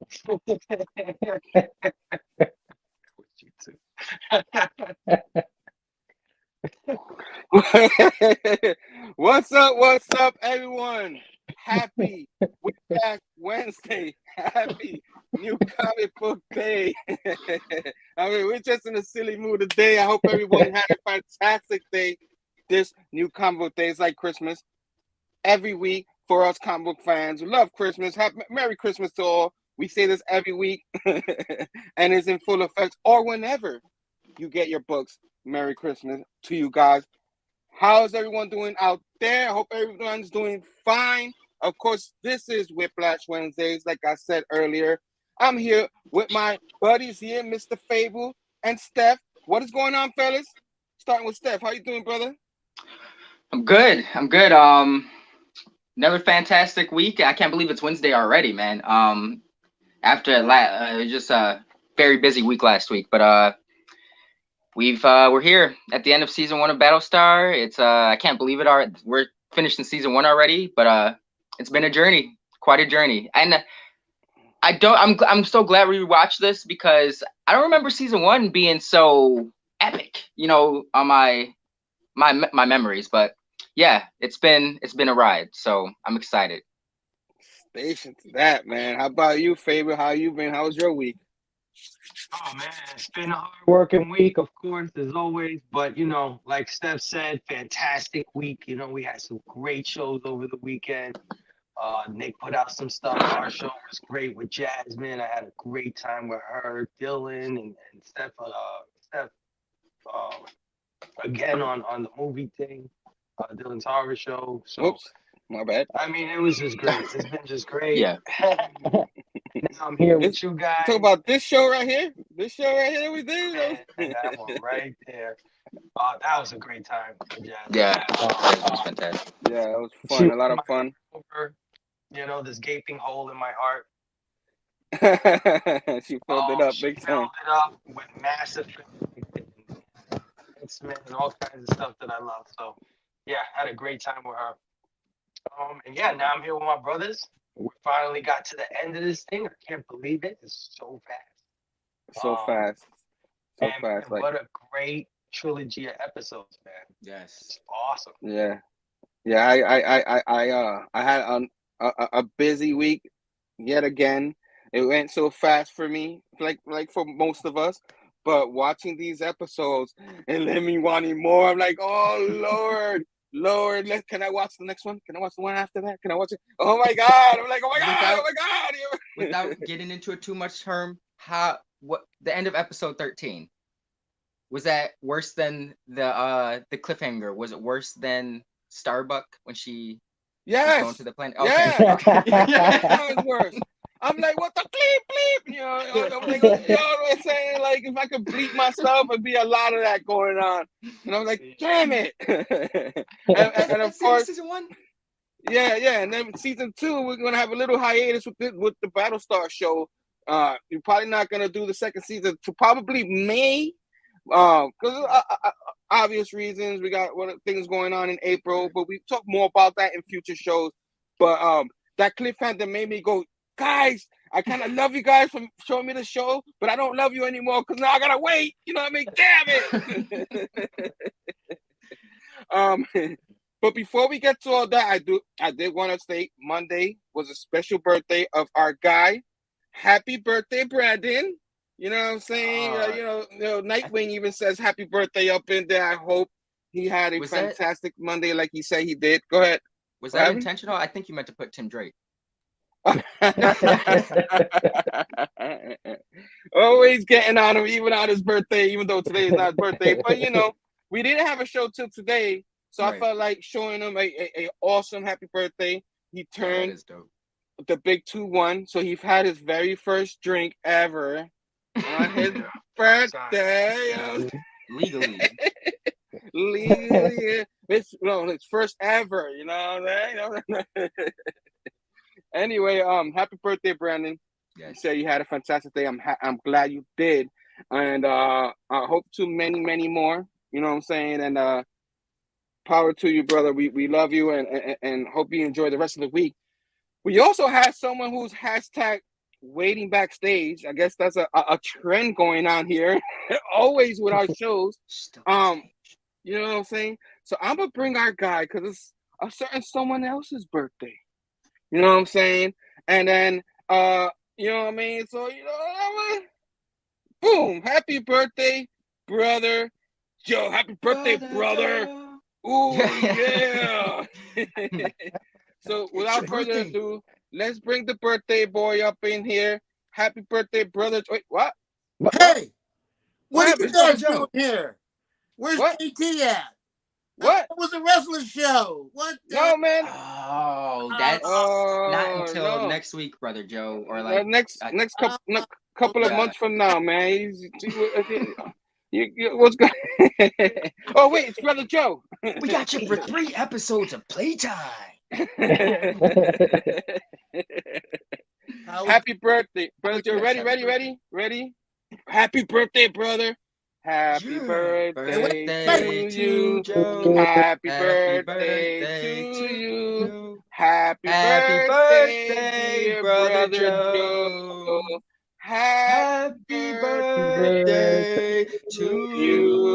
You too. What's up, everyone? Happy Whiplash Wednesday. Happy New Comic Book Day. I mean, we're just in a silly mood today. I hope everyone had a fantastic day. This new comic book day is like Christmas every week for us comic book fans who love Christmas. Merry Christmas to all. We say this every week, and it's in full effect, or whenever you get your books. Merry Christmas to you guys. How's everyone doing out there? I hope everyone's doing fine. Of course, this is Whiplash Wednesdays, like I said earlier. I'm here with my buddies here, Mr. Phable and Stef. What is going on, fellas? Starting with Stef. How you doing, brother? I'm good. Another fantastic week. I can't believe it's Wednesday already, man. After just a very busy week last week, but we're here at the end of season 1 of Battlestar. It's I can't believe it. We're finishing season 1 already, but it's been a journey, quite a journey. And I'm so glad we watched this because I don't remember season 1 being so epic, on my memories. But yeah, it's been a ride, so I'm excited. Station to that, man. How about you, Faber? How you been? How was your week? Oh man, it's been a hard working week, of course, as always. But like Steph said, fantastic week. We had some great shows over the weekend. Nick put out some stuff. Our show was great with Jasmine. I had a great time with her, Dylan, and Steph. Steph again on the movie thing, Dylan's horror show. So, Oops, my bad. I mean, it was just great. It's been just great. Yeah. Now I'm here with you guys. Talk about this show right here. This show right here we did. And that one right there. That was a great time for Jasmine. Yeah, it was fantastic. Yeah, it was fun. A lot of fun. Over, this gaping hole in my heart. She filled it up big time. Filled it up with massive and all kinds of stuff that I love. So, yeah, had a great time with her. And yeah, now I'm here with my brothers. We finally got to the end of this thing. I can't believe it. It's so fast. So fast. And what a great trilogy of episodes, man. Yes. It's awesome. Yeah. Yeah, I had a busy week yet again. It went so fast for me, like for most of us. But watching these episodes, it left me wanting more. I'm like, oh Lord, can I watch the next one? Can I watch the one after that? Can I watch it? Oh my God! I'm like, oh my God! Without getting into it too much, Herm, what the end of episode 13 was that worse than the cliffhanger? Was it worse than Starbuck when she was going to the planet? Okay. Yeah, okay. That was worse. I'm like, what the bleep? I'm like, I'm saying, like, if I could bleep myself, it'd be a lot of that going on. And I'm like, damn it. and of course, season 1. Yeah. And then season 2, we're gonna have a little hiatus with the Battlestar show. You're probably not gonna do the second season to probably May, because obvious reasons. We got things going on in April, but we talk more about that in future shows. But that cliffhanger made me go, guys, I kind of love you guys for showing me the show, but I don't love you anymore because now I gotta wait. You know what I mean? Damn it. But before we get to all that, I did want to state Monday was a special birthday of our guy. Happy birthday, Brandon. You know what I'm saying? Nightwing even says happy birthday up in there. I hope he had a fantastic Monday like he said he did. Go ahead. Was that intentional? I think you meant to put Tim Drake. Always getting on him, even on his birthday, even though today is not his birthday. But we didn't have a show till today, so right. I felt like showing him a awesome happy birthday. He turned the big 2-1, so he had his very first drink ever on his birthday. Legally. It's first ever. You know what I'm saying? Anyway, happy birthday, Brandon. Yes. You said you had a fantastic day. I'm glad you did. And I hope to many more. You know what I'm saying? And power to you, brother. We love you and hope you enjoy the rest of the week. We also had someone who's hashtag waiting backstage. I guess that's a trend going on here. Always with our shows. You know what I'm saying? So I'm gonna bring our guy because it's a certain someone else's birthday. You know what I'm saying? And then you know what I mean? So boom, happy birthday, brother Joe. Happy birthday, brother. Ooh, yeah. So without further ado, let's bring the birthday boy up in here. Happy birthday, brother. Wait, what? Hey, what are you happened? guys doing here? Where's What? KT at? What? It was a wrestling show. What the? No, man. Oh, that's not until next week, brother Joe, or like next couple of months from now, man. What's going? Oh wait, it's brother Joe. We got you for 3 episodes of playtime. Happy birthday, brother Joe. Ready? Happy birthday, brother. Happy birthday to you, Joe. Happy birthday to you. Happy birthday, dear brother Joe. Happy birthday to you.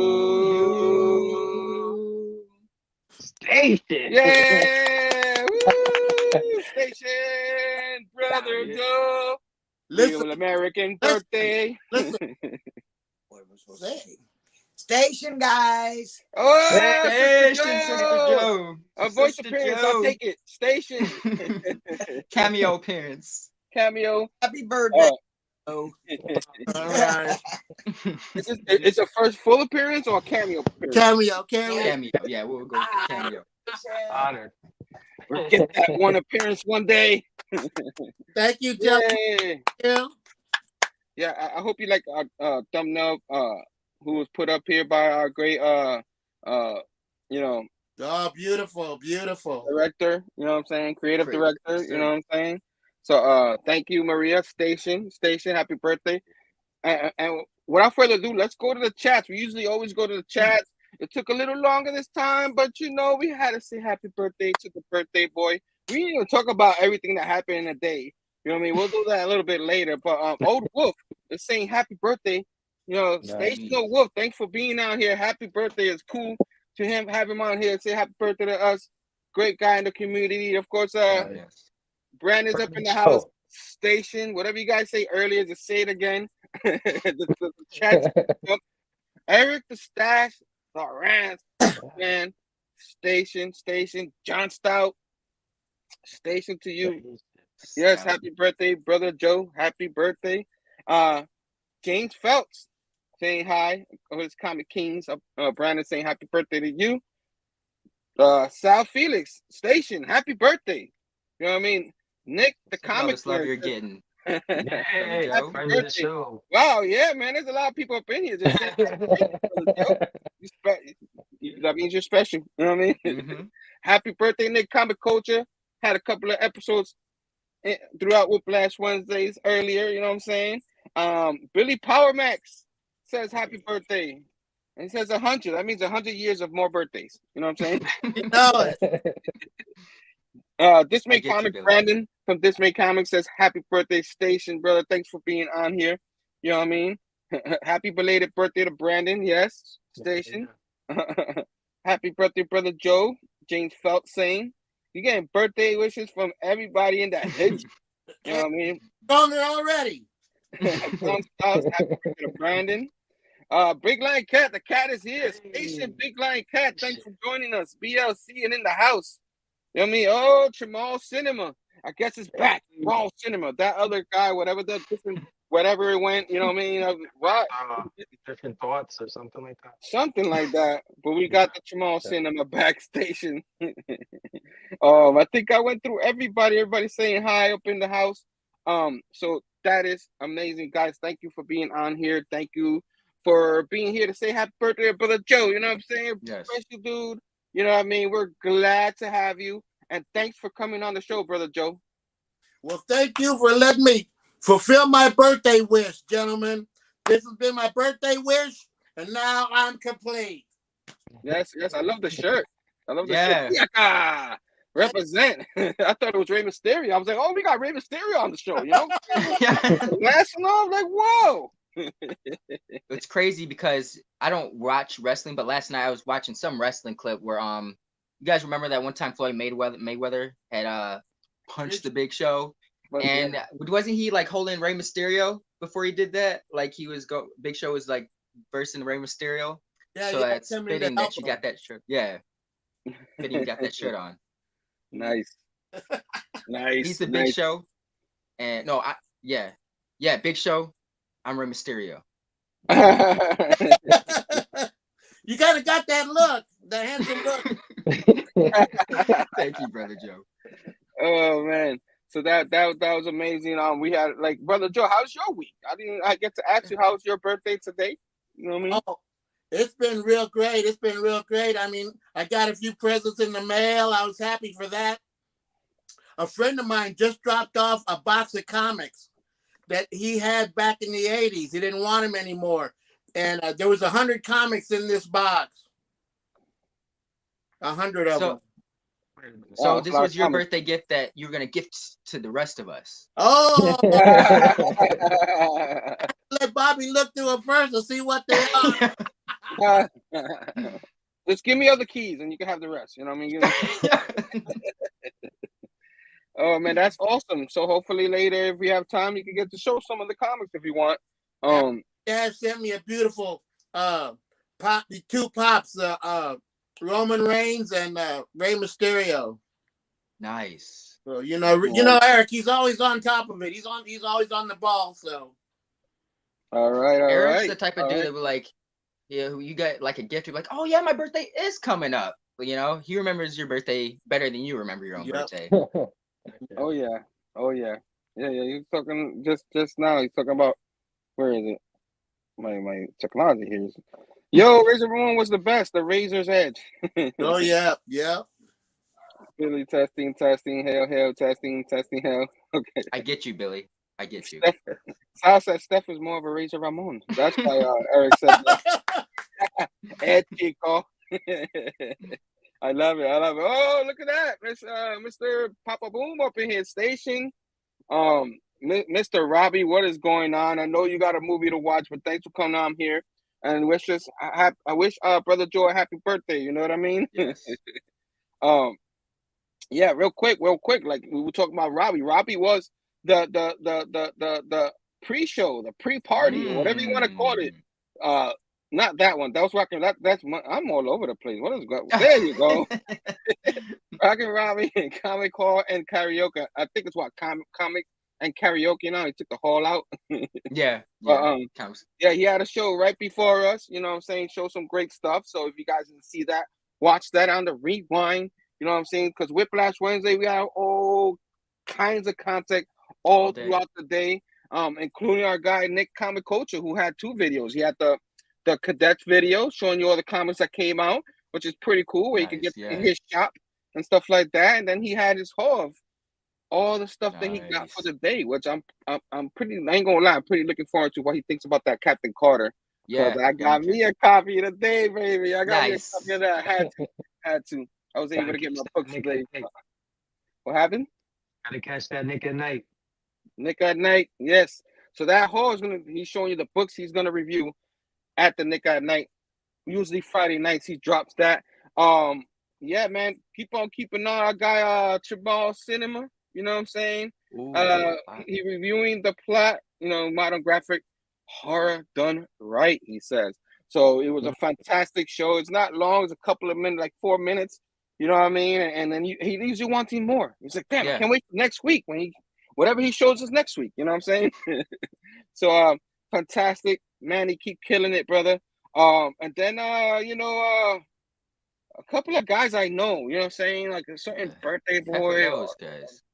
Station. Yeah. Woo! Station, brother Joe. Real American birthday. Listen. What was I supposed to say? Station, guys. Oh, Station, Sister Joe. A voice Sister appearance. Joe. I'll take it. Station. Cameo appearance. Cameo. Happy birthday. All right. It's a first full appearance or a cameo appearance? Cameo. Yeah, we'll go cameo. Honored. We'll get that one appearance one day. Thank you, Joe. Yeah, I hope you like our thumbnail who was put up here by our great Oh, beautiful. director, you know what I'm saying? Creative director, you know what I'm saying? So thank you, Maria. Station, happy birthday. And without further ado, let's go to the chats. We usually always go to the chats. It took a little longer this time, but we had to say happy birthday to the birthday boy. We didn't even talk about everything that happened in a day. You know what I mean? We'll do that a little bit later. But Old Wolf is saying happy birthday. Stational Wolf, thanks for being out here. Happy birthday. It's cool to have him on here. Say happy birthday to us. Great guy in the community. Of course, Brandon's up in the house. Station, whatever you guys say earlier, just say it again. the chat's up. Eric the Stash, Lawrence, man. Station, John Stout. Station to you. Yes, happy birthday, brother Joe. Happy birthday. James Phelps saying hi. His Comickings. Brandon saying happy birthday to you. Sal Felix, Station, happy birthday. You know what I mean? Nick, the comic love you're getting. Hey, friend of the show. Wow, yeah, man. There's a lot of people up in here. Just saying, that means you're special. You know what I mean? Mm-hmm. Happy birthday, Nick. Comic Culture. Had a couple of episodes throughout Whiplash Wednesdays earlier. You know what I'm saying? Billy Power Max says happy birthday. And he says 100. That means 100 years of more birthdays. You know what I'm saying? You know it. Dismay Comics, Brandon from Dismay Comics says happy birthday, Station, brother. Thanks for being on here. You know what I mean? Happy belated birthday to Brandon. Yes, Station. Happy birthday, brother Joe. James Phelps saying. You're getting birthday wishes from everybody in that hit. You know what I mean? Stronger already. Happy birthday to Brandon. Big Lion Cat, the cat is here. Station Big Lion Cat, thanks for joining us. BLC and in the house. You know what I mean? Oh, Chamorro Cinema. I guess it's back. Chamorro Cinema. That other guy, whatever it went, you know what I mean? What? Different thoughts or something like that. Something like that. But we got the Chamorro Cinema backstation. I think I went through everybody saying hi up in the house. So that is amazing, guys. Thank you for being on here. Thank you for being here to say happy birthday, brother Joe. You know what I'm saying? Yes. Special dude. You know what I mean? We're glad to have you. And thanks for coming on the show, brother Joe. Well, thank you for letting me fulfill my birthday wish, gentlemen. This has been my birthday wish, and now I'm complete. Yes. I love the shirt. I love the shirt. Yaka! Represent. I thought it was Rey Mysterio. I was like, oh, we got Rey Mysterio on the show, you know? Yeah. National, I was like, whoa. It's crazy because I don't watch wrestling, but last night I was watching some wrestling clip where you guys remember that one time Floyd Mayweather had punched the Big Show, and wasn't he like holding Rey Mysterio before he did that? Like he was Big Show was like versing Rey Mysterio. Yeah, So yeah, that's fitting that you got that shirt. Yeah, fitting you got that shirt on. Nice. Nice. He's the Big Show, and no, Big Show. I'm Rey Mysterio. You gotta got that look, the handsome look. Thank you, Brother Joe. Oh man, so that was amazing. We had like Brother Joe. How's your week? I get to ask you how's your birthday today? You know what I mean? Oh, it's been real great. It's been real great. I mean, I got a few presents in the mail. I was happy for that. A friend of mine just dropped off a box of comics that he had back in the 80s. He didn't want them anymore. And there was 100 comics in this box. 100 of them. So this was your birthday gift that you're going to gift to the rest of us. Oh! Let Bobby look through it first and see what they are. Just give me other keys and you can have the rest. You know what I mean? Oh man, that's awesome. So hopefully later, if we have time, you can get to show some of the comics if you want. Dad sent me a beautiful two pops, Roman Reigns and Rey Mysterio. Nice. So you know, Eric, he's always on top of it. He's always on the ball. So. All right. Eric's the type of dude that would like, who you got like a gift, you're like, oh yeah, my birthday is coming up. But, you know, he remembers your birthday better than you remember your own birthday. Oh yeah. He's talking just now. He's talking about where is it? My technology here is. Yo, Razor Ramon was the best. The Razor's Edge. Oh yeah. Billy testing. Hail, testing. Hail. Okay. I get you, Billy. I get you. Sal said Stef is more of a Razor Ramon. That's why Eric said that. Ed Chico. I love it. Oh, look at that. Mr. Papa Boom up in here. Station. Mr. Robbie, what is going on? I know you got a movie to watch, but thanks for coming on here. And I wish Brother Joe a happy birthday. You know what I mean? Yes. Yeah, real quick. Like we were talking about Robbie. Robbie was the pre-show, the pre-party, or whatever you want to call it. Not that one. That was rocking. I'm all over the place. What is going? There you go. Rocking Robbie and Comic Hall and Karaoke. I think it's what comic and karaoke now. He took the hall out. Yeah. Yeah, he had a show right before us. You know what I'm saying? Show some great stuff. So if you guys didn't see that, watch that on the rewind. You know what I'm saying? Because Whiplash Wednesday, we have all kinds of content all throughout the day, including our guy Nick Comic Culture, who had 2 videos. He had the Cadets video showing you all the comics that came out, which is pretty cool, where you can get in his shop and stuff like that. And then he had his haul of all the stuff that he got for the day, which I'm pretty, I ain't gonna lie, I'm pretty looking forward to what he thinks about that Captain Carter. Yeah, I got me a copy of the day, baby. I got me a copy of that. I had to. I was able to get my books today. What happened? Gotta catch that Nick at Night. Nick at Night, yes. So that haul is he's showing you the books he's gonna review at the Nick at Night. Usually Friday nights he drops that. Yeah, man, keep on keeping on our guy Chamorro Cinema. You know what I'm saying? Ooh, he reviewing the plot, modern graphic horror done right, he says. So it was a fantastic show. It's not long, it's a couple of minutes, like 4 minutes. You know what I mean? And then he leaves you wanting more. He's like, damn, I can't wait next week when whatever he shows us next week. You know what I'm saying? So fantastic. Man, he keep killing it, brother. And then a couple of guys I know, you know what I'm saying? Like a certain birthday boy. Those guys.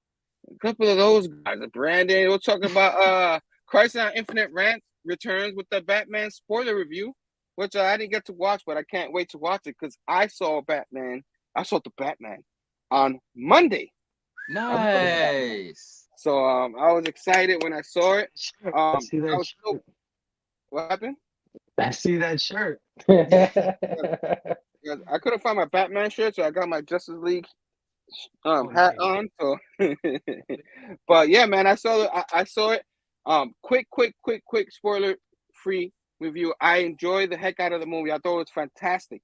A couple of those guys. Brandon, we'll talk about Crisis on Infinite Rant returns with the Batman spoiler review, which I didn't get to watch, but I can't wait to watch it because I saw the Batman on Monday. Nice. So I was excited when I saw it. What happened? I see that shirt. I couldn't find my Batman shirt, so I got my Justice League hat on. So, but yeah, man, I saw it. Quick spoiler free review. I enjoyed the heck out of the movie. I thought it was fantastic.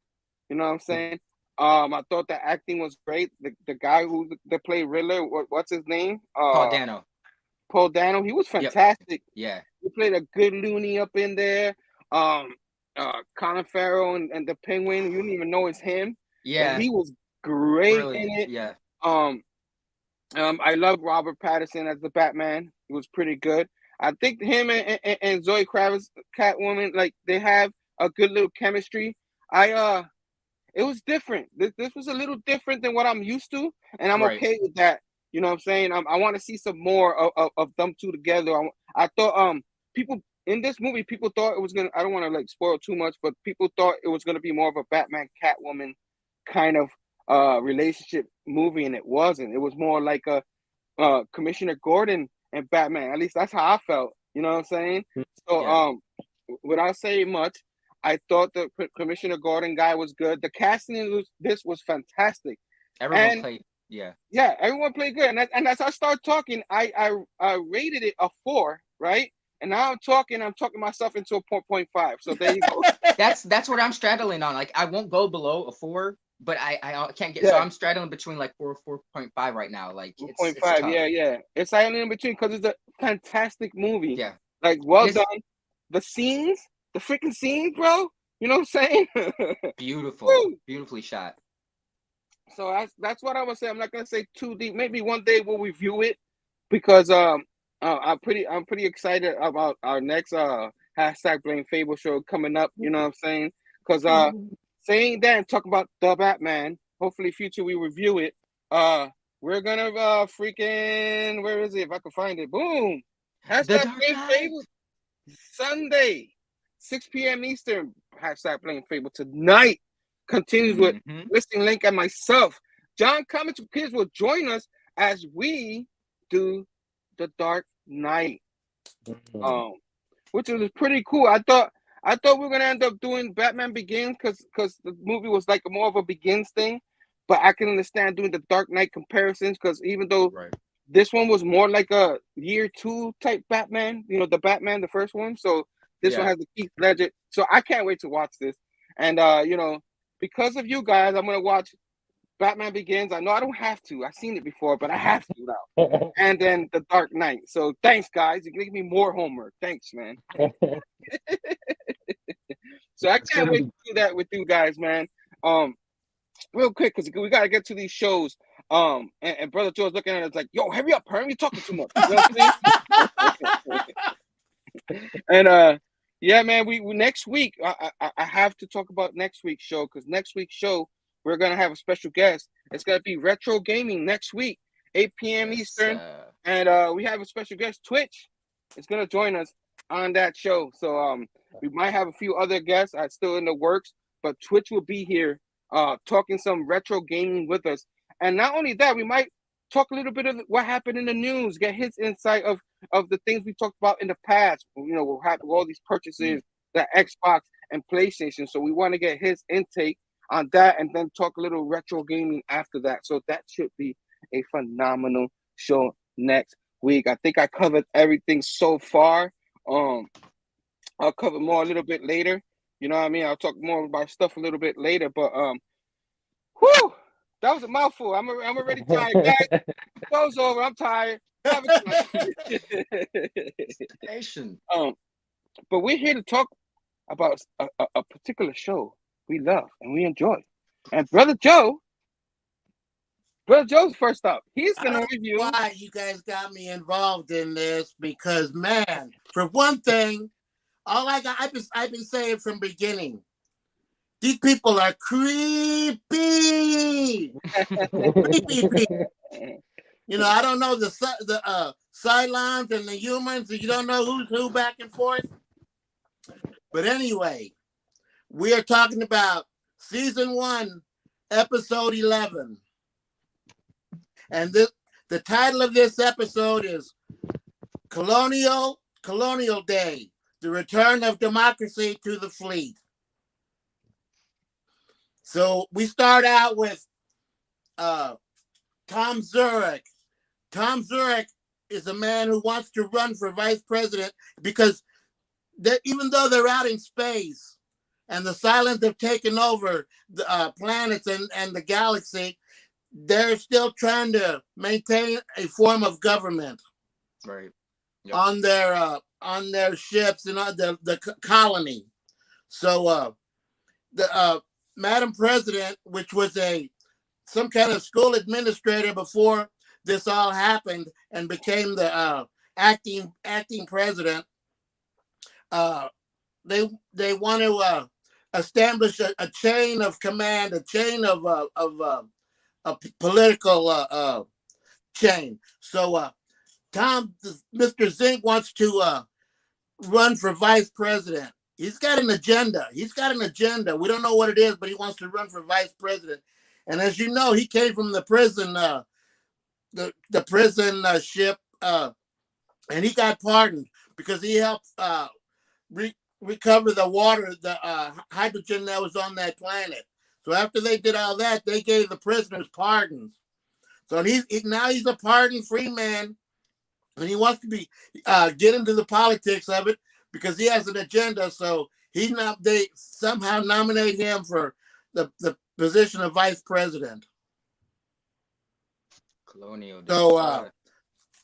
You know what I'm saying? I thought the acting was great. The guy who played Riddler, what's his name? Paul Dano. Paul Dano. He was fantastic. Yeah. He played a good loony up in there. Colin Farrell and the Penguin. You didn't even know it's him. Yeah. And he was great in it. Yeah. I love Robert Patterson as the Batman. He was pretty good. I think him and Zoe Kravitz, Catwoman, like they have a good little chemistry. It was different. This was a little different than what I'm used to, and I'm okay with that. You know what I'm saying? I want to see some more of them two together. I thought people in this movie, people thought it was gonna. I don't want to like spoil too much, but people thought it was gonna be more of a Batman Catwoman kind of relationship movie, and it wasn't. It was more like a Commissioner Gordon and Batman. At least that's how I felt. You know what I'm saying? So without saying much, I thought the Commissioner Gordon guy was good. The casting this was fantastic. Everyone played. Yeah, everyone played good. And as I start talking, I rated it a 4, right? And now I'm talking myself into a 4.5. So there you go. That's what I'm straddling on. Like I won't go below a 4, but I can't get. So I'm straddling between like 4.5 right now. Like 4.5. Yeah. It's in between because it's a fantastic movie. Yeah. Like well done. The scenes, the freaking scenes, bro. You know what I'm saying? Beautiful, beautifully shot. So that's what I would say. I'm not gonna say too deep. Maybe one day we'll review it because I'm pretty excited about our next #Blame Phable show coming up. You know what I'm saying? Because saying that and talk about the Batman. Hopefully, future we review it. We're gonna freaking where is it? If I can find it, boom. #Blame Phable Sunday, 6 p.m. Eastern. #Blame Phable tonight. Continues with listing link and myself. John Comics Kids will join us as we do the Dark Knight, which is pretty cool. I thought we were gonna end up doing Batman Begins because the movie was like more of a Begins thing, but I can understand doing the Dark Knight comparisons because even though this one was more like a year 2 type Batman, you know, the Batman, the first one. So this one has the Heath Ledger. So I can't wait to watch this. And you know, because of you guys, I'm gonna watch Batman Begins. I know I don't have to. I've seen it before, but I have to now. And then The Dark Knight. So thanks, guys. You give me more homework. Thanks, man. So I can't wait to do that with you guys, man. Real quick, because we gotta get to these shows. And Brother Joe's looking at us like, yo, hurry up, Herm, you're talking too much. You know what I'm saying? And yeah, man, we next week, I have to talk about next week's show because next week's show, we're going to have a special guest. It's going to be Retro Gaming next week, 8 p.m. Eastern. And we have a special guest, Twitch. Is going to join us on that show. So we might have a few other guests. I'm still in the works, but Twitch will be here talking some retro gaming with us. And not only that, we might talk a little bit of what happened in the news, get his insight of the things we talked about in the past. You know, we'll have all these purchases, the Xbox and PlayStation. So we want to get his intake on that and then talk a little retro gaming after that. So that should be a phenomenal show next week. I think I covered everything so far. I'll cover more a little bit later. You know what I mean? I'll talk more about stuff a little bit later. But whew, that was a mouthful. I'm already tired, guys. Show's over. I'm tired. But we're here to talk about a particular show we love and we enjoy. And Brother Joe's first up. He's gonna review. Why you guys got me involved in this? Because man, for one thing, I've been saying from beginning, these people are creepy. Creepy people. You know, I don't know the Cylons and the humans. You don't know who's who back and forth. But anyway, we are talking about season 1, episode 11. And the title of this episode is Colonial Day, the Return of Democracy to the Fleet. So we start out with Tom Zurich. Tom Zurich is a man who wants to run for vice president because even though they're out in space and the Cylons have taken over the planets and the galaxy, they're still trying to maintain a form of government, Right. Yep. on their ships and on the colony. So the Madam President, which was some kind of school administrator before this all happened and became the acting president, they want to establish a chain of command, a chain of a political chain. So Mr. Zink wants to run for vice president. He's got an agenda. We don't know what it is, but he wants to run for vice president. And as you know, he came from the prison, the prison ship, and he got pardoned because he helped recover the water, the hydrogen that was on that planet. So after they did all that, they gave the prisoners pardons. So now he's a pardon-free man, and he wants to get into the politics of it because he has an agenda. So they somehow nominate him for the position of vice president. Colonial. So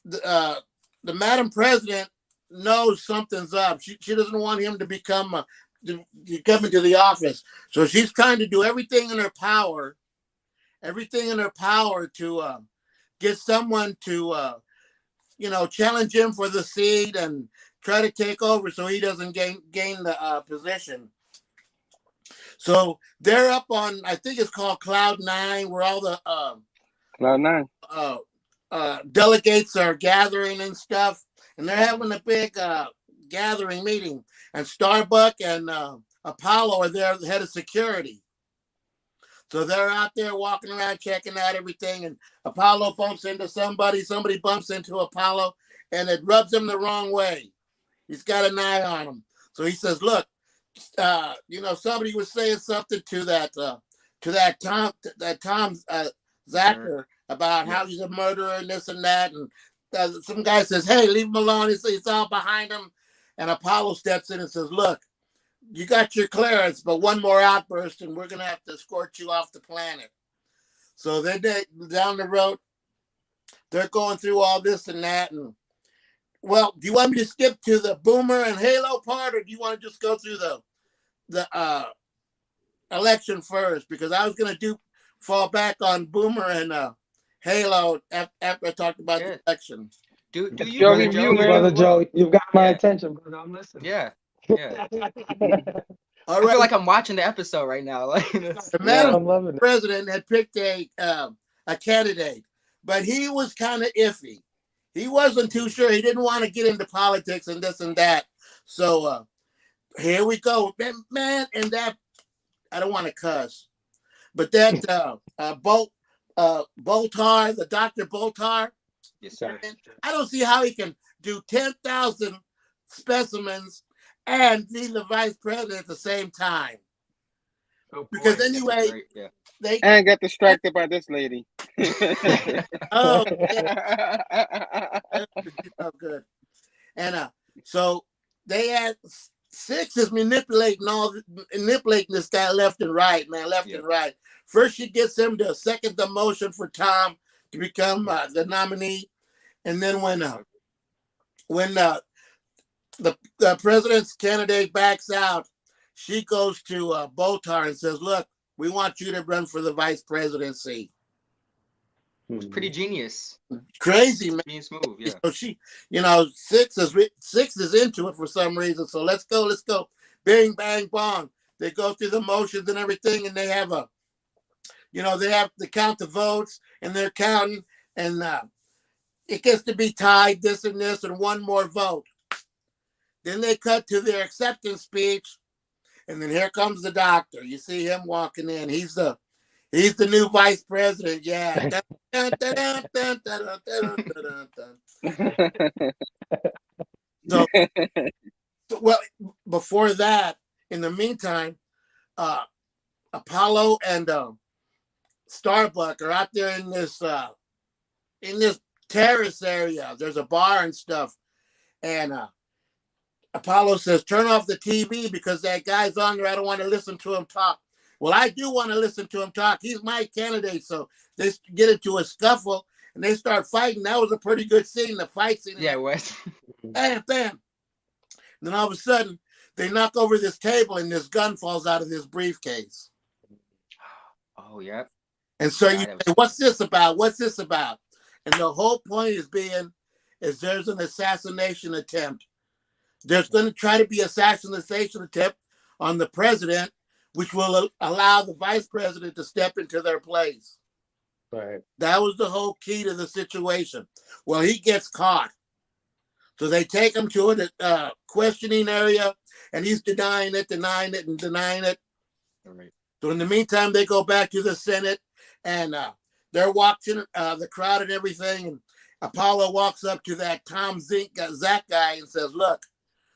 the Madam President knows something's up. She doesn't want him to come into the office. So she's trying to do everything in her power to get someone to challenge him for the seat and try to take over so he doesn't gain the position. So they're up on, I think it's called Cloud 9, where all the Cloud 9 delegates are gathering and stuff, and they're having a big gathering meeting. And Starbuck and Apollo are there, the head of security. So they're out there walking around, checking out everything, and Apollo bumps into somebody bumps into Apollo, and it rubs him the wrong way. He's got an eye on him. So he says, look, somebody was saying something to that Tom Zacher about how he's a murderer and this and that. And some guy says, hey, leave him alone. He's all behind him. And Apollo steps in and says, look, you got your clearance, but one more outburst and we're going to have to escort you off the planet. So they down the road, they're going through all this and that. And well, do you want me to skip to the Boomer and Halo part, or do you want to just go through the election first? Because I was going to fall back on Boomer and Halo after I talked about the election. Do you, Joe, Brother Joe? Brother Joe, you've got my attention, brother. I'm listening. Yeah. All I feel like I'm watching the episode right now. The Madam President had picked a candidate, but he was kind of iffy. He wasn't too sure. He didn't want to get into politics and this and that. So here we go, man. And that, I don't want to cuss, but that Boltar, the Dr. Boltar. Yes, sir. I don't see how he can do 10,000 specimens and be the vice president at the same time. Because anyway, they and get distracted by this lady. Oh, yeah. Good. And so they had Six is manipulating this guy left and right, man, and right. First, she gets him to second the motion for Tom to become the nominee, and then when the president's candidate backs out, she goes to Boltar and says, "Look, we want you to run for the vice presidency." It was pretty genius. Crazy, man. Genius move, yeah. So she, Six is into it for some reason. So let's go. Bing, bang, bong. They go through the motions and everything, and they have they have to count the votes, and they're counting, and it gets to be tied, this and this, and one more vote. Then they cut to their acceptance speech, and then here comes the doctor. You see him walking in. He's the new vice president. Yeah. So, well, before that, in the meantime, Apollo and Starbuck are out there in this in this terrace area. There's a bar and stuff. And Apollo says, turn off the TV because that guy's on there. I don't want to listen to him talk. Well, I do want to listen to him talk. He's my candidate. So they get into a scuffle and they start fighting. That was a pretty good scene, the fight scene. Yeah, it was. Bam, bam. Then all of a sudden, they knock over this table and this gun falls out of this briefcase. Oh, yeah. And so you say, what's this about? What's this about? And the whole point is there's an assassination attempt. There's going to try to be assassination attempt on the president, which will allow the vice president to step into their place. Right. That was the whole key to the situation. Well, he gets caught. So they take him to a questioning area, and he's denying it. Right. So in the meantime, they go back to the Senate, and they're watching the crowd and everything. And Apollo walks up to that Zach guy and says, look,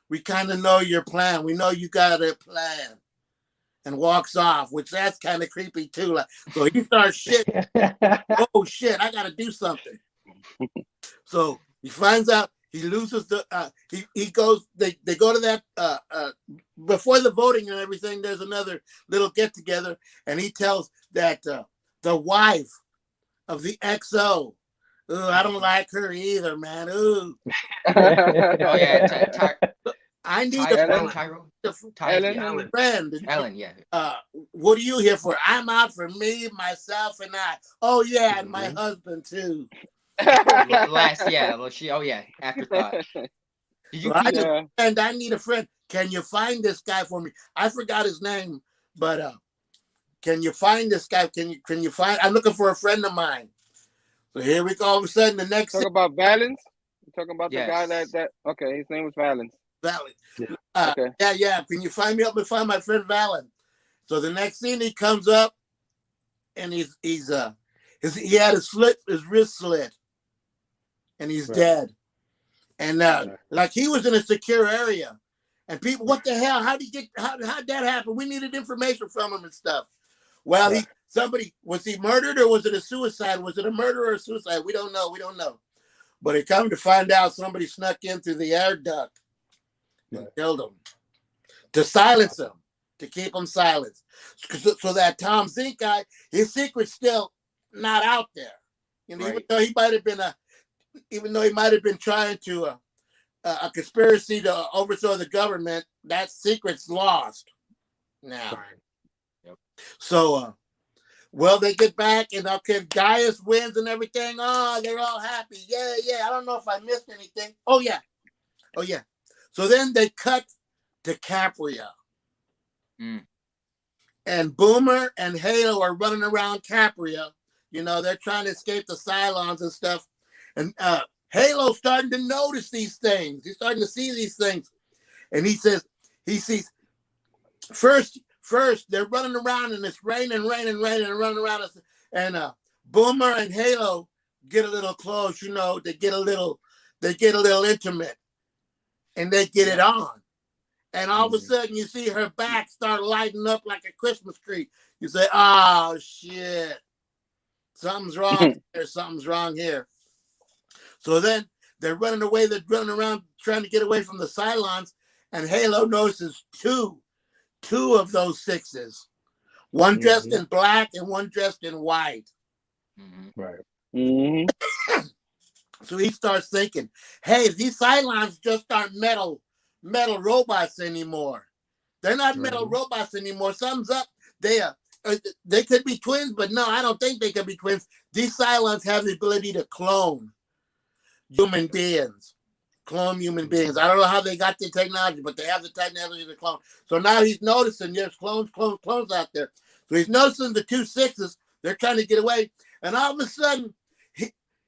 we kind of know your plan. We know you got a plan. And walks off, which that's kind of creepy too. Like, so he starts shit. Oh shit, I got to do something. So he finds out he loses the, he goes, they go to that, before the voting and everything, there's another little get together, and he tells that the wife of the XO, I don't like her either, man. Ooh. Oh, yeah. I need Ellen. a friend. Ellen, yeah. What are you here for? I'm out for me, myself, and I. Oh, yeah, and my husband, too. Afterthought. Did you I need a friend. Can you find this guy for me? I forgot his name, but can you find this guy? Can you find? I'm looking for a friend of mine. So here we go. All of a sudden, the next. Talk about Valens. You're talking about the guy that. Okay, his name was Valens. Valen. Okay. Yeah. Can you find me up and find my friend Valen? So the next scene, he comes up, and he had his wrist slit, and he's dead. And like he was in a secure area, and people, what the hell? How'd that happen? We needed information from him and stuff. Well, was he murdered or was it a suicide? Was it a murder or a suicide? We don't know. But it come to find out somebody snuck in through the air duct and killed him to silence him, to keep him silent. So that Tom Zink guy, his secret's still not out there. You know, even though he might have been trying to a conspiracy to overthrow the government, that secret's lost now. Yep. So, they get back and okay, Gaius wins and everything. Oh, they're all happy. Yeah. I don't know if I missed anything. Oh yeah. So then they cut to Capria. And Boomer and Halo are running around Capria. You know, they're trying to escape the Cylons and stuff. And Halo's starting to notice these things. He's starting to see these things. And he sees first they're running around and it's raining and running around. And Boomer and Halo get a little close, you know, they get a little intimate. And they get it on. And all of a sudden you see her back start lighting up like a Christmas tree. You say, oh shit. Something's wrong here. Something's wrong here. So then they're running away. They're running around trying to get away from the Cylons. And Halo notices two of those sixes. One dressed in black and one dressed in white. Right. Mm-hmm. So he starts thinking, hey, these Cylons just aren't metal robots anymore. They're not metal robots anymore. Something's up. They could be twins, but no, I don't think they could be twins. These Cylons have the ability to clone human beings. I don't know how they got the technology, but they have the technology to clone. So now he's noticing there's clones out there. So he's noticing the two sixes. They're trying to get away. And all of a sudden,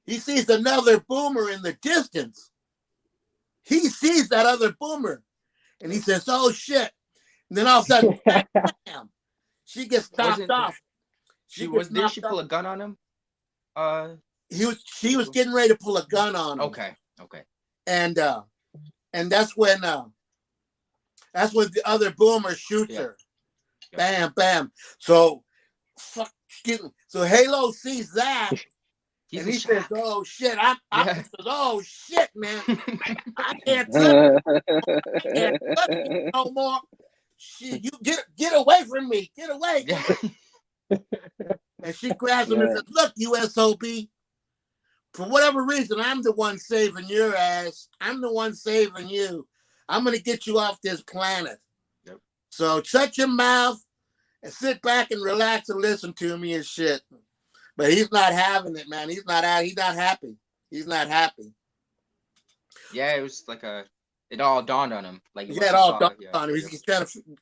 he sees another Boomer in the distance. He sees that other Boomer. And he says, oh, shit. And then all of a sudden, bam, she gets stopped off. She pull a gun on him? She was getting ready to pull a gun on him. Okay. And that's when the other Boomer shoots her. Bam, bam. So Halo sees that. He's and he in says, shock. "Oh shit!" He says, "Oh shit, man, I can't trust you no more. Shit, you get away from me. Get away." Yeah. And she grabs him and says, "Look, you SOB. For whatever reason, I'm the one saving your ass. I'm the one saving you. I'm gonna get you off this planet. Yep. So shut your mouth and sit back and relax and listen to me and shit." But he's not having it, man. He's not happy. He's not happy. Yeah, it was like it all dawned on him. Like Yeah, it all dawned on him.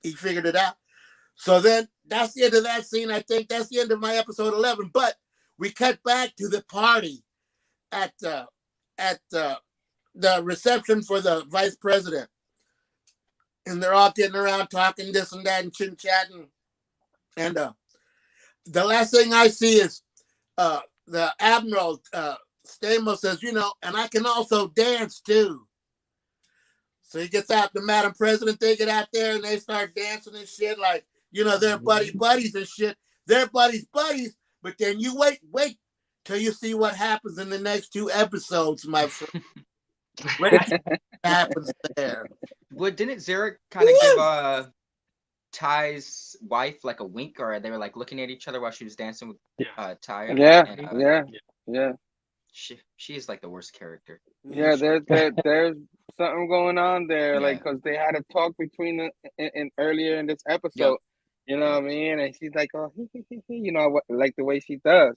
He figured it out. So then that's the end of that scene. I think that's the end of my episode 11. But we cut back to the party at the reception for the vice president, and they're all getting around talking this and that and chit chatting. And the last thing I see is the Admiral Stamos says, and I can also dance too. So he gets out the Madam President, they get out there and they start dancing and shit like, they're buddies and shit. They're buddies, but then you wait till you see what happens in the next 2 episodes, my friend. What happens there? Well, didn't Zarek kind of give Ty's wife like a wink, or they were like looking at each other while she was dancing with Ty? Yeah. She is like the worst character. Yeah, there's something going on there, like because they had a talk between in earlier in this episode. You know what I mean? And she's like, "Oh, like the way she does,"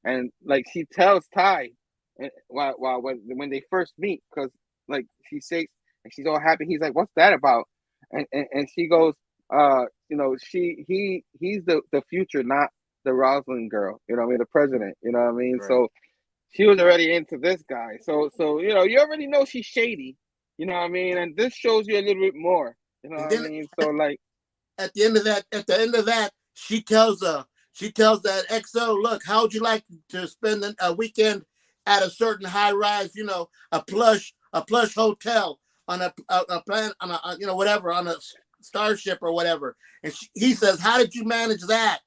and like she tells Ty, when they first meet, because like she says, and she's all happy. He's like, "What's that about?" And she goes, he's the future, not the Rosalind girl. You know what I mean? The president. You know what I mean? Right. So she was already into this guy. So you already know she's shady. You know what I mean? And this shows you a little bit more. You know what I mean? So like at the end of that, she tells that XO, "Look, how would you like to spend a weekend at a certain high rise, a plush hotel on a plan on a whatever, on a starship or whatever?" And he says, "How did you manage that?"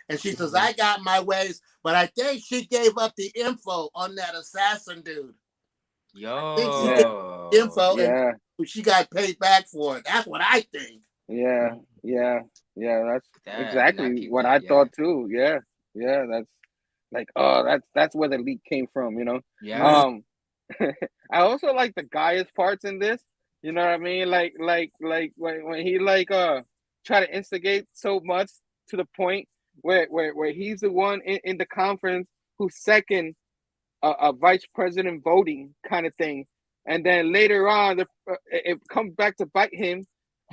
And she says, "I got my ways, but I think she gave up the info on that assassin dude." Yo. I think she gave up the info and she got paid back for it. That's what I think. Yeah. That's exactly what I thought too. Yeah. That's like, that's where the leak came from. Yeah. I also like the Gaius parts in this. You know what I mean? Like when he try to instigate so much to the point where he's the one in the conference who's second a vice president voting kind of thing, and then later on it comes back to bite him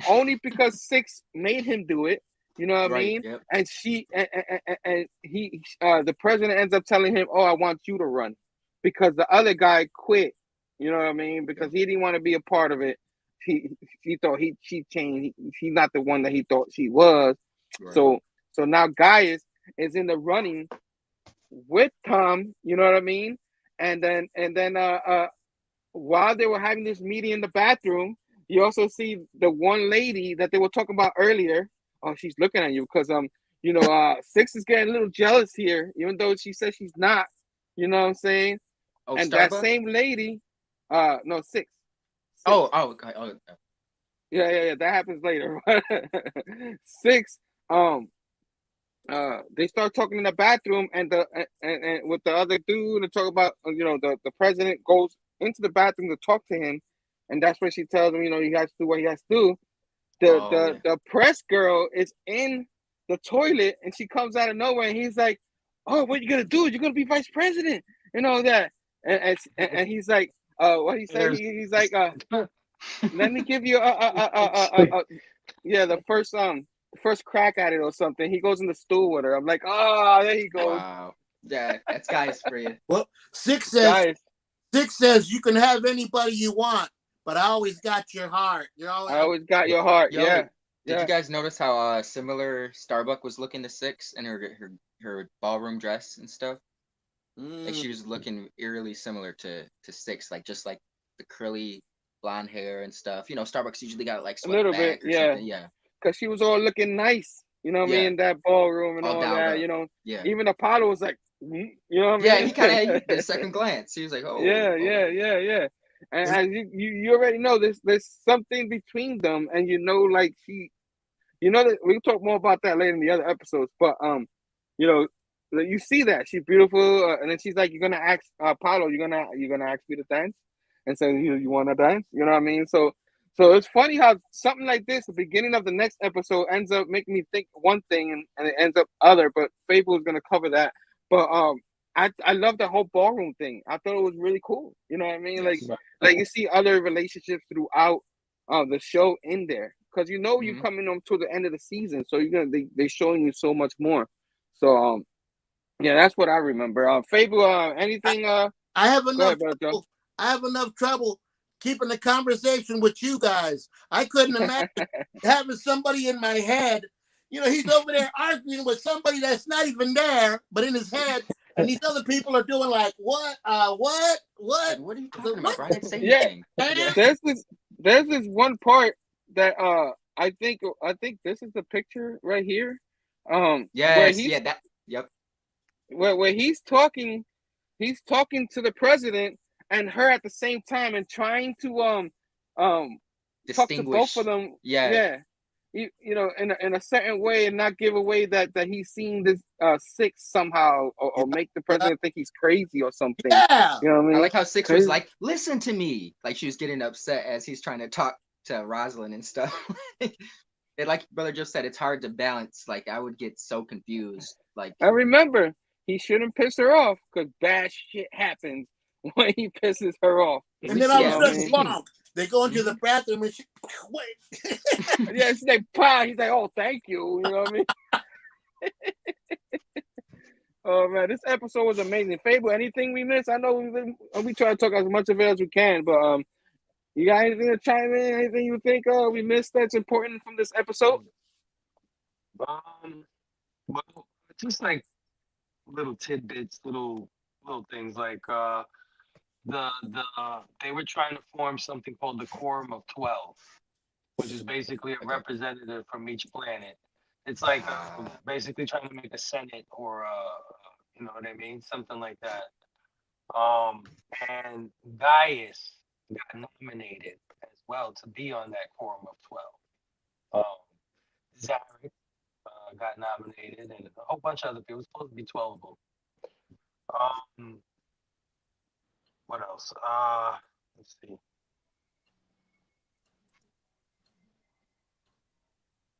only because Six made him do it. You know what I mean? Yep. And he the president ends up telling him, "Oh, I want you to run," because the other guy quit. You know what I mean? Because he didn't want to be a part of it. He thought she changed. He's not the one that he thought she was. Right. So now Gaius is in the running with Tom. You know what I mean? And then while they were having this meeting in the bathroom, you also see the one lady that they were talking about earlier. Oh, she's looking at you because Six is getting a little jealous here, even though she says she's not. You know what I'm saying? Oh, and Starbucks? That same lady, no, Six. Oh, okay. Oh, yeah. That happens later. Six, they start talking in the bathroom, and with the other dude, and talk about the president goes into the bathroom to talk to him, and that's when she tells him he has to do what he has to do. The press girl is in the toilet, and she comes out of nowhere, and he's like, "Oh, what are you gonna do? You're gonna be vice president and all that." And he's like, what he said? He's like, "Let me give you the first crack at it or something." He goes in the stool with her. I'm like, "Oh, there he goes." Wow. Yeah, that's Gaius for you. Well, Six says you can have anybody you want, but I always got your heart. I always got your heart. Did you guys notice how similar Starbuck was looking to Six and her ballroom dress and stuff? Like she was looking eerily similar to Six, like just like the curly blonde hair and stuff. Starbucks usually got like a little bit, yeah. Because she was all looking nice, what I mean, in that ballroom and all that. Yeah. Even Apollo was like, You know what I Yeah, mean? he kind of did a second glance. He was like, "Oh, yeah. And as you already know, there's something between them, and like that we'll talk more about that later in the other episodes. But you know, you see that she's beautiful, and then she's like, "You're gonna ask Apollo, you're gonna ask me to dance," and so you want to dance, you know what I mean? So it's funny how something like this, the beginning of the next episode, ends up making me think one thing, and it ends up other. But Phable is gonna cover that. But I love the whole ballroom thing. I thought it was really cool. You know what I mean? yes. Like you see other relationships throughout the show in there, because you're Mhm. coming on to the end of the season, so they showing you so much more. So yeah, that's what I remember. Phable, anything? I have Go enough ahead, brother Joe. trouble. I have enough trouble keeping the conversation with you guys. I couldn't imagine having somebody in my head. He's over there arguing with somebody that's not even there, but in his head, and these other people are doing like, what? What? Like, what are you talking about, bro? I didn't say Yeah, anything. Yeah. there's this one part that I think this is the picture right here. Where Yes. he's Yeah. That. Yep. where he's talking to the president and her at the same time, and trying to talk to both Distinguish. of them. Yeah. Yeah, in a certain way, and not give away that he's seeing this sick somehow, or make the president think he's crazy or something. Yeah. You know what I I mean? like how Six was Crazy. like, "Listen to me," like she was getting upset as he's trying to talk to Rosalind and stuff. And like Brother Joe said, it's hard to balance. Like I would get so confused. Like, I remember he shouldn't piss her off, because bad shit happens when he pisses her off. at And least then he all had of the a sudden, scene. bonk. They go into the bathroom and she, wait. Yeah, she's like, "Pa." He's like, "Oh, thank you." You know what I mean? Oh man, this episode was amazing. Phable, anything we missed? I know we try to talk as much of it as we can, but you got anything to chime in? Anything you think we missed that's important from this episode? Well, just like little tidbits, little things like they were trying to form something called the Quorum of 12, which is basically a Okay. representative from each planet. It's like basically trying to make a Senate, or you know what I mean, something like that. And Gaius got nominated as well to be on that Quorum of 12. Zarek got nominated, and a whole bunch of other people. It was supposed to be 12 of them. What else? Let's see.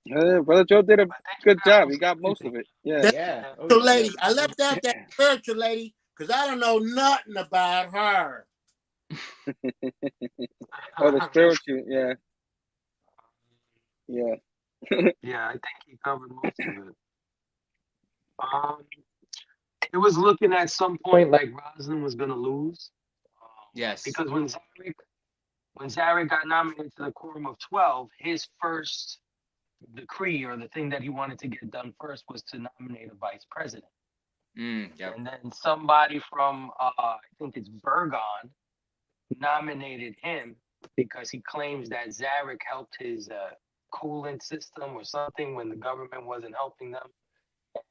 Brother Joe did a I think good you got job. He got most of it. Yeah. That Yeah. Oh, spiritual yeah. lady. I left out that spiritual lady because I don't know nothing about her. Oh, the spiritual. Yeah. Yeah. Yeah, I think he covered most of it. It was looking at some point like Rosalind was gonna lose. Yes. Because when Zarek got nominated to the Quorum of 12, his first decree, or the thing that he wanted to get done first, was to nominate a vice president. Yep. And then somebody from I think it's Bergon nominated him because he claims that Zarek helped his coolant system or something when the government wasn't helping them,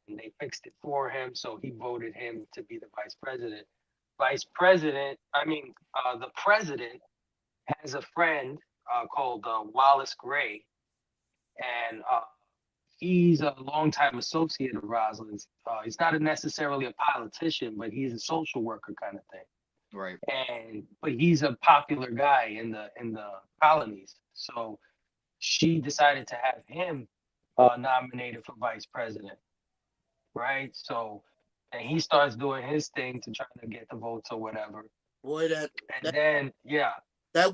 and they fixed it for him, so he voted him to be the vice president. The president has a friend called Wallace Gray, and he's a longtime associate of Rosalind's. He's not necessarily a politician, but he's a social worker kind of thing. Right. But he's a popular guy in the colonies. So she decided to have him nominated for vice president, right? So, and he starts doing his thing to try to get the votes or whatever. Boy, that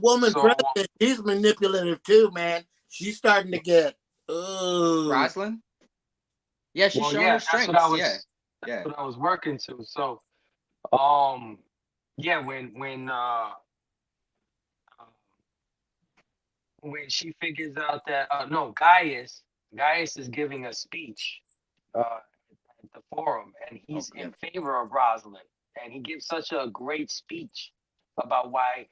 woman president, she's manipulative too, man. She's starting to get Rosalind? Yeah, she's showing her strengths. That's what I was working to. So, when she figures out that Gaius is giving a speech at the forum, and he's in favor of Rosalind, and he gives such a great speech about why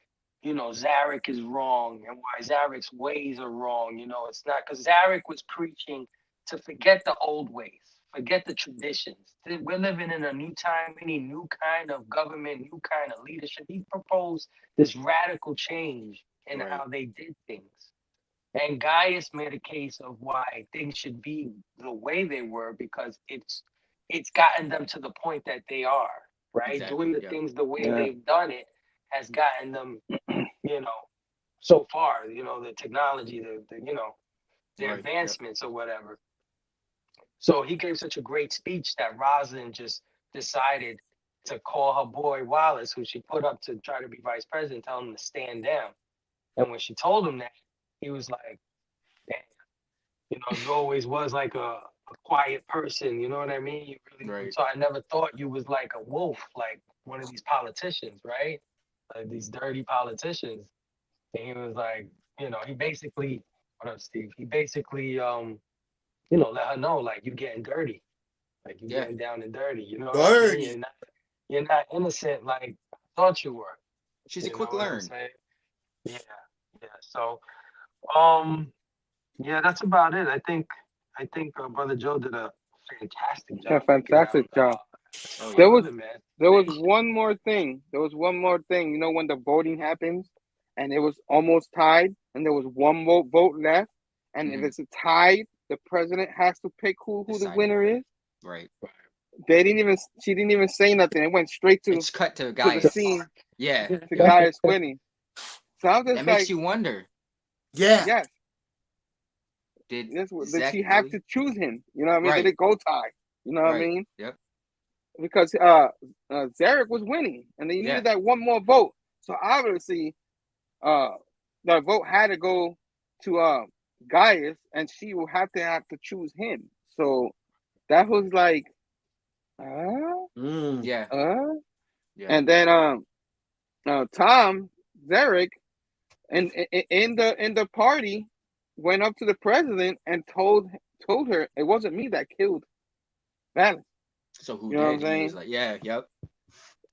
Zarek is wrong, and why Zarek's ways are wrong. It's not, because Zarek was preaching to forget the old ways, forget the traditions. We're living in a new time, any new kind of government, new kind of leadership. He proposed this radical change in how they did things. And Gaius made a case of why things should be the way they were because it's gotten them to the point that they are, right? Exactly. Doing the things the way they've done it has gotten them, so far, the technology, the advancements or whatever. So he gave such a great speech that Rosalind just decided to call her boy Wallace, who she put up to try to be vice president, tell him to stand down. And when she told him that, he was like, damn, you always was like a quiet person, you know what I mean? You really, so I never thought you was like a wolf, like one of these politicians, right? Like these dirty politicians. And he was like, he basically, what up, Steve? He basically, let her know, like, you getting dirty. Like, you getting down and dirty, you know what I mean? You're not innocent like I thought you were. She's a quick learn. Yeah. So, yeah, that's about it. I think Brother Joe did a fantastic job. Fantastic job. There was one more thing. You know, when the voting happens and it was almost tied and there was one vote left, and if it's a tie, the president has to pick who the winner is. Right. She didn't even say nothing. It went straight to. It's cut to Gaius. To the scene. Yeah. The Gaius winning. So I was just that makes you wonder. Yeah. Yes. Did she have to choose him? You know what I mean? Did it go tie? You know what I mean? Yep. Because Zarek was winning, and they needed that one more vote. So obviously, the vote had to go to Gaius, and she will have to choose him. So that was like, yeah. And then Tom Zarek, and in the party, went up to the president and told her it wasn't me that killed Valance. So who you know did? What I'm saying? He was like, yep.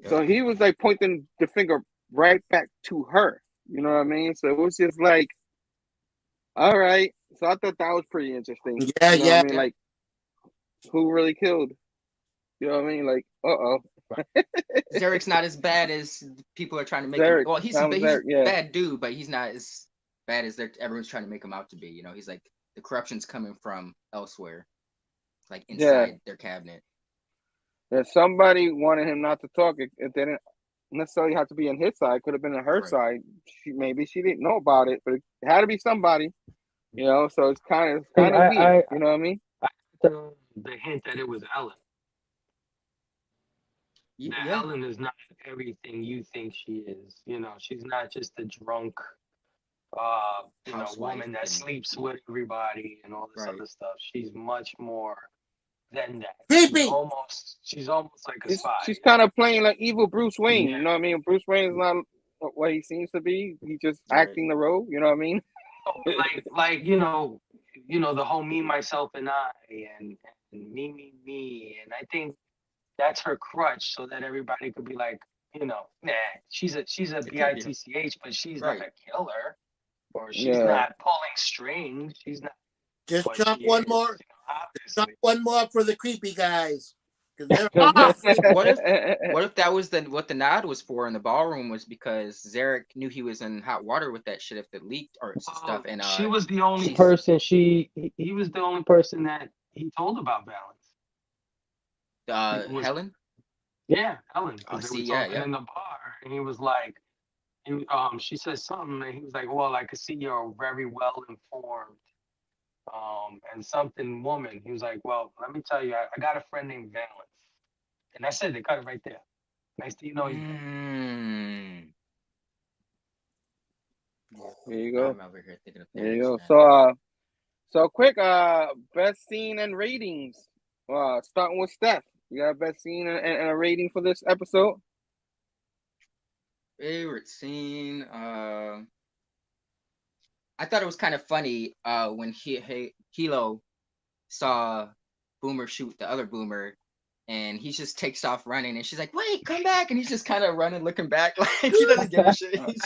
So he was like pointing the finger right back to her. You know what I mean? So it was just like, all right. So I thought that was pretty interesting. Yeah, you know what I mean? Like, who really killed? You know what I mean? Like, Zarek's not as bad as people are trying to make Zarek, him. Well, he's a bad dude, but he's not as bad as everyone's trying to make him out to be. You know, he's like, the corruption's coming from elsewhere, like inside their cabinet. Yeah, somebody wanted him not to talk. It didn't necessarily have to be on his side. It could have been on her side. Maybe she didn't know about it, but it had to be somebody. You know, so it's kind of weird. You know what I mean? The hint that it was Ellen. Yeah. Ellen is not everything you think she is. You know, she's not just a drunk, woman that sleeps with everybody and all this other stuff. She's much more than that. She's almost like a spy. She's kind of playing like evil Bruce Wayne. You know what I mean? Bruce Wayne is not what he seems to be. He's just acting the role. You know what I mean? like the whole me, myself, and I, and me, and I think that's her crutch, so that everybody could be like, nah, she's a bitch, but she's not a killer, or she's not pulling strings. She's not. Just chop one more. Chop one more for the creepy guys. What if that was what the nod was for in the ballroom, was because Zarek knew he was in hot water with that shit if it leaked or stuff, and she was the only person he was the only person that he told about Valance. Helen? Yeah, Helen. Oh, they were talking in the bar, and he was like, she said something, and he was like, well, I could see you're very well informed. And something woman. He was like, well, let me tell you, I got a friend named Valance. And that's it. They cut it right there. Nice to know you. There you go. I'm over here thinking of there you go. So quick, best scene and ratings. Starting with Stef. You got a best scene and a rating for this episode? Favorite scene. I thought it was kind of funny when Hilo saw Boomer shoot the other Boomer, and he just takes off running, and she's like, "Wait, come back!" And he's just kind of running, looking back, like he doesn't give a shit. He's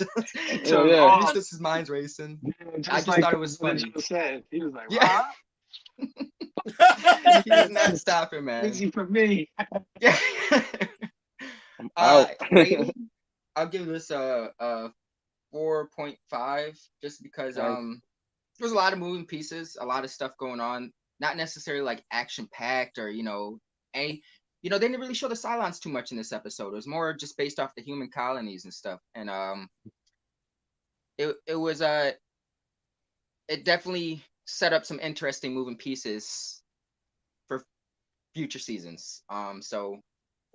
just his mind's racing. Yeah, I just thought it was funny. He was like, "What?" He doesn't have to stop it, man. Easy for me. Yeah. Out. Rating, I'll give this a 4.5 just because Nice. there's a lot of moving pieces, a lot of stuff going on. Not necessarily like action packed or any. They didn't really show the Cylons too much in this episode. It was more just based off the human colonies and stuff. And it definitely set up some interesting moving pieces for future seasons. So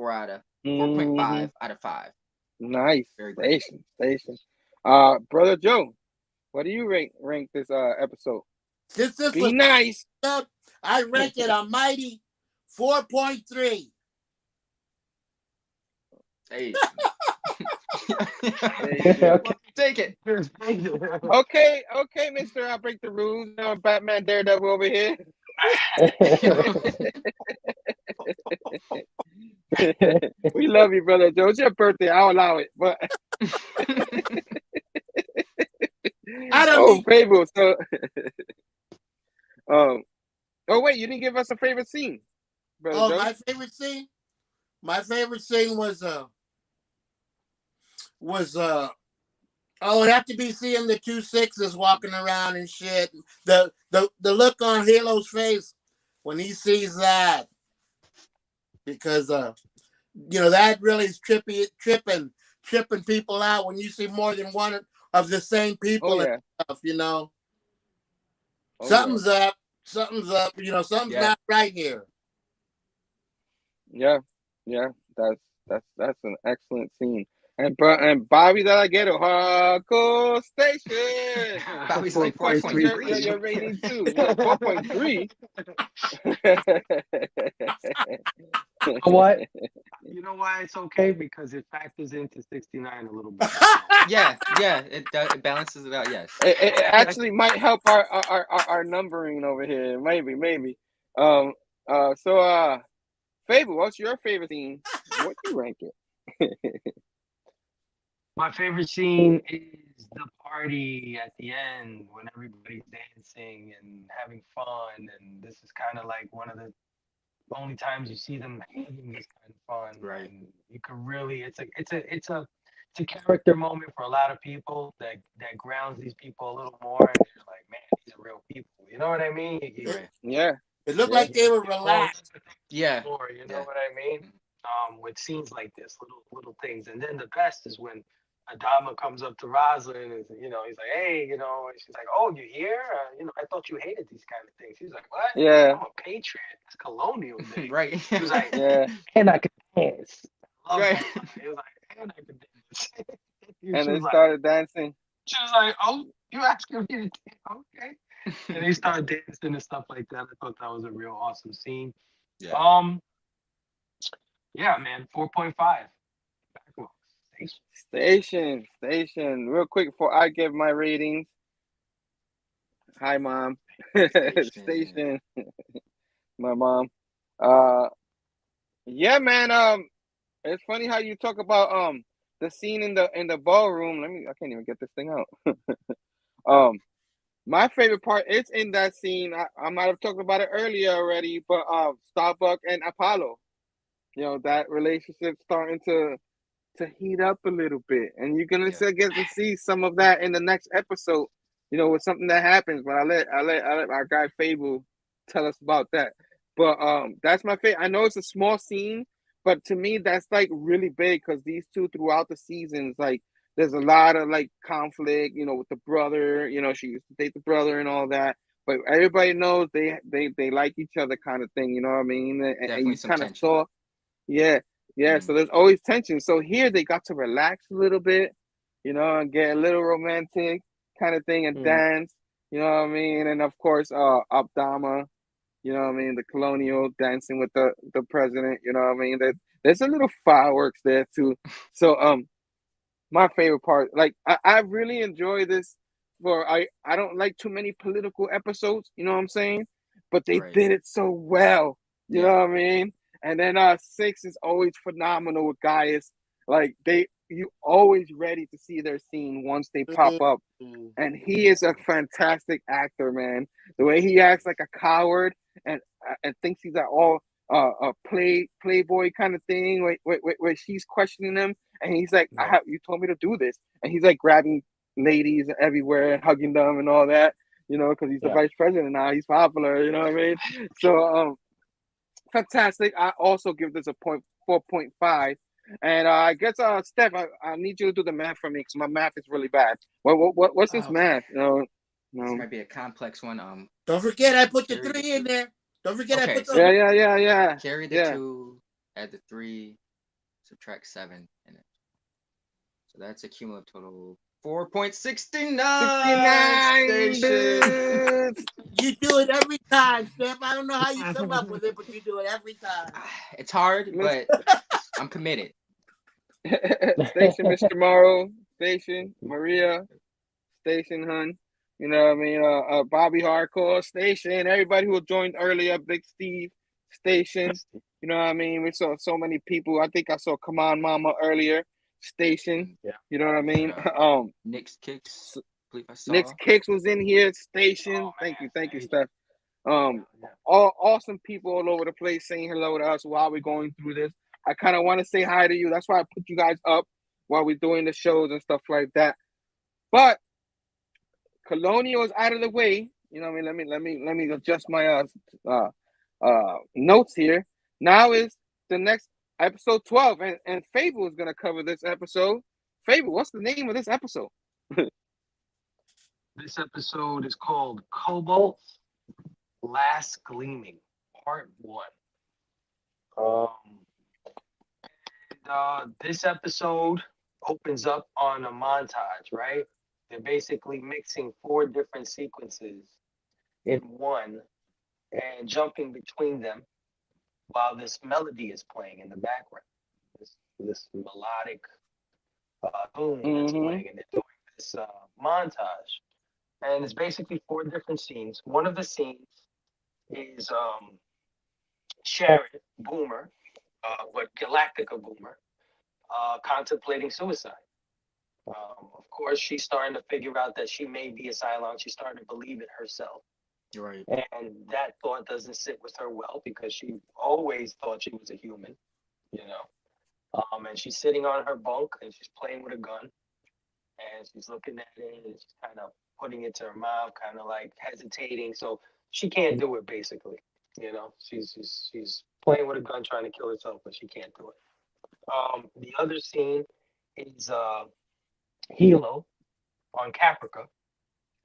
4.5 out of 5. Nice. Very great. Station. Brother Joe, what do you rank this episode? Since this Be was nice. up, I rank it a mighty 4.3. Hey. Okay. Take it. Okay, Mister. I'll break the rules. Batman Daredevil over here. We love you, brother Joe. It's your birthday. I'll allow it. But I don't think Phable. So, oh wait, you didn't give us a favorite scene, brother Joe. my favorite scene? My favorite scene was it'd have to be seeing the 2 6s walking around and shit. The look on Halo's face when he sees that. Because that really is tripping people out when you see more than one of the same people and stuff, something's up. Something's up, something's not right here. Yeah. That's an excellent scene. And Bobby, that I get it. Hardcore Station. Bobby's like 4.3. Your rating too. 4.3. What? You know why it's okay? Because it factors into 69 a little bit. Yeah, it balances it out. Yes, it actually might help our numbering over here. Maybe. So Phable, what's your favorite scene? What do you rank it? My favorite scene is the party at the end when everybody's dancing and having fun, and this is kind of like one of the only times you see them having this kind of fun. Right. And you can really, it's a character moment for a lot of people that grounds these people a little more, and they're like, man, these are real people. You know what I mean? Yeah. It looked like they were relaxed. Yeah. More, you know what I mean? With scenes like this, little things, and then the best is when Adama comes up to Rosalind and he's like, hey, and she's like, oh, you here? I thought you hated these kind of things. He's like, what? Yeah. I'm a patriot. It's colonial thing. Right. He was like, and I could dance. Right. He was like, and I could dance. And they started dancing. She was like, oh, you asking me to dance? Okay. And they started dancing and stuff like that. I thought that was a real awesome scene. Yeah. Yeah, man, 4.5. Station. Real quick before I give my ratings. Hi, Mom. Station. My mom. Yeah, man. It's funny how you talk about the scene in the ballroom. I can't even get this thing out. My favorite part is in that scene. I might have talked about it earlier already, but Starbuck and Apollo. That relationship starting to heat up a little bit, and you're gonna get to see some of that in the next episode. With something that happens. But I let our guy Phable tell us about that. But that's my favorite. I know it's a small scene, but to me that's like really big because these two throughout the seasons, like there's a lot of like conflict. With the brother. She used to date the brother and all that. But everybody knows they like each other, kind of thing. You know what I mean? And you kind of saw. Yeah. So there's always tension. So here they got to relax a little bit, and get a little romantic kind of thing and dance, you know what I mean? And of course, Abdama, you know what I mean? The colonial dancing with the president, you know what I mean? There's a little fireworks there too. So my favorite part, like I really enjoy this. I don't like too many political episodes, you know what I'm saying? But they did it so well, you know what I mean? And then 6 is always phenomenal with Gaius. Like you always ready to see their scene once they pop up. And he is a fantastic actor, man. The way he acts like a coward and thinks he's at all a playboy kind of thing, where she's questioning him, and he's like, you told me to do this, and he's like grabbing ladies everywhere and hugging them and all that, because he's the vice president now, he's popular, you know what I mean? So fantastic. I also give this a 4.5. And I guess Steph, I need you to do the math for me because my math is really bad. What's this math? No. This might be a complex one. Don't forget I put the 3 in there. Don't forget I put the yeah. Carry the 2, add the 3, subtract 7 in it. So that's a cumulative total 4.69. You do it every time, Steph. I don't know how you come up with it, but you do it every time. It's hard, but I'm committed. Station, Mr. Morrow. Station, Maria. Station, hun. You know what I mean? Bobby Hardcore. Station. Everybody who joined earlier. Big Steve. Station. You know what I mean? We saw so many people. I think I saw Come On Mama earlier. Station. Yeah. You know what I mean? Nick's Kicks. Nick's Kicks was in here. Station. Thank you, Steph. All awesome people all over the place saying hello to us while we're going through this. I kind of want to say hi to you. That's why I put you guys up while we're doing the shows and stuff like that. But Colonial is out of the way. You know what I mean? Let me adjust my notes here. Now is the next episode 12, and Phable is gonna cover this episode. Phable, what's the name of this episode? This episode is called Cobalt's Last Gleaming, Part 1. This episode opens up on a montage, right? They're basically mixing 4 different sequences in one and jumping between them while this melody is playing in the background. This melodic boom that's playing, and they're doing this montage. And it's basically 4 different scenes. One of the scenes is Sharon Boomer, Galactica Boomer, contemplating suicide. Of course, she's starting to figure out that she may be a Cylon. She's starting to believe it herself. Right. And that thought doesn't sit with her well because she always thought she was a human, and she's sitting on her bunk and she's playing with a gun and she's looking at it and she's kind of putting it to her mouth, kind of like hesitating. So she can't do it, basically. She's playing with a gun trying to kill herself, but she can't do it. The other scene is Hilo on Caprica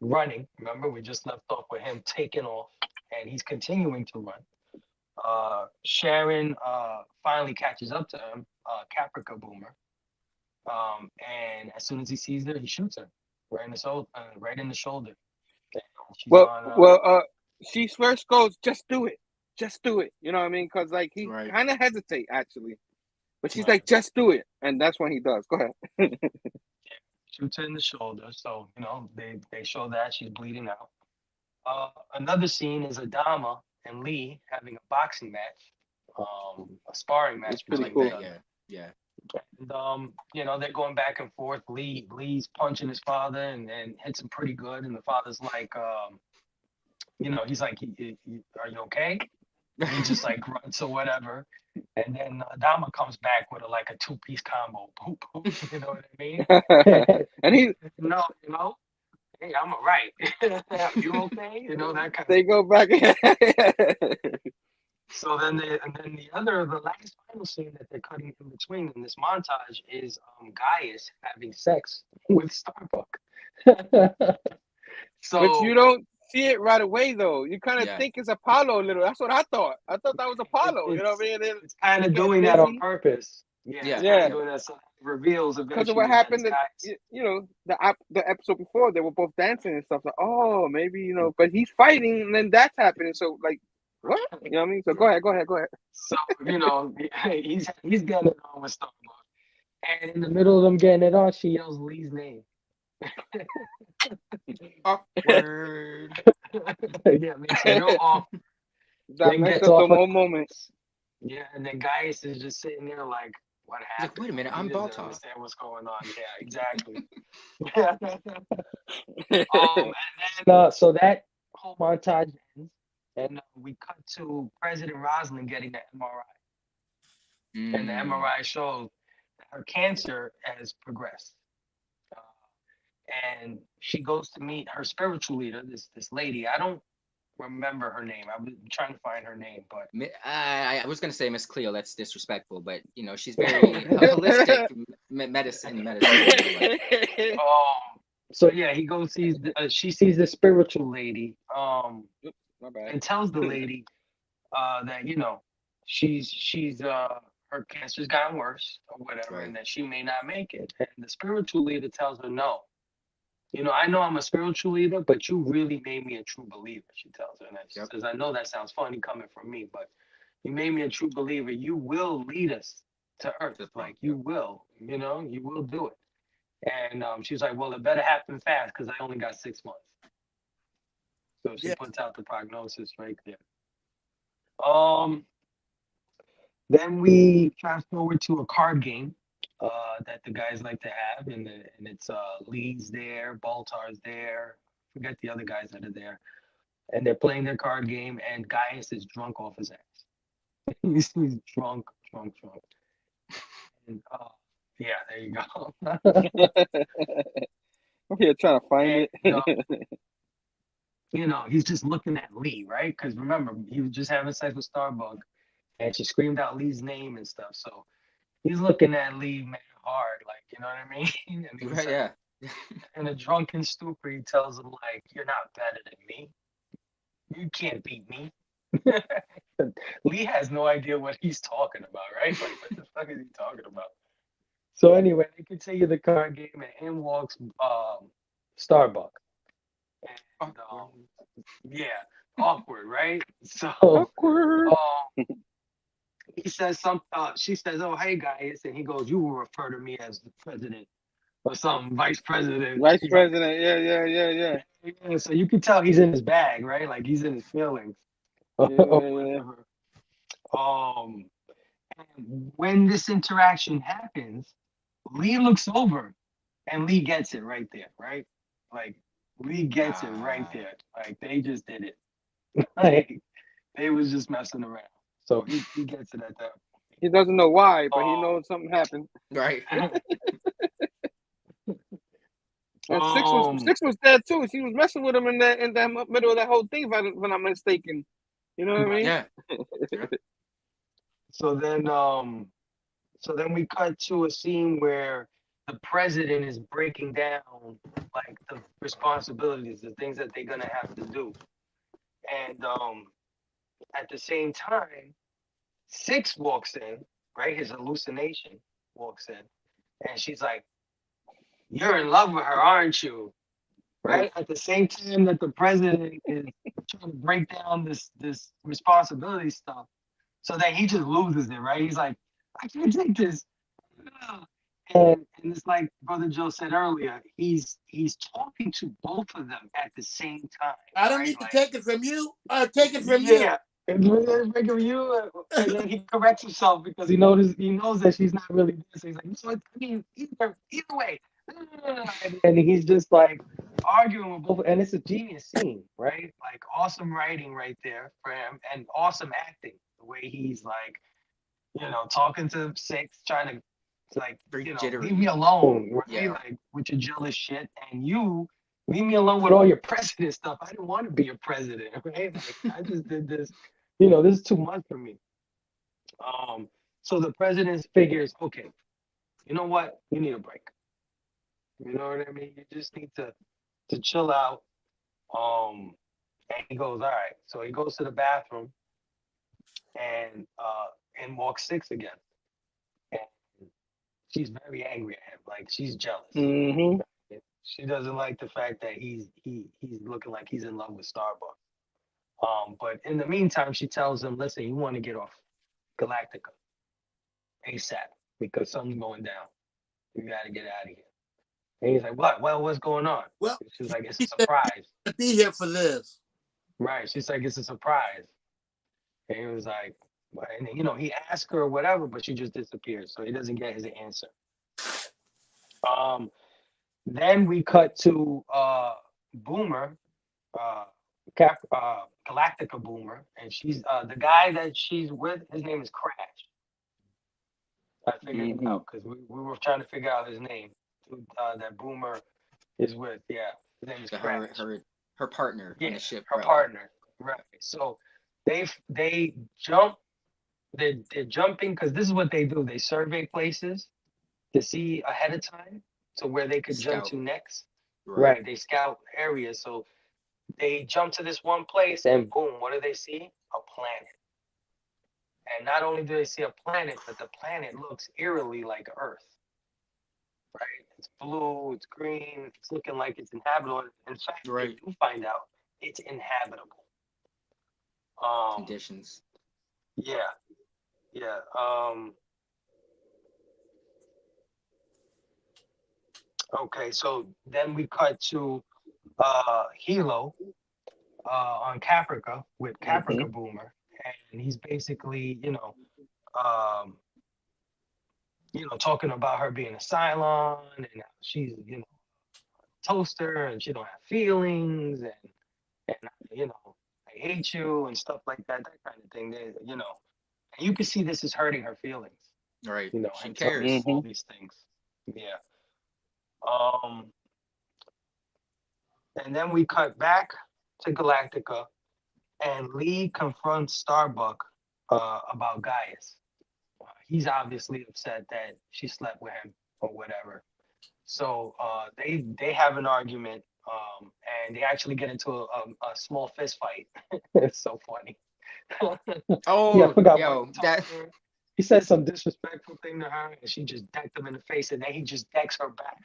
running. Remember, we just left off with him taking off, and he's continuing to run. Sharon finally catches up to him, Caprica Boomer, and as soon as he sees her, he shoots her right in the shoulder. She first goes, just do it. You know what I mean? Because like he kind of hesitate actually, but she's like, just do it, and that's when he does. Go ahead. Shoots her in the shoulder, so they show that she's bleeding out. Another scene is Adama and Lee having a boxing match, a sparring match. It's pretty cool. Yeah. And they're going back and forth. Lee's punching his father and hits him pretty good, and the father's like, he's like, are you okay? And he just like grunts or whatever. And then Adama comes back with a 2-piece combo. Boop, boop, you know what I mean? And he hey, I'm all right. You okay? That kind they go back. So then the last final scene that they're cutting in between in this montage is Gaius having sex with Starbuck. But you don't see it right away though. You kind of think it's Apollo a little. That's what I thought. I thought that was Apollo. You know what I mean? It's kind of doing that on purpose. Yeah. Doing that so it reveals because of what happened. The episode before, they were both dancing and stuff. Like, oh, maybe but he's fighting, and then that's happening. So like, what? You know what I mean? So go ahead. So he's getting it on with Starbuck, and in the middle of them getting it on, she yells Lee's name. Awkward. Yeah, makes it real awkward. That messed up the whole moment. Yeah, and then Gaius is just sitting there like, what happened? Like, wait a minute, I'm Baltar. I understand what's going on. Yeah, exactly. And then, so that whole montage ends, and we cut to President Rosalind getting an MRI, and the MRI shows that her cancer has progressed. And she goes to meet her spiritual leader, this lady. I don't remember her name. I was trying to find her name, but I was gonna say Miss Cleo. That's disrespectful, but you know she's very holistic medicine. So yeah, he goes sees she sees the spiritual lady, My bad. and tells the lady that she's her cancer's gotten worse or whatever, Right. and that she may not make it. And the spiritual leader tells her no. I know I'm a spiritual leader, but you really made me a true believer, she tells her. And she says, I know that sounds funny coming from me, but you made me a true believer. You will lead us to earth. Like, you will, you will do it. And she's like, well, it better happen fast because I only got 6 months. So she puts out the prognosis right there. Then we fast forward to a card game that the guys like to have, and it's Lee's there, Baltar's there, forget the other guys that are there, and they're playing their card game, and Gaius is drunk off his ass. he's drunk. And yeah, there you go. I'm here trying to find it. He's just looking at Lee, right? Because remember, he was just having sex with Starbuck, and she screamed out Lee's name and stuff. So he's looking at Lee, man, hard, like, you know what I mean? And he was in a drunken stupor, he tells him, like, you're not better than me. You can't beat me. Lee has no idea what he's talking about, right? Like, what the fuck is he talking about? So anyway, they continue the card game, and in walks Starbuck. And, yeah, awkward, right? So awkward. He says something. She says, "Oh, hey, guys," and he goes, "You will refer to me as the president or something, vice president." Vice president, yeah. Yeah, so you can tell he's in his bag, right? Like he's in his feelings. Yeah. And when this interaction happens, Lee looks over, and Lee gets it right there, right? Like Lee gets it right there. Like they just did it. Like they was just messing around. So he gets it at that. He doesn't know why, but he knows something happened. Right. And Six was there too. She was messing with him in the middle of that whole thing, if I'm not mistaken. You know what I mean? Yeah. So then we cut to a scene where the president is breaking down like the responsibilities, the things that they're gonna have to do. And at the same time, Six walks in, right? His hallucination walks in, and she's like, "You're in love with her, aren't you?" Right? At the same time that the president is trying to break down this responsibility stuff, so that he just loses it, right? He's like, "I can't take this." And it's like Brother Joe said earlier, he's talking to both of them at the same time. I don't need to take it from you. Take it from you. Yeah. And then he corrects himself because he knows that she's not really there. So he's like, so I mean, either way. And he's just like arguing with both, and it's a genius scene, right? Like awesome writing right there for him, and awesome acting. The way he's like, talking to Six, trying to like, leave me alone, right? Yeah. Like with your jealous shit, and you leave me alone with all your president stuff. I didn't want to be a president, right? Like, I just did this. This is too much for me. So the president figures, okay, you know what? You need a break. You know what I mean? You just need to chill out. And he goes, all right. So he goes to the bathroom, and walks Six again. And she's very angry at him. Like she's jealous. Mm-hmm. She doesn't like the fact that he's looking like he's in love with Starbucks. But in the meantime, she tells him, listen, you want to get off Galactica ASAP because something's going down. You got to get out of here. And he's like, what? Well, what's going on? Well, she's like, it's a surprise. To be here for this. Right. She's like, it's a surprise. And he was like, and he asked her whatever, but she just disappears. So he doesn't get his answer. Then we cut to Boomer Galactica Boomer, and she's the guy that she's with. His name is Crash. I figured it out because we were trying to figure out his name. That Boomer is with. Yeah, his name is Crash. Her partner Yeah, on the ship. her partner. Right. So they jump. They're jumping because this is what they do. They survey places to see ahead of time to where they could jump to next. Right. They scout areas. So they jump to this one place and boom, what do they see? A planet. And not only do they see a planet, but the planet looks eerily like Earth. Right? It's blue, it's green, it's looking like it's inhabitable. In fact, they do find out it's inhabitable. Conditions. Yeah. Yeah. Okay, so then we cut to Hilo on Caprica with Caprica Boomer, and he's basically, talking about her being a Cylon and how she's, toaster and she don't have feelings and I hate you and stuff like that kind of thing. And you can see this is hurting her feelings. Right. She and cares. All these things. Yeah. And then we cut back to Galactica, and Lee confronts Starbuck about Gaius. He's obviously upset that she slept with him or whatever. So they have an argument, and they actually get into a small fist fight. It's so funny. Oh, I forgot that. He said some disrespectful thing to her, and she just decked him in the face, and then he just decks her back.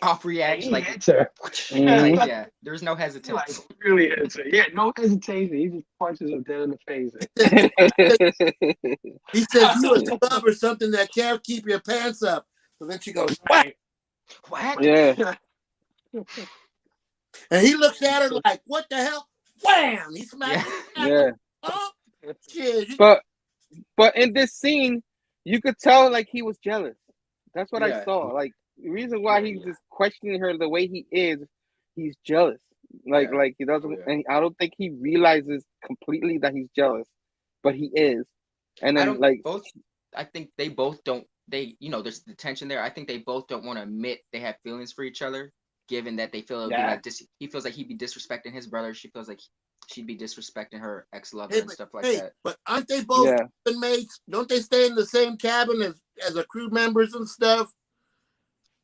Off reaction, like hits her. Yeah, there's no hesitation. Like really hits her. Yeah, no hesitation. He just punches her dead in the face. He says you a scrub or something that can't keep your pants up. So then she goes, what? Yeah. And he looks at her like, what the hell? Wham! He smacked her. Yeah. Oh, shit. But in this scene, you could tell like he was jealous. That's what I saw. Like the reason why he's just questioning her the way he is, he's jealous. Like he doesn't, and I don't think he realizes completely that he's jealous, but he is. And then I think they both don't. There's the tension there. I think they both don't want to admit they have feelings for each other, given that they feel it'd be like he feels like he'd be disrespecting his brother. She feels like she'd be disrespecting her ex-lover and stuff like that. But aren't they both mates? Don't they stay in the same cabin as a crew members and stuff?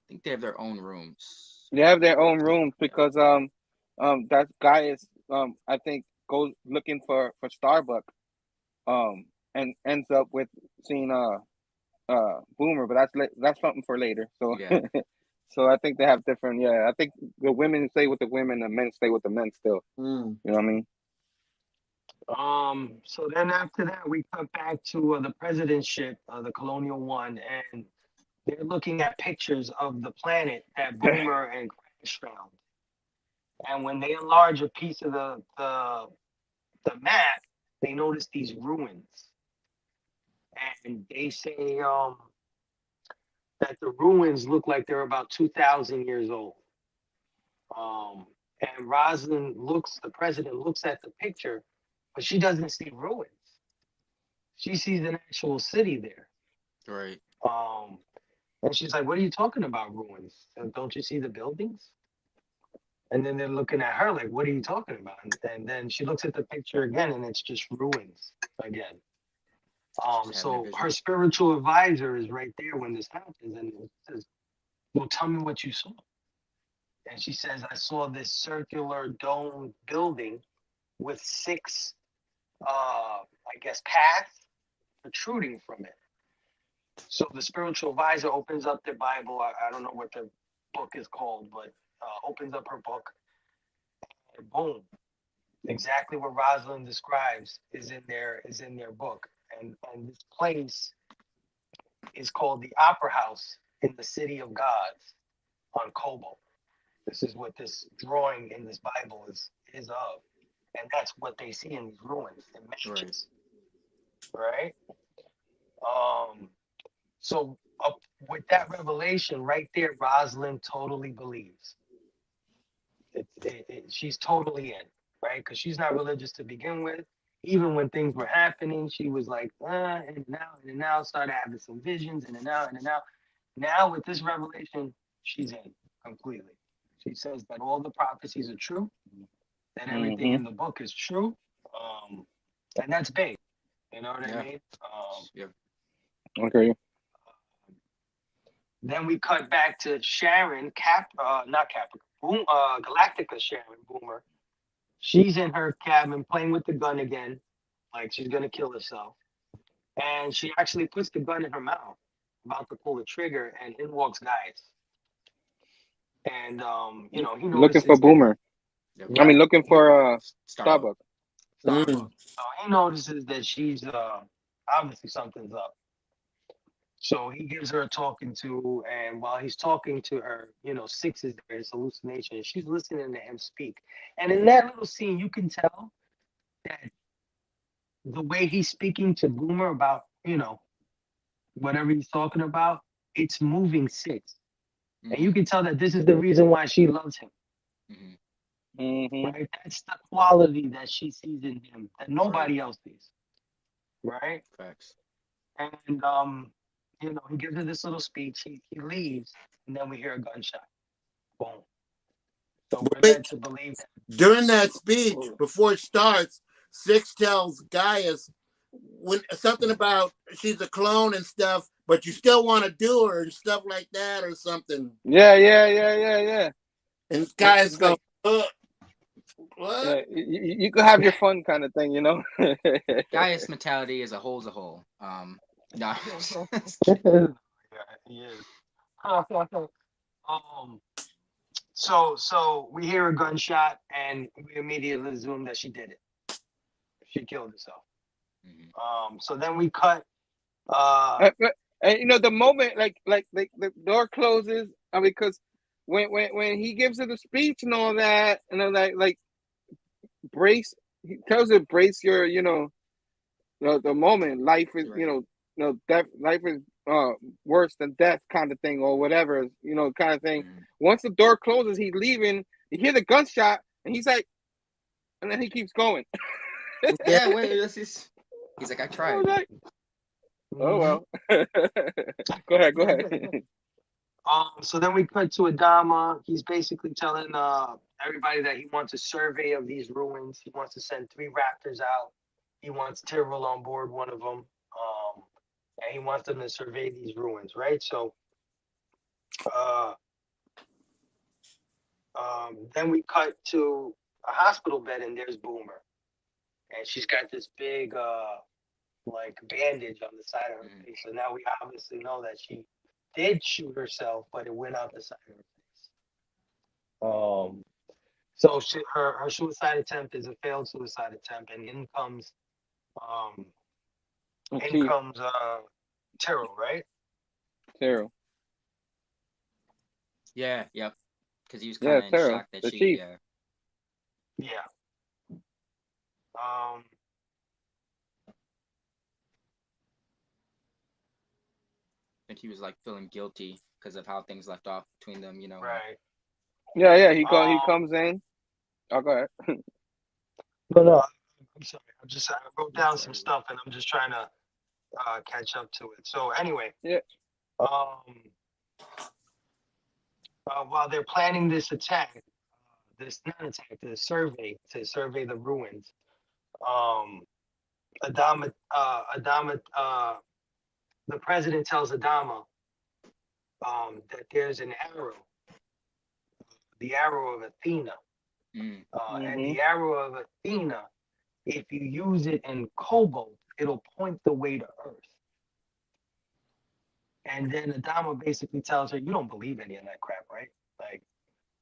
I think they have their own rooms. They have their own rooms because that guy is I think goes looking for Starbuck, and ends up with seeing Boomer, but that's something for later. So so I think they have different. Yeah, I think the women stay with the women, the men stay with the men still. You know what I mean? So then after that, we cut back to the president's ship, the Colonial One, and they're looking at pictures of the planet that Boomer and Crash found. And when they enlarge a piece of the map, they notice these ruins. And they say that the ruins look like they're about 2,000 years old. And the president looks at the picture, but she doesn't see ruins. She sees an actual city there. Right. And she's like, what are you talking about, ruins? Don't you see the buildings? And then they're looking at her like, what are you talking about? And then she looks at the picture again, and it's just ruins again. So her spiritual advisor is right there when this happens, and it says, well, tell me what you saw. And she says, I saw this circular dome building with 6, paths protruding from it. So the spiritual advisor opens up their Bible. I don't know what the book is called, but opens up her book. And boom, exactly what Rosalind describes is in their book. And this place is called the Opera House in the City of Gods on Phable. This is what this drawing in this Bible is of. And that's what they see in these ruins. It matches. Right? So with that revelation right there, Rosalind totally believes. She's totally in, right? right? Because she's not religious to begin with. Even when things were happening, she was like, in and out, started having some visions, in and out, in and out. Now with this revelation, she's in completely. She says that all the prophecies are true, that everything in the book is true, and that's big. You know what I mean? Okay. Then we cut back to Sharon, Galactica Sharon Boomer. She's in her cabin playing with the gun again, like she's gonna kill herself. And she actually puts the gun in her mouth, about to pull the trigger, and in walks Gaius. And he looking for Boomer. I mean, looking for Starbuck. So he notices that she's obviously something's up. So he gives her a talking to, and while he's talking to her, Six is there, his hallucination, and she's listening to him speak. And in that little scene, you can tell that the way he's speaking to Boomer about, whatever he's talking about, it's moving Six. And you can tell that this is the reason why she loves him. Right? That's the quality that she sees in him that nobody else sees. Right? Facts. And he gives her this little speech. He leaves, and then we hear a gunshot. Boom. So we're led to believe that. During that speech, before it starts, Six tells Gaius something about she's a clone and stuff, but you still want to do her and stuff like that or something. Yeah. And Gaius goes, what? Yeah, you could have your fun kind of thing, Gaius mentality is a hole's a hole. No. Yeah, he is. So we hear a gunshot, and we immediately assume that she did it. She killed herself. So then we cut. And the moment, like the door closes, because when he gives her the speech and all that, like brace. He tells her brace your, the moment. Life is, death. Life is worse than death, kind of thing, or whatever, kind of thing. Once the door closes, he's leaving. You hear the gunshot, and he's like, and then he keeps going. Yeah, wait, he's like, I tried. Like, oh well. Go ahead. So then we cut to Adama. He's basically telling everybody that he wants a survey of these ruins. He wants to send 3 raptors out. He wants Tyrrell on board one of them. And he wants them to survey these ruins, right? So then we cut to a hospital bed, and there's Boomer. And she's got this big bandage on the side of her face. So now we obviously know that she did shoot herself, but it went out the side of her face. So her suicide attempt is a failed suicide attempt, and in comes Tyrrell, right? Tyrrell. Yeah, yep. Because he was kind of in shock that she. Yeah. I think he was like feeling guilty because of how things left off between them, Right. Yeah. He comes in. Oh, go ahead. No. I'm sorry. I wrote down some stuff, and I'm just trying to catch up to it. So anyway. Yeah. While they're planning this attack, the survey to survey the ruins, Adama, the president tells Adama that there's an arrow, the arrow of Athena, and the arrow of Athena, if you use it in Cobalt, it'll point the way to Earth. And then Adama basically tells her, "You don't believe any of that crap, right? Like,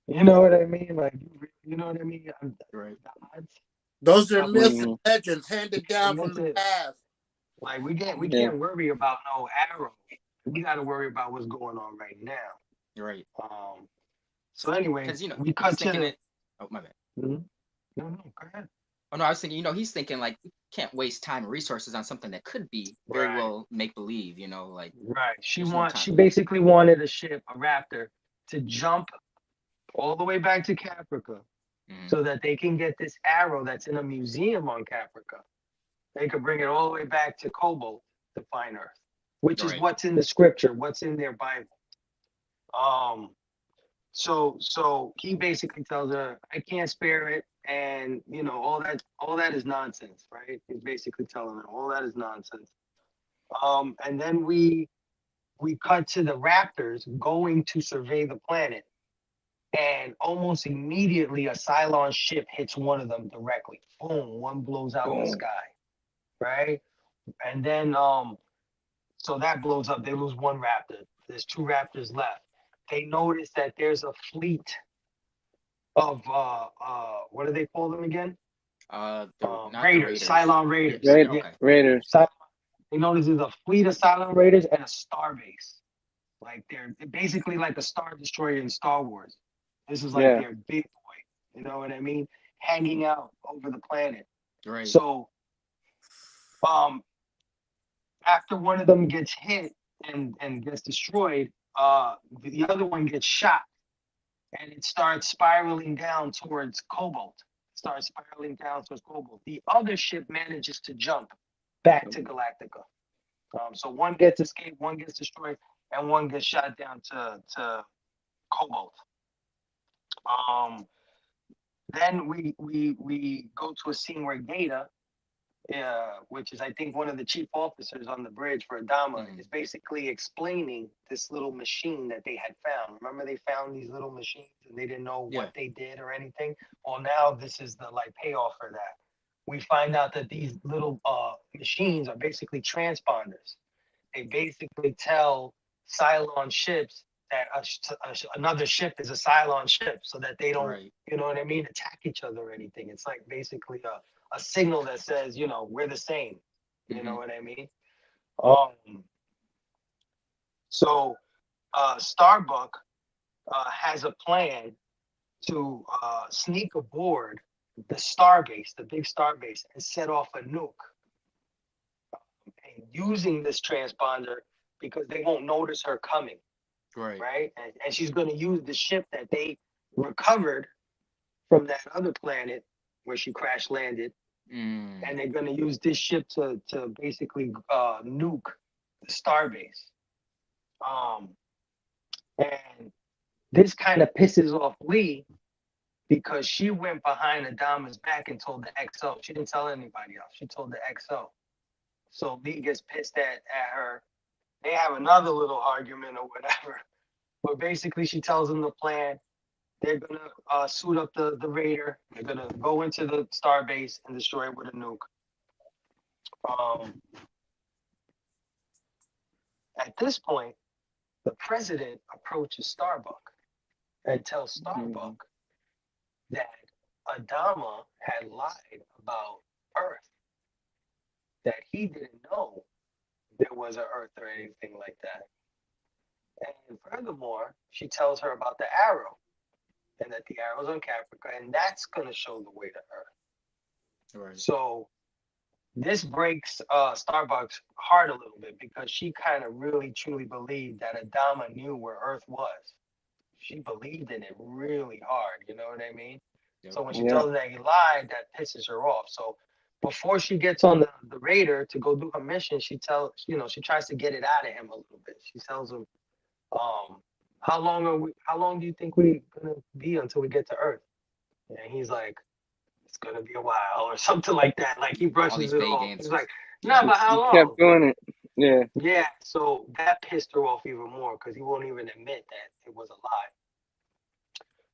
you know what I mean? Like, you know what I mean? Right. Those are myths and legends handed down from the past. Like, we can't worry about no arrow. We got to worry about what's going on right now. Right. So anyway, because we cut to the. Oh, my bad. No, go ahead. Oh no, I was thinking, he's thinking like, we can't waste time and resources on something that could be very well make believe, like. Right. She basically wanted a ship, a Raptor, to jump all the way back to Caprica, so that they can get this arrow that's in a museum on Caprica. They could bring it all the way back to Cobalt to find Earth, which is what's in the scripture, what's in their Bible. So he basically tells her, I can't spare it, and you know, all that is nonsense, right? He's basically telling her all that is nonsense. And then we cut to the Raptors going to survey the planet, and almost immediately a Cylon ship hits one of them directly. Boom, one blows out the sky, right? And then so that blows up. They lose one Raptor. There's 2 Raptors left. They notice that there's a fleet of what do they call them again? Raiders, Cylon Raiders. Raiders. They notice there's a fleet of Cylon Raiders and a star base. Like they're basically like a Star Destroyer in Star Wars. This is like their big boy. You know what I mean? Hanging out over the planet. Right. So after one of them gets hit and gets destroyed, the other one gets shot, and it starts spiraling down towards Cobalt. The other ship manages to jump back to Galactica. So one gets escaped, one gets destroyed, and one gets shot down to Cobalt. Then we go to a scene where Data, which is I think one of the chief officers on the bridge for Adama, is basically explaining this little machine that they had found. Remember, they found these little machines and they didn't know what they did or anything. Well, now this is the like payoff for that. We find out that these little machines are basically transponders. They basically tell Cylon ships that another ship is a Cylon ship, so that they don't, you know what I mean, attack each other or anything. It's like basically a signal that says, you know, we're the same. You know what I mean? So Starbuck has a plan to sneak aboard the starbase, the big starbase, and set off a nuke. And using this transponder because they won't notice her coming. Right? And she's going to use the ship that they recovered from that other planet where she crash landed. And they're going to use this ship to basically nuke the starbase. And this kind of pisses off Lee because she went behind Adama's back and told the XO. She didn't tell anybody else. She told the XO. So Lee gets pissed at her. They have another little argument or whatever. But basically, she tells them the plan. They're going to suit up the Raider. They're going to go into the starbase and destroy it with a nuke. At this point, the president approaches Starbuck and tells Starbuck that Adama had lied about Earth, that he didn't know there was an Earth or anything like that. And furthermore, she tells her about the arrow, and that the arrow's on Caprica, and that's going to show the way to Earth. So this breaks Starbuck's heart a little bit because she kind of really, truly believed that Adama knew where Earth was. She believed in it really hard, you know what I mean? So when she tells him that he lied, that pisses her off. So before she gets on the Raider to go do her mission, she tries to get it out of him a little bit. She tells him, how long do you think we're gonna be until we get to Earth? And he's like, it's gonna be a while or something like that. Like he brushes it off. He's like, no, but how long? He kept doing it. Yeah. So that pissed her off even more because he won't even admit that it was a lie.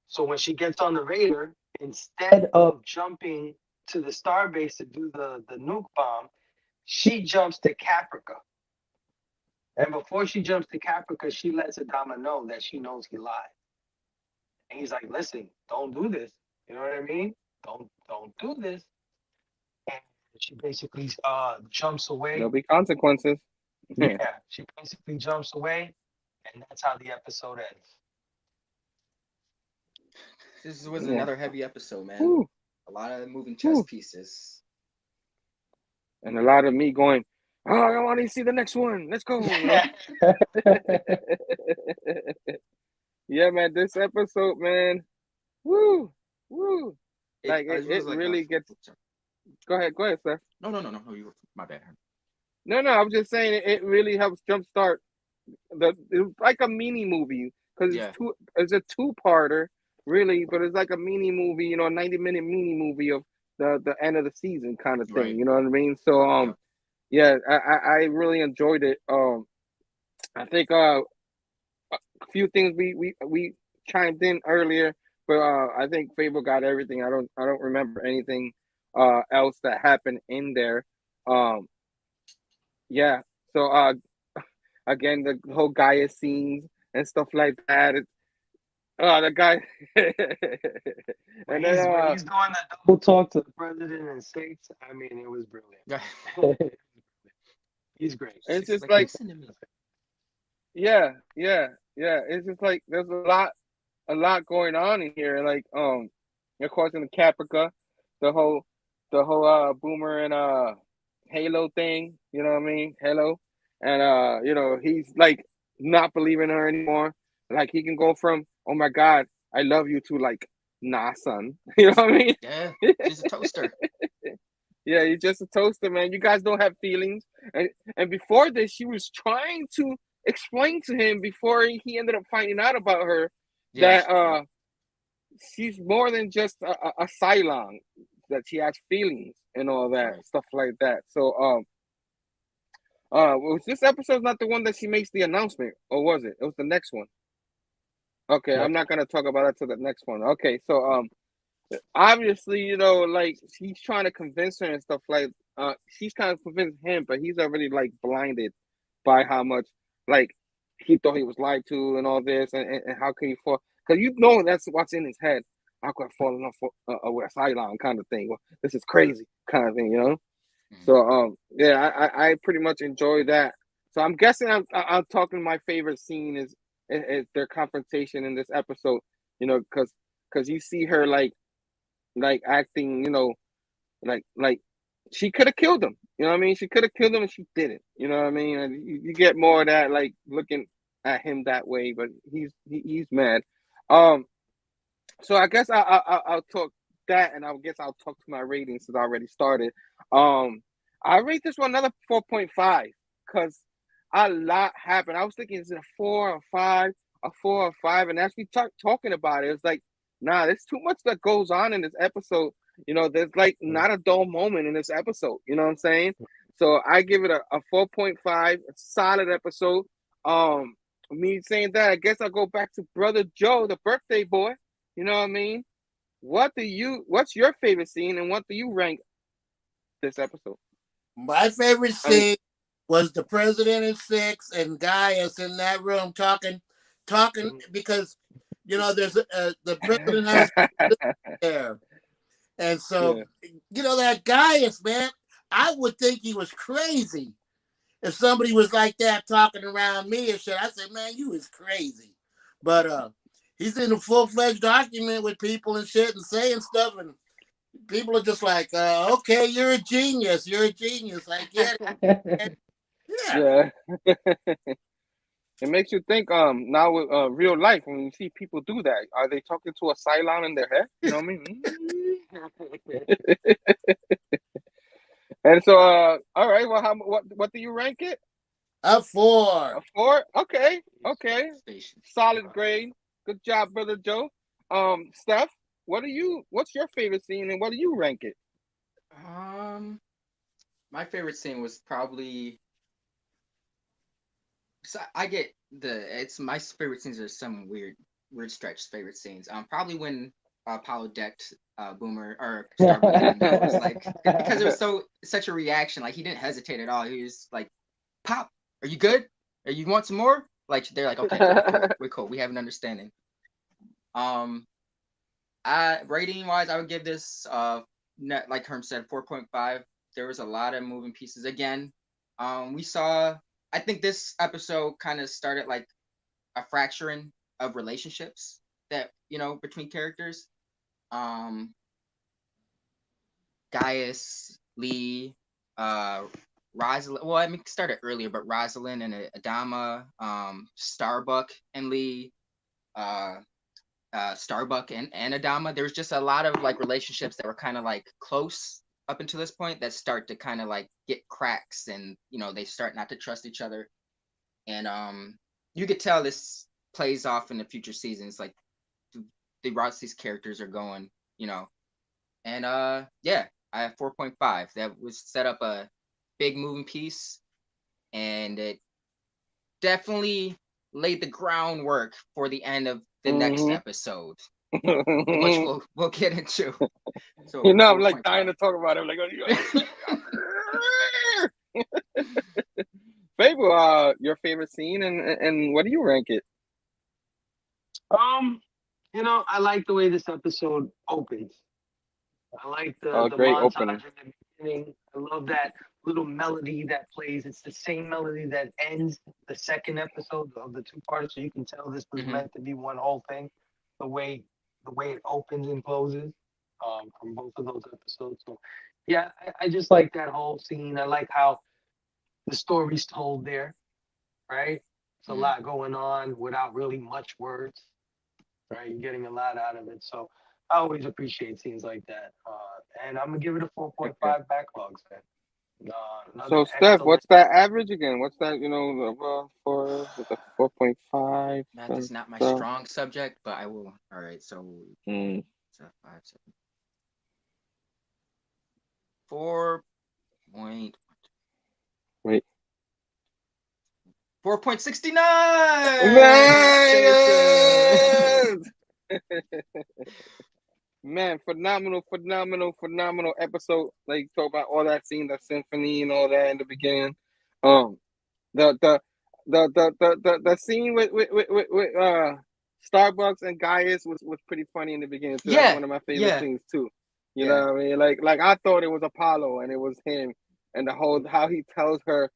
So when she gets on the Raider, instead of jumping to the starbase to do the nuke bomb, she jumps to Caprica. And before she jumps to Caprica, she lets Adama know that she knows he lied. And he's like, listen, don't do this. You know what I mean? Don't do this. And she basically jumps away. There'll be consequences. Yeah, she basically jumps away, and that's how the episode ends. This was another heavy episode, man. Ooh. A lot of moving chess pieces. And a lot of me going, oh, I want to see the next one. Let's go. Yeah, man, this episode, man. Woo. Like it really gets. Go ahead, Steph. No. You, my bad. No, I was just saying it really helps jumpstart it's like a mini movie because it's a two-parter really, but it's like a mini movie, a 90-minute mini movie of the end of the season kind of thing. Right. You know what I mean? So I really enjoyed it. I think a few things we chimed in earlier, but I think Phable got everything. I don't remember anything else that happened in there. Yeah. So again, the whole Gaia scenes and stuff like that. The guy. When he's doing the double talk to the president and states, I mean, it was brilliant. He's great. It's just like, yeah. It's just like there's a lot going on in here. Like, of course, in the Caprica, the whole Boomer and Halo thing. You know what I mean? Halo, and he's like not believing her anymore. Like he can go from, oh my God, I love you, to like, nah, son. You know what I mean? Yeah, he's a toaster. Yeah, he's just a toaster, man. You guys don't have feelings. And before this, she was trying to explain to him before he ended up finding out about her that she's more than just a Cylon, that she has feelings and all that stuff like that. So was this episode not the one that she makes the announcement, or was it? It was the next one. Okay, I'm not gonna talk about that till the next one. Okay, so obviously, like he's trying to convince her and stuff like she's kind of convinced him, but he's already like blinded by how much like he thought he was lied to and all this, and how can he fall? Because that's what's in his head. How could I fall in love with a Cylon kind of thing? Well, this is crazy kind of thing, Mm-hmm. So I pretty much enjoy that. So I'm guessing I'm talking. My favorite scene is their confrontation in this episode, because you see her like acting, like she could have killed him. You know what I mean? She could have killed him and she didn't. You know what I mean? And you get more of that, like looking at him that way, but he's mad. So I guess I'll talk that, and I guess I'll talk to my ratings since I already started. I rate this one another 4.5 because a lot happened. I was thinking, is it a 4 or 5? A 4 or 5? And as we talking about it, it's like, nah, there's too much that goes on in this episode. There's like not a dull moment in this episode. You know what I'm saying? So I give it a 4.5, a solid episode. Me saying that, I guess I'll go back to Brother Joe, the birthday boy. You know what I mean? What's your favorite scene, and what do you rank this episode? My favorite scene was the president and Six and Gaius in that room talking because there's the president has there, and so that Gaius, man, I would think he was crazy if somebody was like that talking around me and shit. I said, man, you is crazy, but he's in a full-fledged argument with people and shit and saying stuff, and people are just like, okay, you're a genius. I get it. Yeah. It makes you think now with real life, when you see people do that, are they talking to a Cylon in their head? You know what I mean? And so all right, well, what do you rank it? A 4. A 4? Okay. Solid grade. Good job, Brother Joe. Steph, what's your favorite scene, and what do you rank it? My favorite scene was probably, so I get it's my favorite scenes are some weird stretch favorite scenes. Probably when Apollo decked Boomer or Starboy. It was like, because it was such a reaction. Like he didn't hesitate at all. He was like, "Pop, are you good? Or you want some more?" Like they're like, "Okay, we're cool. We have an understanding." Rating wise, I would give this like Herm said, 4.5. There was a lot of moving pieces. Again, I think this episode kind of started like a fracturing of relationships that, between characters. Gaius, Lee, Rosalind. Well, I mean, it started earlier, but Rosalind and Adama, Starbuck and Lee, Starbuck and Adama, there's just a lot of like relationships that were kind of like close up until this point that start to kind of like get cracks, and they start not to trust each other. And you could tell this plays off in the future seasons, like the routes these characters are going, And yeah, I have 4.5. That was set up a big moving piece, and it definitely laid the groundwork for the end of the next episode, which we'll get into. So I'm like dying to talk about it. I'm like, Phable, your favorite scene, and what do you rank it? I like the way this episode opens. I like the great montage opening. in the beginning. I love that little melody that plays. It's the same melody that ends the second episode of the two-parter, so you can tell this was meant to be one whole thing. The way it opens and closes from both of those episodes. So yeah, I just like that whole scene. I like how the story's told there, right? It's a lot going on without really much words, right? You're getting a lot out of it. So I always appreciate scenes like that. And I'm going to give it a 4.5 backlogs, man. So, Stef, what's that average again? What's that, for with a 4.5? Math is not my strong subject, but I will. All right, so it's a 5, 7. 4 point. Wait. 4.69. Man, phenomenal episode. Like, talk about all that scene, the symphony and all that in the beginning. The scene with Starbucks and Gaius was pretty funny in the beginning too. That's one of my favorite things too. You know what I mean? Like I thought it was Apollo and it was him, and the whole how he tells her,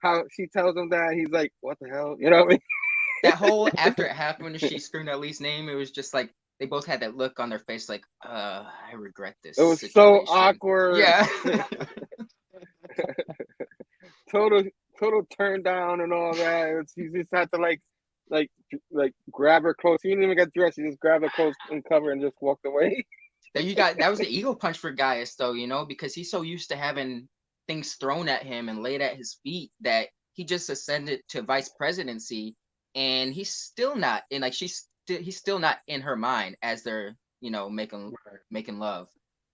how she tells him that, he's like, what the hell? You know what I mean? That whole after it happened when she screamed at Lee's name, it was just like they both had that look on their face, like, I regret this. It was situation. so awkward. Yeah. total turn down and all that. He just had to like grab her clothes. He didn't even get dressed. He just grabbed her clothes and cover and just walked away. That was the ego punch for Gaius, though, because he's so used to having things thrown at him and laid at his feet that he just ascended to vice presidency, and he's still not in, like, he's still not in her mind as they're making love.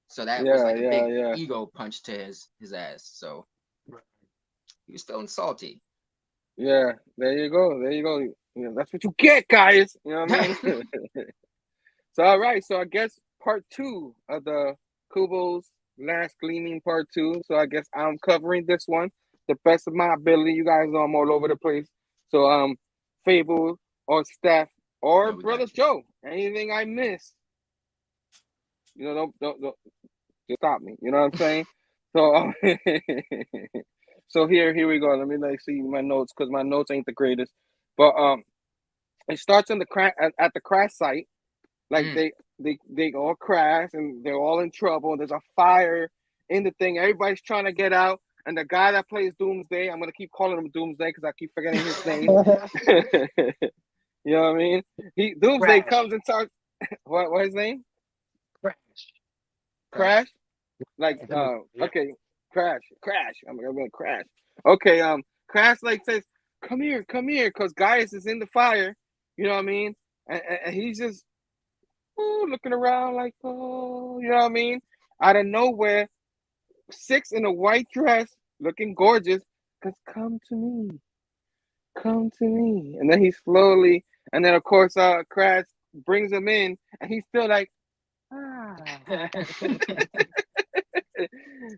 So that was like a big ego punch to his ass. So he was feeling salty. Yeah, there you go. That's what you get, guys. You know what I mean? So all right, so I guess part 2 of the Kubo's Last Gleaming part 2. So I guess I'm covering this one the best of my ability. You guys know I'm all over the place. So Phable or Stef or Brother Joe, anything I miss, don't just stop me. You know what I'm saying? So so here we go. Let me see my notes, because my notes ain't the greatest. But it starts in the at the crash site. Like they all crash and they're all in trouble. There's a fire in the thing. Everybody's trying to get out. And the guy that plays Doomsday, I'm gonna keep calling him Doomsday because I keep forgetting his name. You know what I mean? Doomsday comes and talks. What his name? Crash. Like okay, Crash. I'm gonna Crash. Okay, Crash says, come here, because Gaius is in the fire. You know what I mean? And he's just looking around like, you know what I mean? Out of nowhere, 6 in a white dress, looking gorgeous, because come to me. And then he slowly, and then of course, Crash brings him in, and he's still like,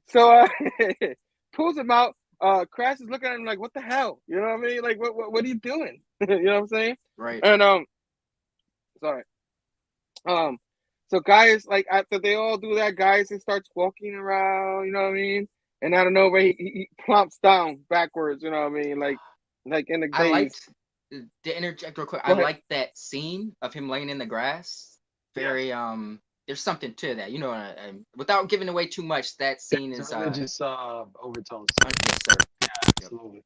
So pulls him out. Crash is looking at him like, what the hell? You know what I mean? Like, what are you doing? You know what I'm saying? Right. And sorry. So Gaius, like, after they all do that, Gaius starts walking around, you know what I mean? And out of nowhere, he plumps down backwards, you know what I mean? Like in the days. I liked, to interject real quick, I liked that scene of him laying in the grass. Very, there's something to that, without giving away too much, that scene is religious overtones. Yes, sir. Yeah, absolutely.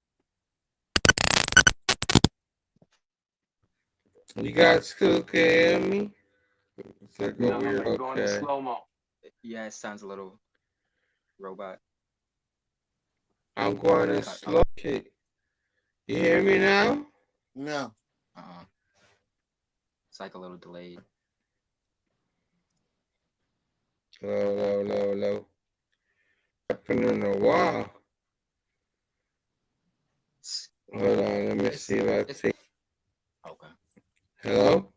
You guys still can hear me? It's like No, weird. like going to Okay. slow-mo. Yeah, it sounds a little robot. I'm going to slow. Okay. You hear me now? No. It's like a little delayed. Low. Happened in a while. Hold on, let me see if I see. Okay. Hello?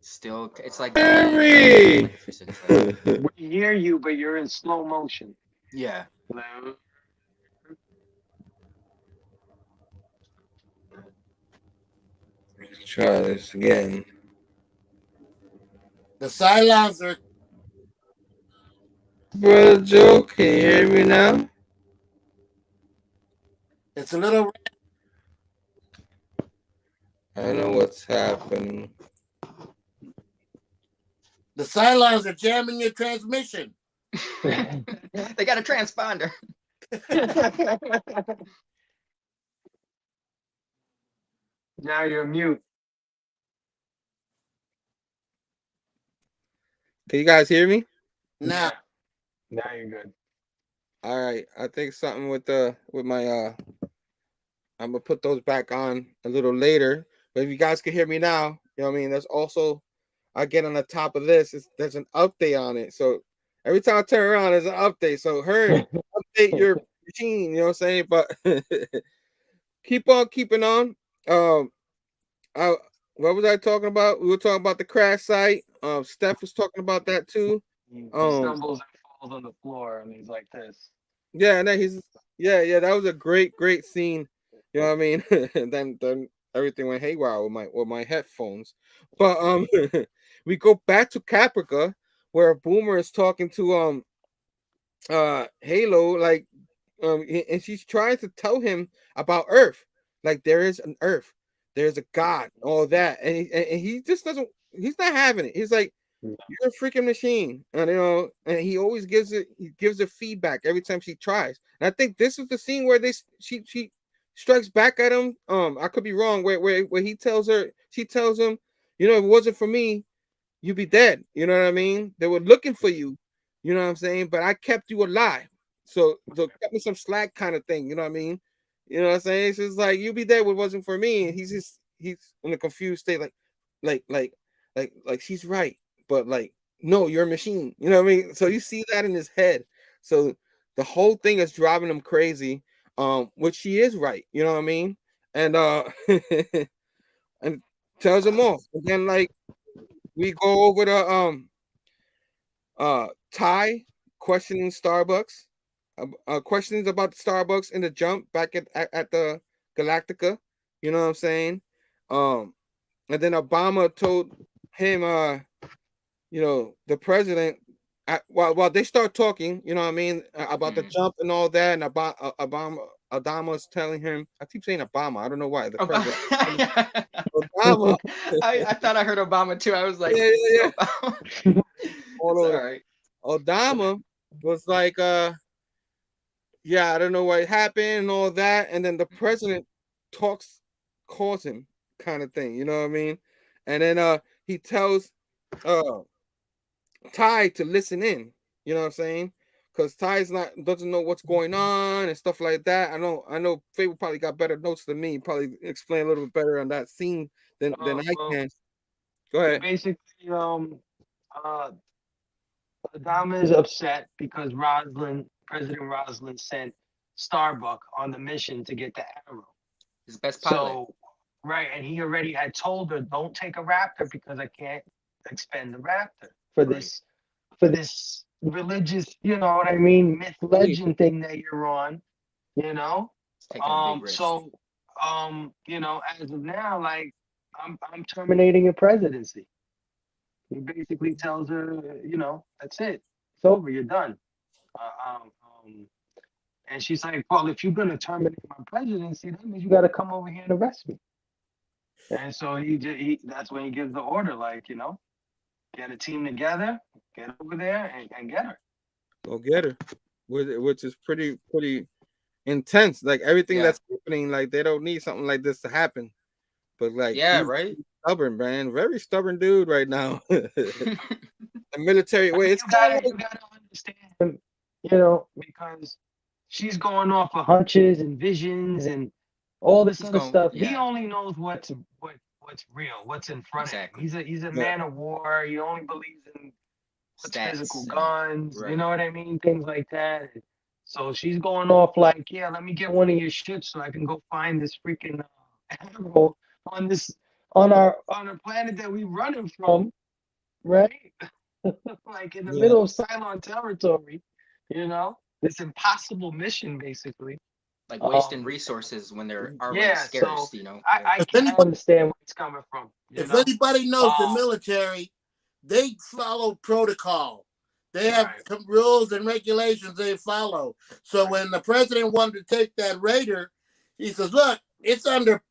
Still, it's like Harry! like 6 seconds. We hear you, but you're in slow motion. Yeah. Hello? Let's try this again. The silencer. Brother Joe, can you hear me now? It's a little. I don't know what's happening. The silencer jamming your transmission. They got a transponder. Now you're mute. Can you guys hear me? Now. Now you're good. All right. I think something with my I'm gonna put those back on a little later. But if you guys can hear me now, you know what I mean? There's also I get on the top of this, there's an update on it. So every time I turn around, there's an update. So update your machine, you know what I'm saying? But keep on keeping on. What was I talking about? We were talking about the crash site. Stef was talking about that too. He stumbles and falls on the floor, and he's like this. Yeah, and then that was a great scene. You know what I mean? And then everything went haywire with my headphones. But we go back to Caprica where Boomer is talking to Halo, like and she's trying to tell him about Earth. Like there is an Earth, there's a God, all that, and he just doesn't. He's not having it. He's like, you're a freaking machine, and and he always gives it feedback every time she tries. And I think this is the scene where she strikes back at him. I could be wrong. Where he tells her, she tells him, if it wasn't for me, you'd be dead. You know what I mean? They were looking for you. You know what I'm saying? But I kept you alive. So cut me some slack kind of thing. You know what I mean? You know what I'm saying? It's just like, you'd be dead if it wasn't for me. And he's in a confused state, like she's right, but like, no, you're a machine. You know what I mean? So you see that in his head. So the whole thing is driving him crazy. Which she is right. You know what I mean? And and tells him off. And then like we go over to Ty questioning Starbucks, questions about Starbucks in the jump back at the Galactica. You know what I'm saying? And then Obama told him, the president, while they start talking, you know what I mean, about the jump and all that, and about Obama's telling him, I keep saying Obama, I don't know why. The president. Obama. I thought I heard Obama too. I was like, yeah. All right. Obama was like, I don't know what happened and all that, and then the president calls him, kind of thing, you know what I mean? And then he tells Ty to listen in, you know what I'm saying? Because Ty's doesn't know what's going on and stuff like that. I know Phable probably got better notes than me, probably explain a little bit better on that scene than I can. Go ahead. Basically, Obama is upset because President Roslin sent Starbuck on the mission to get the arrow. His best pilot. So, right, and he already had told her, don't take a Raptor because I can't expend the Raptor for this religious, you know what I mean, myth legend thing that you're on, you know. So, as of now, like I'm terminating your presidency. He basically tells her, that's it. It's over. You're done. And she's like, well, if you're going to terminate my presidency, that means you got to come over here and arrest me. And so that's when he gives the order, like, get a team together, get over there and get her. Go get her, which is pretty intense. Like everything that's happening, like they don't need something like this to happen. But like, Yeah, he's right. stubborn, man. Very stubborn dude right now. A military way. It's You kind of gotta, you gotta understand, you know, because she's going off of hunches and visions and all this He's other going, stuff. He yeah, only knows what's real, what's in front exactly. of him. He's a yeah. man of war. He only believes in what's physical Stats and guns. You right. know what I mean? Things like that. So she's going off like, yeah, let me get one of your ships so I can go find this freaking admiral on this on our planet that we running from, right? Like in the Yeah. middle of Cylon territory, you know, this impossible mission basically. Like wasting resources when they're already Yeah, scarce, so you know. I If can anybody, understand where it's coming from, you if know. anybody knows the Um, military, they follow protocol. They have Right. some rules and regulations they follow. So when the president wanted to take that raider, he says, "Look, it's under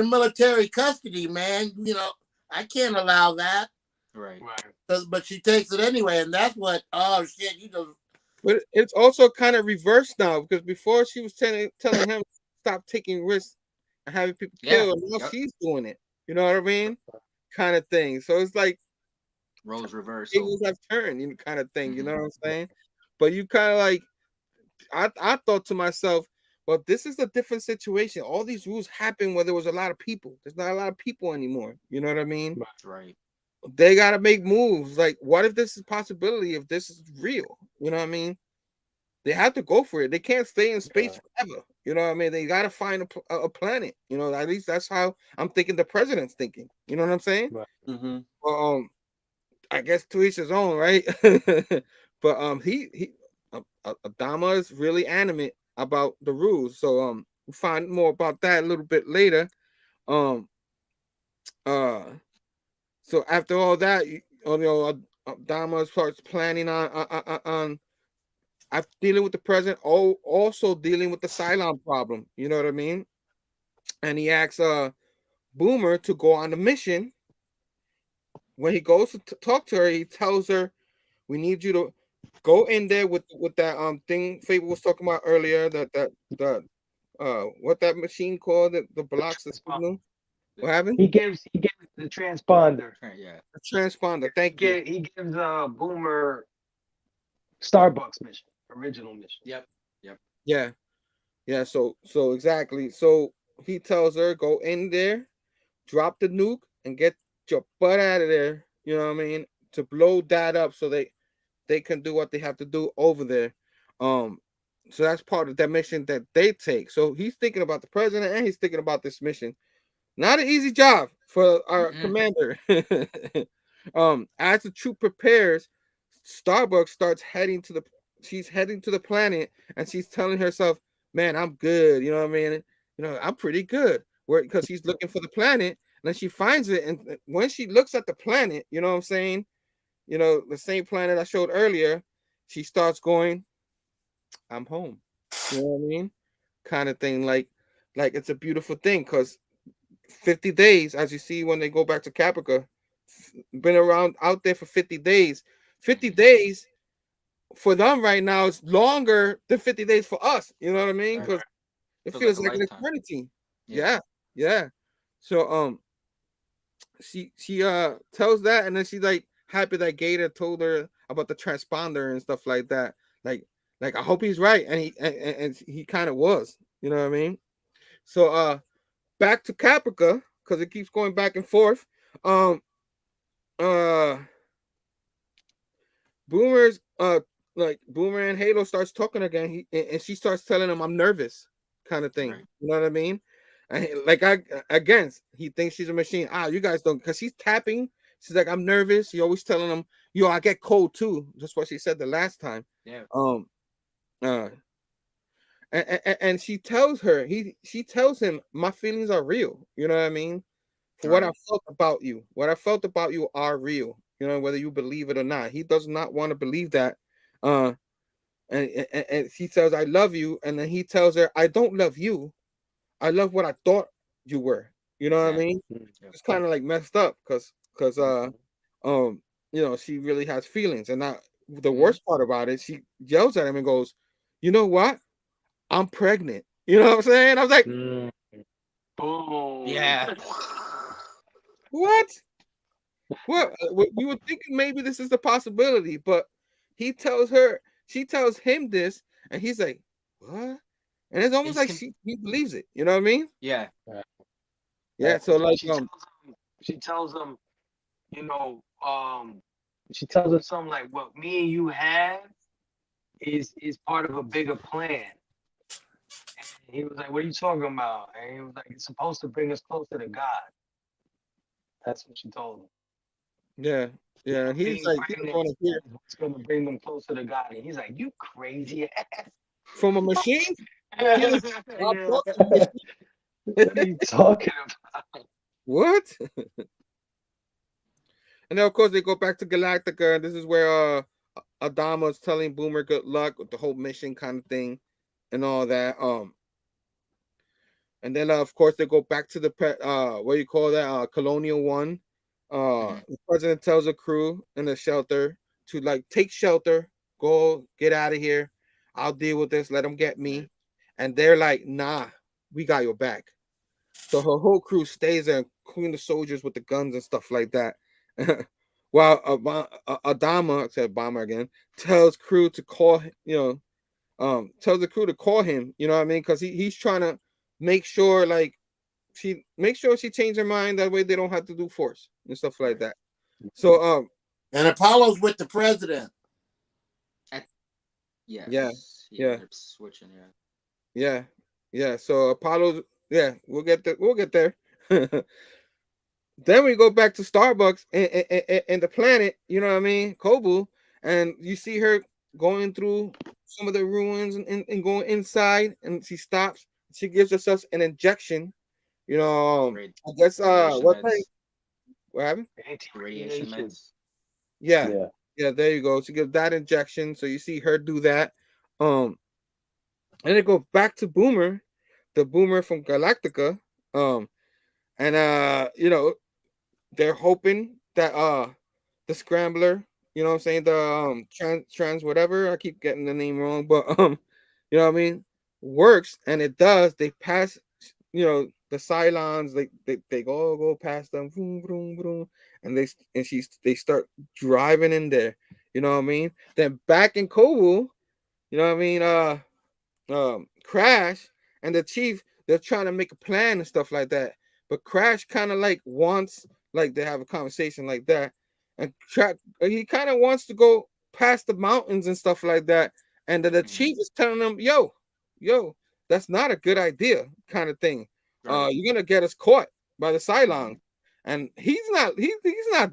military custody, man. You know, I can't allow that." Right. But she takes it anyway, and that's what. Oh shit! You just But it's also kind of reversed now because before she was telling him stop taking risks and having people Yeah. killed, and now Yep. she's doing it. You know what I mean? Kind of thing. So it's like Roles reversed. tables have turned, you know, kind of thing. You know what I'm saying? But you kind of like, I thought to myself, well, this is a different situation. All these rules happen where there was a lot of people. There's not a lot of people anymore. You know what I mean? Right. They got to make moves. Like, what if this is a possibility? If this is real, you know what I mean? They have to go for it. They can't stay in space forever. You know what I mean? They got to find a planet. You know, at least that's how I'm thinking the president's thinking. You know what I'm saying? mm-hmm. Well, I guess to each his own, right? But he Adama is really animate about the rules. So we'll find more about that a little bit later. Um so after all that, you know, Adama starts planning on after dealing with the president, also dealing with the Cylon problem. You know what I mean? And he asks Boomer to go on the mission. When he goes to talk to her, he tells her, "We need you to go in there with that thing Phable was talking about earlier. That what that machine called, the blocks the signal. What happened? He gives the transponder. Yeah. The transponder. Thank you. He gives Boomer Starbucks mission, original mission. Yep. Yeah. So exactly. So he tells her, go in there, drop the nuke, and get your butt out of there. You know what I mean? To blow that up so they can do what they have to do over there. So that's part of that mission that they take. So he's thinking about the president and he's thinking about this mission. Not an easy job for our commander. As the troop prepares, Starbucks starts she's heading to the planet and she's telling herself, "Man, I'm good." You know what I mean? You know, I'm pretty good. Because she's looking for the planet, and then she finds it, and when she looks at the planet, you know what I'm saying? You know, the same planet I showed earlier, she starts going, "I'm home." You know what I mean? Kind of thing. Like it's a beautiful thing because 50 days, as you see when they go back to Caprica, been around out there for 50 days. 50 days for them right now is longer than 50 days for us. You know what I mean? Because it feels like an eternity. Yeah. So she tells that, and then she's like happy that Gator told her about the transponder and stuff like that. Like I hope he's right, and he kind of was. You know what I mean? So back to Caprica because it keeps going back and forth. Boomer's like Boomer and Halo starts talking again, and she starts telling him, "I'm nervous," kind of thing. Right. You know what I mean? And he thinks she's a machine. You guys don't, because she's tapping. She's like, "I'm nervous." She always telling him, "Yo, I get cold too." That's what she said the last time. Yeah. And she tells her, she tells him, "My feelings are real." You know what I mean? For what I felt about you. What I felt about you are real. You know, whether you believe it or not. He does not want to believe that. And he says, "I love you." And then he tells her, "I don't love you. I love what I thought you were." You know what I mean? It's kind of like messed up because you know, she really has feelings. And now the worst part about it, she yells at him and goes, "You know what? I'm pregnant." You know what I'm saying? I was like, Boom. Yeah. What? We were thinking maybe this is a possibility, but she tells him this, and he's like, "What?" And it's almost like he believes it. You know what I mean? Yeah. Yeah. So like, she tells him, you know, she tells him something like, "What me and you have is part of a bigger plan." And he was like, "What are you talking about?" And he was like, "It's supposed to bring us closer to God." That's what she told him. yeah. And he's like, he doesn't want to hear what's going to bring them closer to God. And he's like, "You crazy ass." from a machine. Yeah. What What are you talking about? What? And then of course they go back to Galactica, and this is where Adama's telling Boomer good luck with the whole mission kind of thing, and all that. And then of course they go back to the what do you call that? Colonial One. The president tells the crew in the shelter to like take shelter, go get out of here. I'll deal with this. Let them get me. And they're like, "Nah, we got your back." So her whole crew stays there, including the soldiers with the guns and stuff like that. While Adama, said Bomber again, tells crew to call, tells the crew to call him. You know what I mean? Because he's trying to make sure, like, she changed her mind. That way they don't have to do force and stuff like that. So and Apollo's with the president. Yeah. Switching, Yeah. So Apollo, we'll get there. Then we go back to Starbucks and the planet, you know what I mean, Kobu, and you see her going through some of the ruins and going inside, and she stops. She gives herself an injection. You know, I guess what happened? Radiation meds. Yeah, there you go. She gives that injection, so you see her do that. And then go back to Boomer, the Boomer from Galactica. And they're hoping that the scrambler, you know what I'm saying, the trans whatever, I keep getting the name wrong, but you know what I mean, works, and it does. They pass, the Cylons, they go past them, vroom, vroom, vroom, and they start driving in there, you know what I mean. Then back in Kobu, you know what I mean, Crash and the Chief, they're trying to make a plan and stuff like that. But Crash kind of like wants, like, they have a conversation like that, and he kind of wants to go past the mountains and stuff like that. And the Chief is telling him, yo, that's not a good idea, kind of thing. Right. You're gonna get us caught by the Cylon. And he's not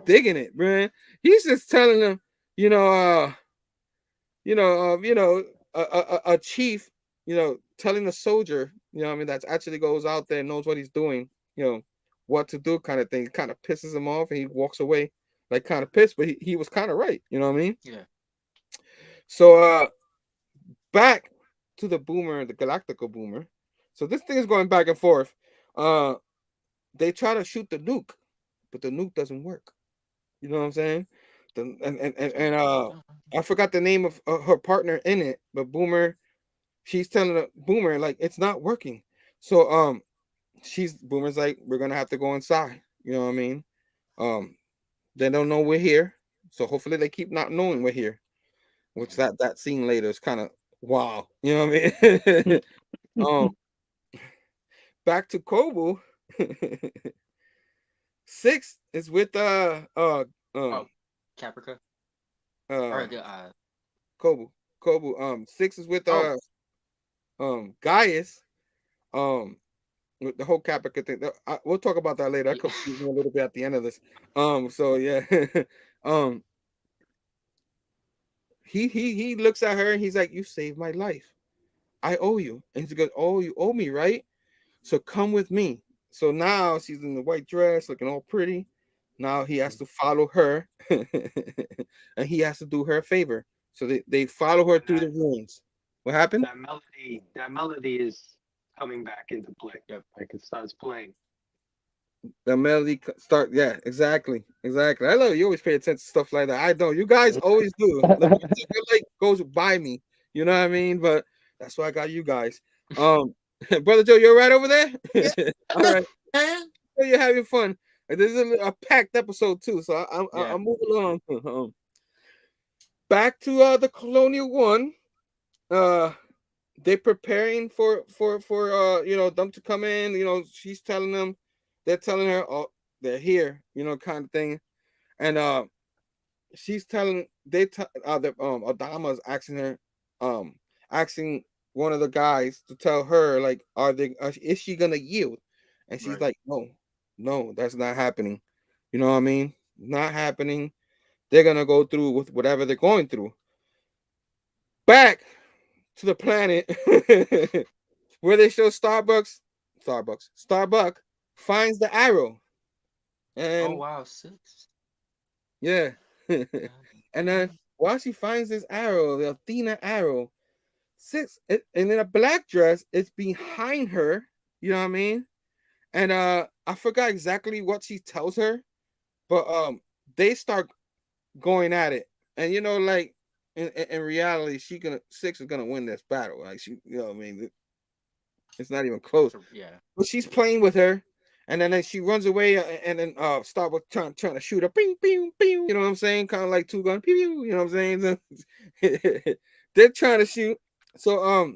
digging it, man. He's just telling him, a chief, telling a soldier, I mean, that actually goes out there and knows what he's doing, what to do, kind of thing. Kind of pisses him off, and he walks away, like, kind of pissed, but he was kind of right, you know what I mean? Yeah. So back to the Boomer, the Galactical Boomer. So this thing is going back and forth. They try to shoot the nuke, but the nuke doesn't work. You know what I'm saying? I forgot the name of her partner in it, but Boomer, she's telling Boomer, like, it's not working. So Boomer's like, we're gonna have to go inside. You know what I mean? They don't know we're here, so hopefully they keep not knowing we're here. Which that scene later is kind of wow. You know what I mean? Back to Kobu. 6 is with Caprica. Kobu. 6 is with Gaius. With the whole Caprica thing. We'll talk about that later. I confused me a little bit at the end of this. So yeah. He looks at her and he's like, you saved my life. I owe you. And he goes, oh, you owe me, right? So come with me. So now she's in the white dress, looking all pretty. Now he has to follow her, and he has to do her a favor. So they follow her through the ruins. What happened? That melody is coming back into play. Yep. Like, it starts playing. The melody yeah, exactly. I love you always pay attention to stuff like that. I don't. You guys always do. It like goes by me. You know what I mean? But that's why I got you guys. Brother Joe, you're right over there. Yeah. All right, Man. so you're having fun. This is a packed episode too, so Yeah. I'm moving along. Back to the Colonial One. They're preparing for them to come in. She's telling them, they're telling her, oh, they're here, kind of thing. And she's telling Adama's asking her, asking one of the guys to tell her, like, is she gonna yield? And she's like, no, that's not happening. You know what I mean? Not happening. They're gonna go through with whatever they're going through. Back to the planet where they show Starbuck finds the arrow. And oh wow, 6. yeah. And then while she finds this arrow, the Athena arrow, 6, and in a black dress, it's behind her. You know what I mean? And I forgot exactly what she tells her, but they start going at it. And like in reality, 6 is gonna win this battle. Like what I mean? It's not even close. Yeah. But she's playing with her. And then she runs away, and then Starbuck trying to shoot her. Bing, bing, bing. You know what I'm saying? Kind of like two gun. Pew, pew, you know what I'm saying? They're trying to shoot. So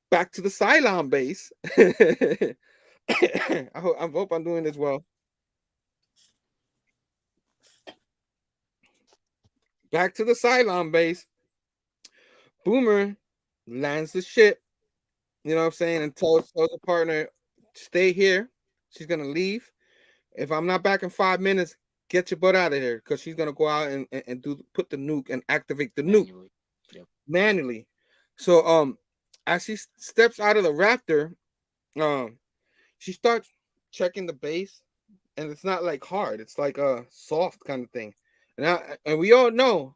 back to the Cylon base. I hope I'm doing this well. Back to the Cylon base. Boomer lands the ship. You know what I'm saying? And tells the partner, stay here. She's gonna leave. If I'm not back in 5 minutes, get your butt out of here, because she's gonna go out and put the nuke and activate the nuke manually. So as she steps out of the raptor, she starts checking the base, and it's not like hard, it's like a soft kind of thing. And we all know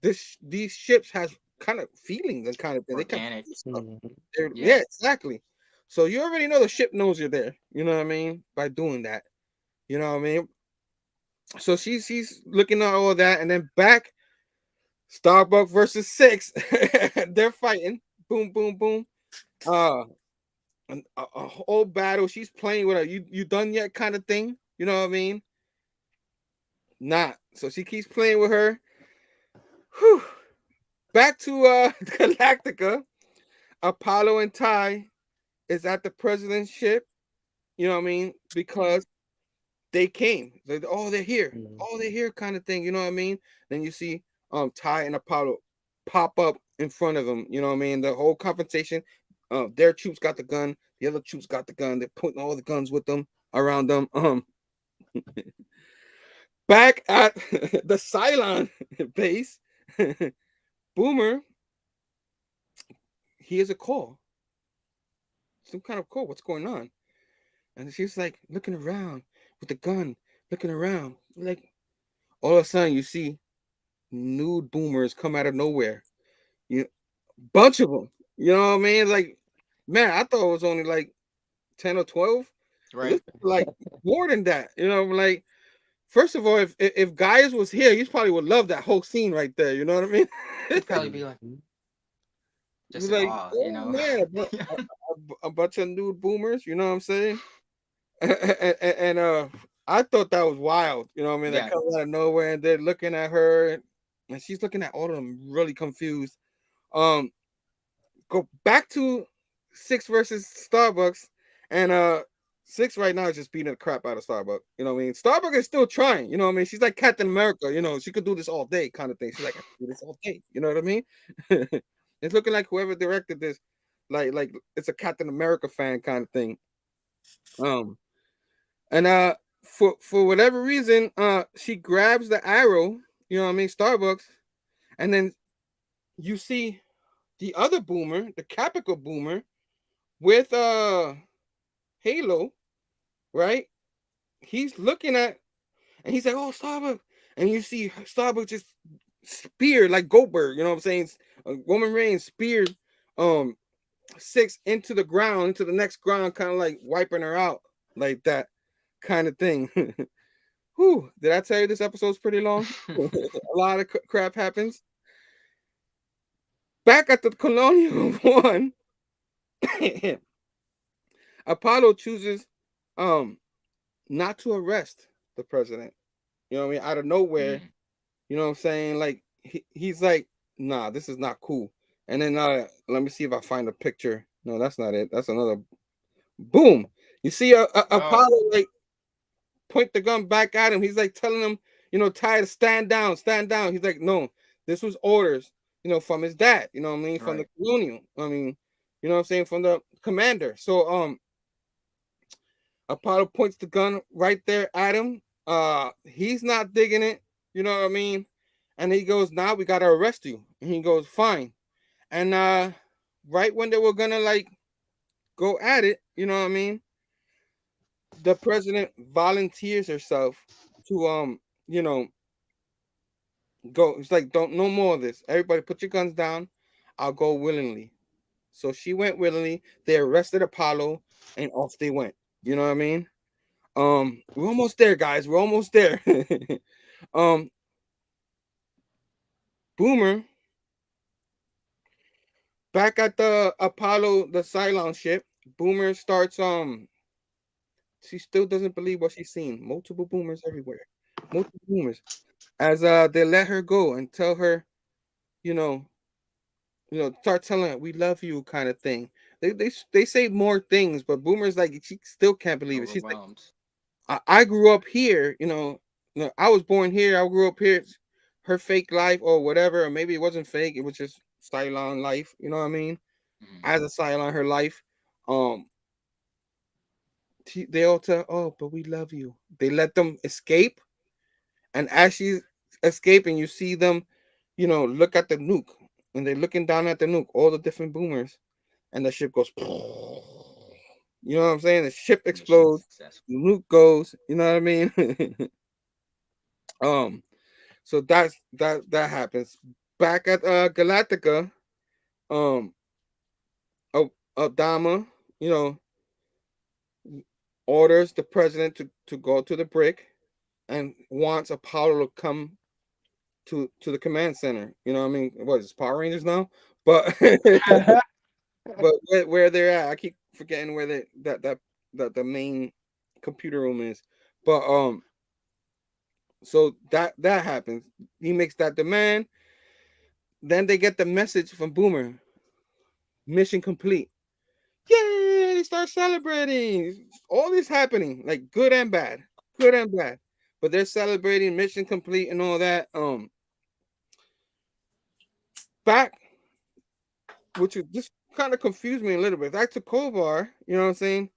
these ships has kind of feelings and kind of thing. Organic. Yeah, exactly. So you already know the ship knows you're there. You know what I mean? By doing that. You know what I mean? So she's looking at all that, and then back, Starbuck versus 6. They're fighting. Boom, boom, boom. A whole battle. She's playing with her. You done yet? Kind of thing. You know what I mean? Not. So she keeps playing with her. Whew. Back to Galactica. Apollo and Ty is at the president's ship. You know what I mean? Because they came. They're here. Oh, they're here, kind of thing. You know what I mean? Then you see Ty and Apollo pop up in front of them. You know what I mean? The whole confrontation. Their troops got the gun. The other troops got the gun. They're putting all the guns with them around them. Back at the Cylon base, Boomer, he has a call. Some kind of call. What's going on? And she's like looking around with the gun, looking around. Like all of a sudden you see nude boomers come out of nowhere. Bunch of them. You know what I mean? Like, man, I thought it was only like 10 or 12. Right. Like more than that. You know, like, first of all, if Gaius was here, he probably would love that whole scene right there. You know what I mean? He'd probably be like, just like, awe, you know. Man, a bunch of nude boomers. You know what I'm saying? And I thought that was wild. You know what I mean? They come out of nowhere and they're looking at her, and she's looking at all of them, really confused. Go back to 6 versus Starbucks, and 6 right now is just beating the crap out of Starbuck. You know what I mean? Starbuck is still trying. You know what I mean? She's like Captain America. You know, she could do this all day, kind of thing. She's like, I can do this all day. You know what I mean? It's looking like whoever directed this, like it's a Captain America fan kind of thing. And for whatever reason, she grabs the arrow. You know what I mean? Starbucks, and then you see the other boomer, the Capital boomer, with Halo, right? He's looking at, and he's like, "Oh, Starbuck," and you see Starbuck just speared like Goldberg. You know what I'm saying? Roman Reigns speared 6 into the ground, into the next ground, kind of like wiping her out, like that kind of thing. Whew, did I tell you this episode's pretty long? A lot of crap happens. Back at the Colonial One, Apollo chooses not to arrest the president. You know what I mean? Out of nowhere, you know what I'm saying? Like he's like, nah, this is not cool. And then let me see if I find a picture. No, that's not it. That's another boom. You see Apollo like point the gun back at him. He's like telling him, you know, Ty to stand down, stand down. He's like, no, this was orders, you know, from his dad, you know what I mean, from the colonial. I mean, you know what I'm saying, from the commander. So Apollo points the gun right there at him. He's not digging it, you know what I mean? And he goes, now we gotta arrest you. And he goes, fine. And right when they were gonna like go at it, you know what I mean? The president volunteers herself to you know, go. It's like, don't, no more of this. Everybody put your guns down. I'll go willingly. So she went willingly. They arrested Apollo and off they went. You know what I mean? We're almost there, guys. We're almost there. um Boomer back at the Apollo, the Cylon ship. Boomer starts she still doesn't believe what she's seen. Multiple boomers everywhere. Multiple boomers. As they let her go and tell her, you know, start telling her we love you kind of thing. They say more things, but Boomer's like she still can't believe it. She's like, I grew up here, I was born here, I grew up here. Her fake life or whatever, or maybe it wasn't fake, it was just Cylon life, you know what I mean? As a Cylon, her life. They all tell, oh, but we love you. They let them escape, and as she's escaping, you see them, look at the nuke, and they're looking down at the nuke, all the different boomers, and the ship goes, you know what I'm saying? The ship explodes, the nuke goes, you know what I mean? So that happens. Back at Galactica, Obama, orders the president to go to the brick and wants Apollo to come to the command center. You know what I mean? What is this, Power Rangers now? But but where they're at, I keep forgetting where that the main computer room is. But so that happens. He makes that demand. Then they get the message from Boomer. Mission complete. Yay! They start celebrating. All this happening, like good and bad. Good and bad. But they're celebrating mission complete and all that. Back, which just kind of confused me a little bit. Back to Kovar, you know what I'm saying?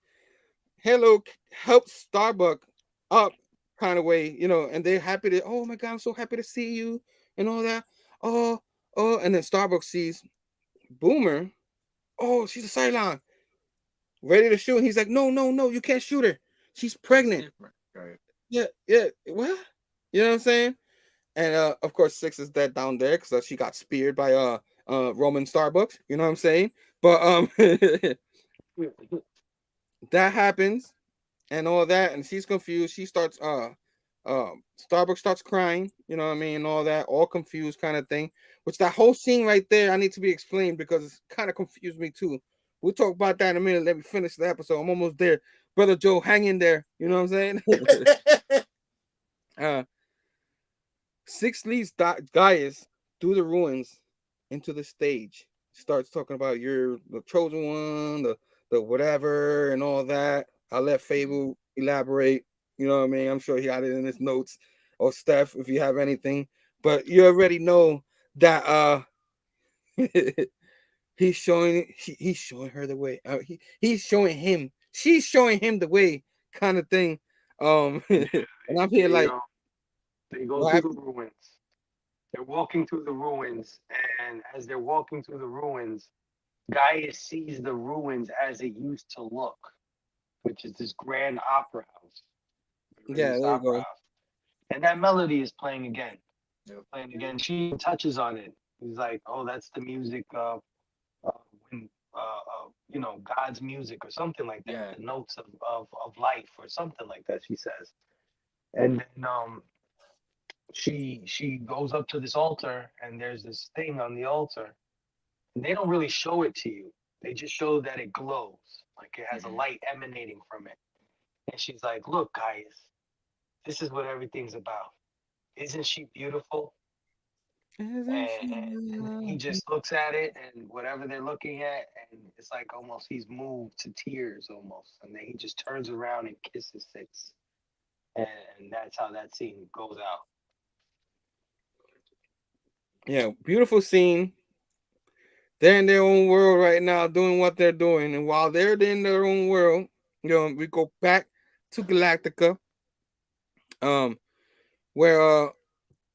Hello helps Starbuck up kind of way, and they're happy to, oh my god, I'm so happy to see you and all that. Oh, and then Starbuck sees Boomer. Oh, she's a Cylon. Ready to shoot. And he's like, no, you can't shoot her. She's pregnant. Right. Yeah. What? You know what I'm saying? And of course, Six is dead down there because she got speared by Roman Starbucks. You know what I'm saying? But that happens and all that, and she's confused. She starts Starbucks starts crying, you know what I mean, and all that, all confused kind of thing. Which that whole scene right there, I need to be explained because it's kind of confused me too. We'll talk about that in a minute. Let me finish the episode. I'm almost there. Brother Joe, hang in there. You know what I'm saying? Six leads Gaius through the ruins into the stage. Starts talking about you're the chosen one, the whatever, and all that. I'll let Phable elaborate. You know what I mean? I'm sure he had it in his notes, or Stef, if you have anything. But you already know that he's showing her the way. He's showing him. She's showing him the way, kind of thing. And I'm here like they go through the ruins. They're walking through the ruins, and as they're walking through the ruins, Gaius sees the ruins as it used to look, which is this grand opera house. Yeah, there you go. And that melody is playing again. They're playing again. She touches on it. He's like, "Oh, that's the music of when God's music or something like that. Yeah. The notes of life or something like that." She says, and then she goes up to this altar, and there's this thing on the altar, and they don't really show it to you. They just show that it glows, like it has a light emanating from it. And she's like, "Look, guys, this is what everything's about. Isn't she beautiful?" And then he just looks at it and whatever they're looking at, and it's like almost he's moved to tears almost. And then he just turns around and kisses Six. And that's how that scene goes out. Yeah, beautiful scene. They're in their own world right now, doing what they're doing, and while they're in their own world, we go back to Galactica, where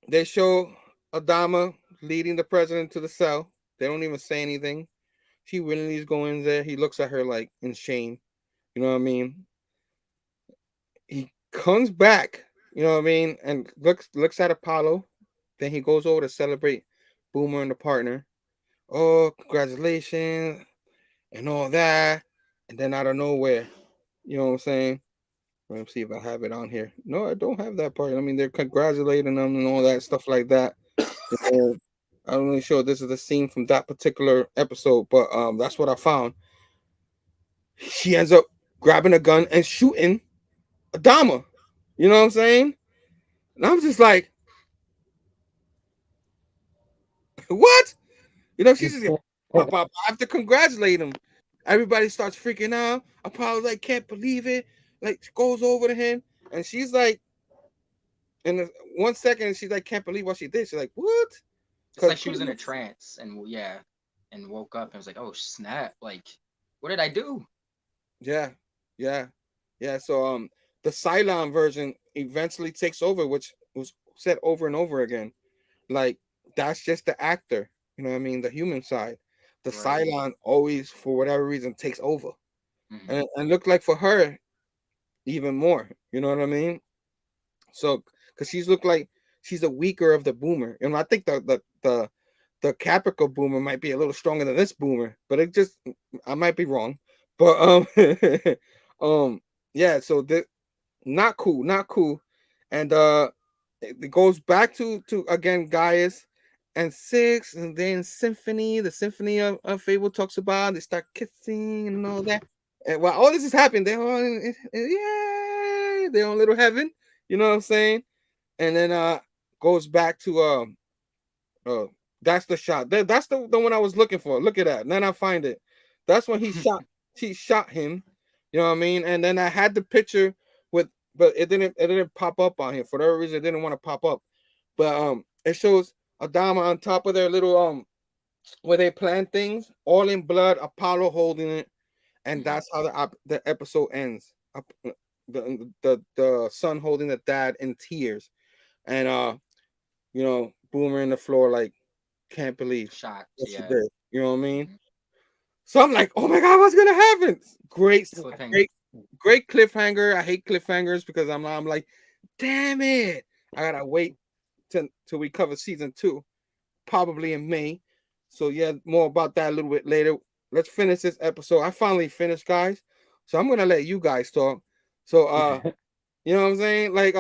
they show Adama leading the president to the cell. They don't even say anything. She willingly goes in there. He looks at her like in shame. You know what I mean? He comes back, you know what I mean, and looks at Apollo. Then he goes over to celebrate Boomer and the partner. Oh, congratulations and all that. And then out of nowhere, you know what I'm saying? Let me see if I have it on here. No, I don't have that part. I mean, they're congratulating them and all that stuff like that. And I'm really sure this is the scene from that particular episode, but that's what I found. She ends up grabbing a gun and shooting Adama. You know what I'm saying? And I'm just like, what? You know, she's just like, pop, pop. I have to congratulate him. Everybody starts freaking out. Apollo's like, can't believe it. Like, goes over to him, and she's like, in 1 second, she's like, can't believe what she did. She's like, what? Just like she was in a trance, and and woke up and was like, oh snap! Like, what did I do? Yeah. So the Cylon version eventually takes over, which was said over and over again. Like, that's just the actor, you know what I mean? The human side. The Right. Cylon always, for whatever reason, takes over. And look like for her, even more. You know what I mean? So, because she's looked like she's a weaker of the Boomer. And I think the Caprica Boomer might be a little stronger than this Boomer, but I might be wrong. But yeah. So not cool. And it goes back to again Gaius and Six, and then the symphony of Phable talks about. They start kissing and all that. And while all this is happening, they're all yeah, they're on little heaven. You know what I'm saying? And then goes back to that's the shot. That's the one I was looking for. Look at that. And then I find it. That's when she shot him. You know what I mean? And then I had the picture but it didn't pop up on here. For whatever reason, it didn't want to pop up. But it shows Adama on top of their little where they plant things, all in blood, Apollo holding it, and that's how the episode ends. The son holding the dad in tears, and Boomer in the floor like can't believe shocked. what she Yeah. did. You know what I mean? So I'm like, oh my god, what's gonna happen? Great cliffhanger. I hate cliffhangers because I'm like, damn it, I gotta wait till we cover season 2, probably in May. So yeah, more about that a little bit later. Let's finish this episode. I finally finished, guys. So I'm gonna let you guys talk. So you know what I'm saying? Like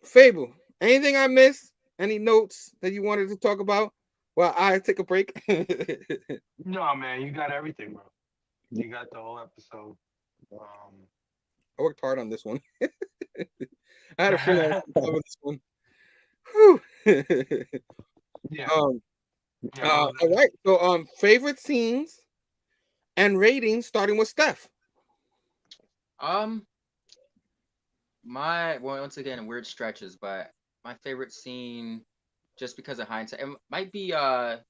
Phable, anything I missed? Any notes that you wanted to talk about? Well, I take a break. No, man, you got everything, bro. You got the whole episode. I worked hard on this one. I had a feeling I would cover this one. Whew. Yeah. All right. So favorite scenes and ratings, starting with Stef. Once again, weird stretches, but my favorite scene, just because of hindsight, it might be the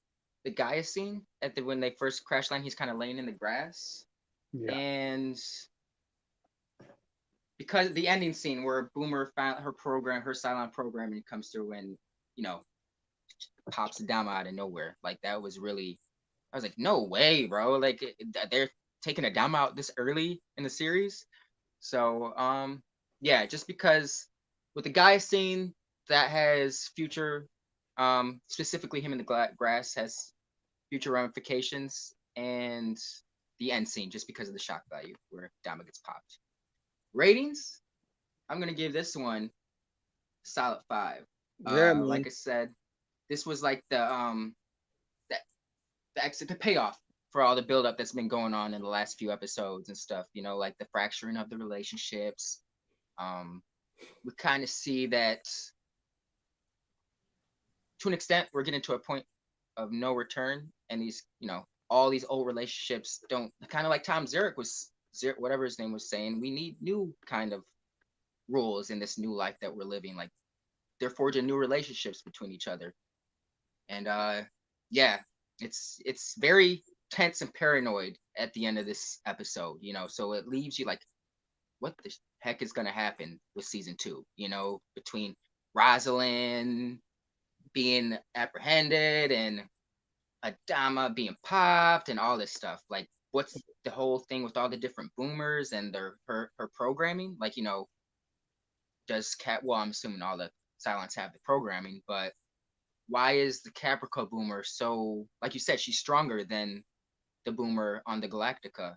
Gaia scene when they first crash land. He's kind of laying in the grass, and because the ending scene where Boomer found her silent programming comes through and pops Adama out of nowhere. Like that was really, I was like, no way, bro. Like they're taking Adama out this early in the series. So yeah, just because with the Gaia scene that has future, specifically him in the grass has future ramifications, and the end scene just because of the shock value where Adama gets popped. Ratings, I'm gonna give this one solid 5. Like I said, this was like the payoff for all the buildup that's been going on in the last few episodes and stuff. You know, like the fracturing of the relationships. We kind of see that to an extent we're getting to a point of no return, and these, you know, all these old relationships don't, kind of like Tom Zarek was, whatever his name was saying, we need new kind of rules in this new life that we're living. Like they're forging new relationships between each other, and yeah, it's very tense and paranoid at the end of this episode, you know, so it leaves you like, what the heck is going to happen with season 2, you know, between Rosalind being apprehended and Adama being popped and all this stuff. Like, what's the whole thing with all the different boomers and her programming? Like, you know, does well, I'm assuming all the Cylons have the programming, but why is the Caprica boomer so, like you said, she's stronger than the boomer on the Galactica?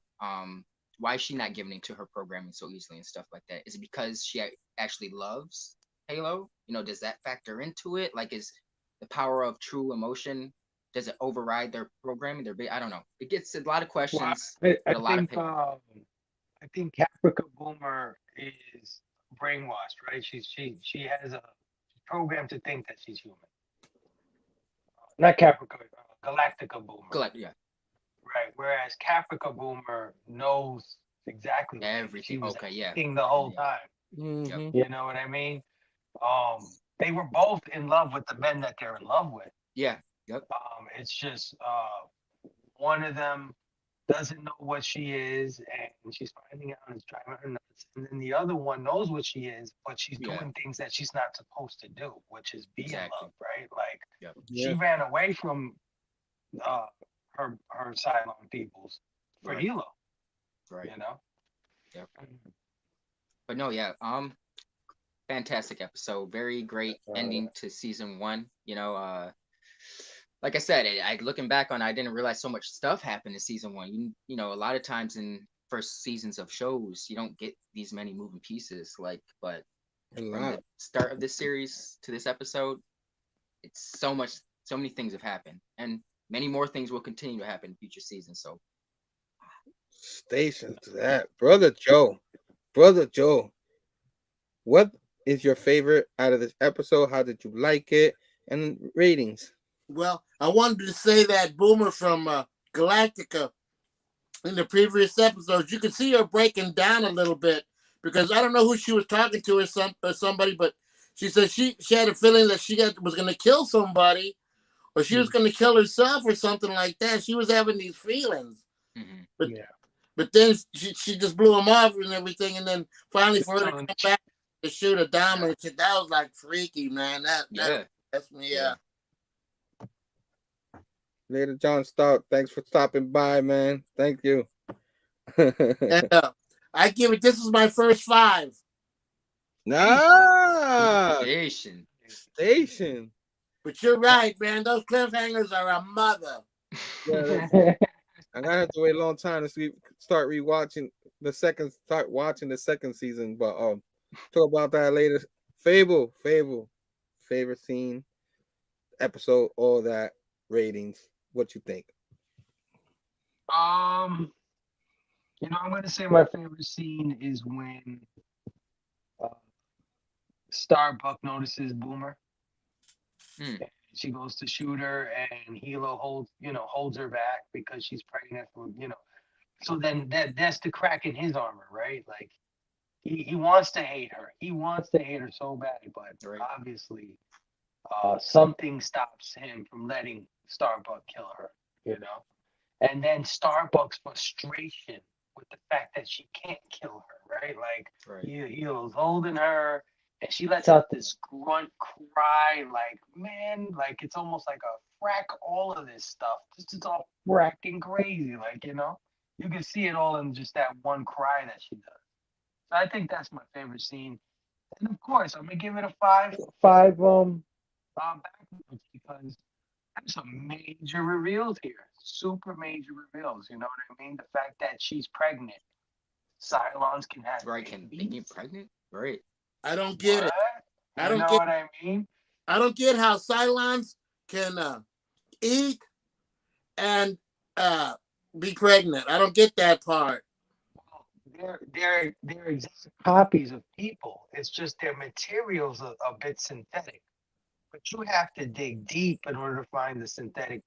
Why is she not giving into her programming so easily and stuff like that? Is it because she actually loves Halo? You know, does that factor into it? Like, is the power of true emotion, does it override their programming? I don't know. It gets a lot of questions. Well, I think Caprica Boomer is brainwashed, right? She has a program to think that she's human. Not Caprica, Galactica Boomer. Yeah. Right. Whereas Caprica Boomer knows exactly everything. She was yeah. the whole time. Mm-hmm. You know what I mean? They were both in love with the men that they're in love with. Yeah. Yep. It's just one of them doesn't know what she is, and she's finding out and it's driving her nuts. And then the other one knows what she is, but she's doing things that she's not supposed to do, which is be in love, right? Like she ran away from her Cylon peoples for Hilo. Right. You know? Yep. But no, yeah. Fantastic episode. Very great ending to season 1. You know, like I said, I looking back on it, I didn't realize so much stuff happened in season 1. You know, a lot of times in first seasons of shows, you don't get these many moving pieces. Like, but from the start of this series to this episode, it's so many things have happened, and many more things will continue to happen in future seasons. So, station to that, brother Joe, what is your favorite out of this episode? How did you like it? And ratings? Well, I wanted to say that Boomer from Galactica in the previous episodes, you could see her breaking down a little bit, because I don't know who she was talking to or somebody, but she said she had a feeling that she was going to kill somebody, or she was going to kill herself or something like that. She was having these feelings. Mm-hmm. But then she just blew him off and everything, and then finally for her to come back to shoot Adama, that was like freaky, man. That's me, Later, John Stout. Thanks for stopping by, man. Thank you. And, I give it. This is my first 5. Station. But you're right, man. Those cliffhangers are a mother. Yeah, I'm gonna have to wait a long time to start watching the second season. But talk about that later. Phable. Favorite scene, episode, all that, ratings. What you think? You know, I'm gonna say my favorite scene is when Starbuck notices Boomer. She goes to shoot her, and Hilo holds her back because she's pregnant. So then that's the crack in his armor, right? Like he wants to hate her. He wants to hate her so bad, but obviously something stops him from letting Starbuck kill her. You know, and then Starbuck's frustration with the fact that she can't kill her, right? Like Hilo's holding her. And she lets out this grunt cry, like, man, like it's almost like a frack, all of this stuff. This is all fracking crazy, like, you know? You can see it all in just that one cry that she does. So I think that's my favorite scene. And of course, I'm gonna give it a 5 backwards, because there's some major reveals here. Super major reveals, you know what I mean? The fact that she's pregnant. Cylons can have can they get pregnant? Right. I don't get it. I don't get what I mean. I don't get how Cylons can eat and be pregnant? I don't get that part. They're exact copies of people. It's just their materials are a bit synthetic. But you have to dig deep in order to find the synthetic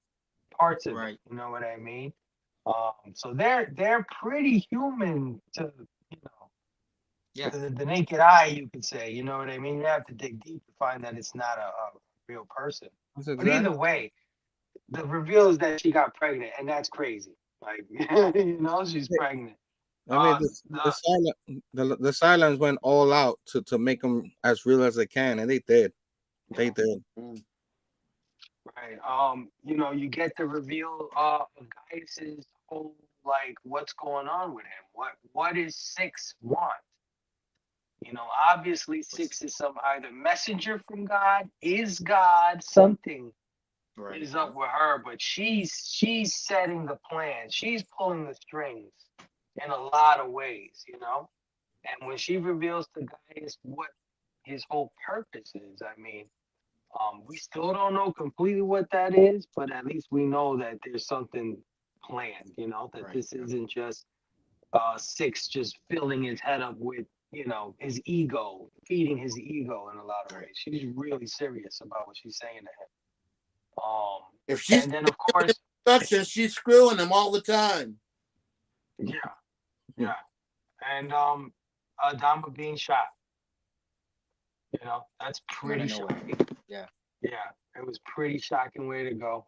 parts of Right. it. You know what I mean? So they're pretty human to Yeah. the naked eye, you could say. You know what I mean? You have to dig deep to find that it's not a real person. That's But either exactly. way, the reveal is that she got pregnant, and that's crazy. Like she's pregnant. I mean, The the silence went all out to make them as real as they can, and they did. They did. Right. You get the reveal of Gaius's whole like what's going on with him. What is Six want? Obviously Six is some either messenger from God, is God, something Right. is up with her, but she's setting the plan. She's pulling the strings in a lot of ways. And when she reveals to Gaius what his whole purpose is, I mean, we still don't know completely what that is, but at least we know that there's something planned, that Right. this isn't just Six just filling his head up with, his ego, feeding his ego in a lot of ways. She's really serious about what she's saying to him. If she's And then of course, instructions, she's screwing him all the time. yeah. And Adama being shot. That's pretty shocking. Yeah. Yeah, it was pretty shocking way to go.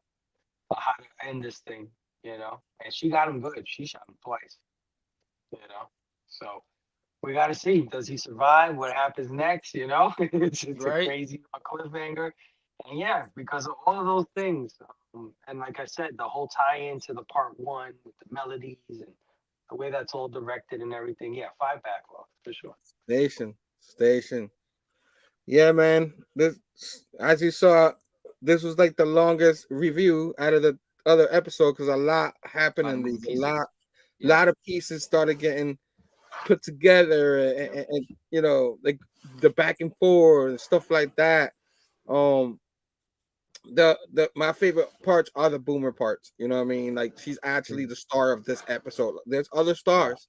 How to end this thing, And she got him good. She shot him twice, So we got to see. Does he survive? What happens next? It's a Right. crazy cliffhanger. And yeah, because of all of those things. And like I said, the whole tie-in to the part one with the melodies and the way that's all directed and everything. Yeah, 5 backlogs for sure. Station. Yeah, man. This, as you saw, this was like the longest review out of the other episode because a lot happened in these. Lot of pieces started getting put together, and like the back and forth and stuff like that. The my favorite parts are the boomer parts. You know what I mean? Like she's actually the star of this episode. There's other stars,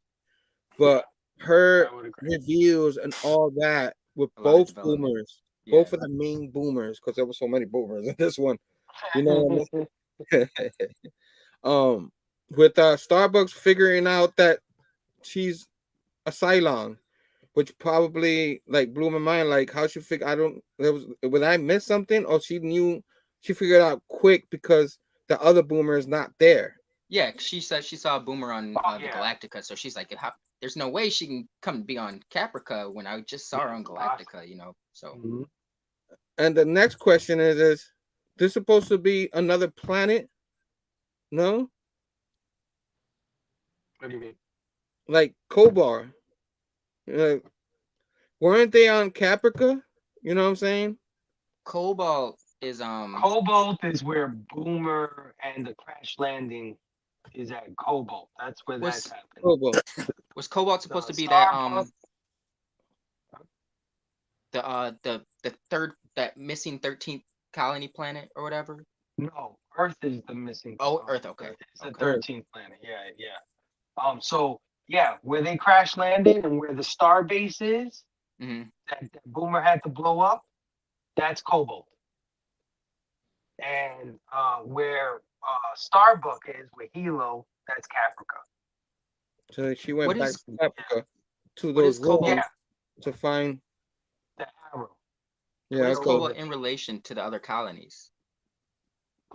but her I would agree. reviews and all that with A lot of both development. boomers, Yeah. both of the main boomers, because there were so many boomers in this one. You know what I mean? With Starbucks figuring out that she's a Cylon, which probably like blew my mind. Like how she figured, would I miss something, or she figured out quick because the other boomer is not there. Yeah, she said she saw a boomer on the yeah. Galactica, so she's like, there's no way she can come be on Caprica when I just saw her on Galactica, So Mhm. And the next question is this supposed to be another planet? No? What do you mean? Like Kobar. Weren't they on Caprica? You know what I'm saying? Cobalt is Cobalt is where Boomer and the crash landing is at Cobalt. That's where that's happening. Cobalt. Was Cobalt supposed to be Starbucks, the third, that missing 13th colony planet or whatever? No, Earth is the missing. Oh, Earth. Okay. It's the 13th planet. Yeah. So yeah, where they crash landed and where the star base is, that Boomer had to blow up, that's Cobalt. And where Starbuck is with Hilo, that's Caprica. So she went back to Caprica to what is those Cobalt? roads to find the arrow. What is Cobalt in relation to the other colonies?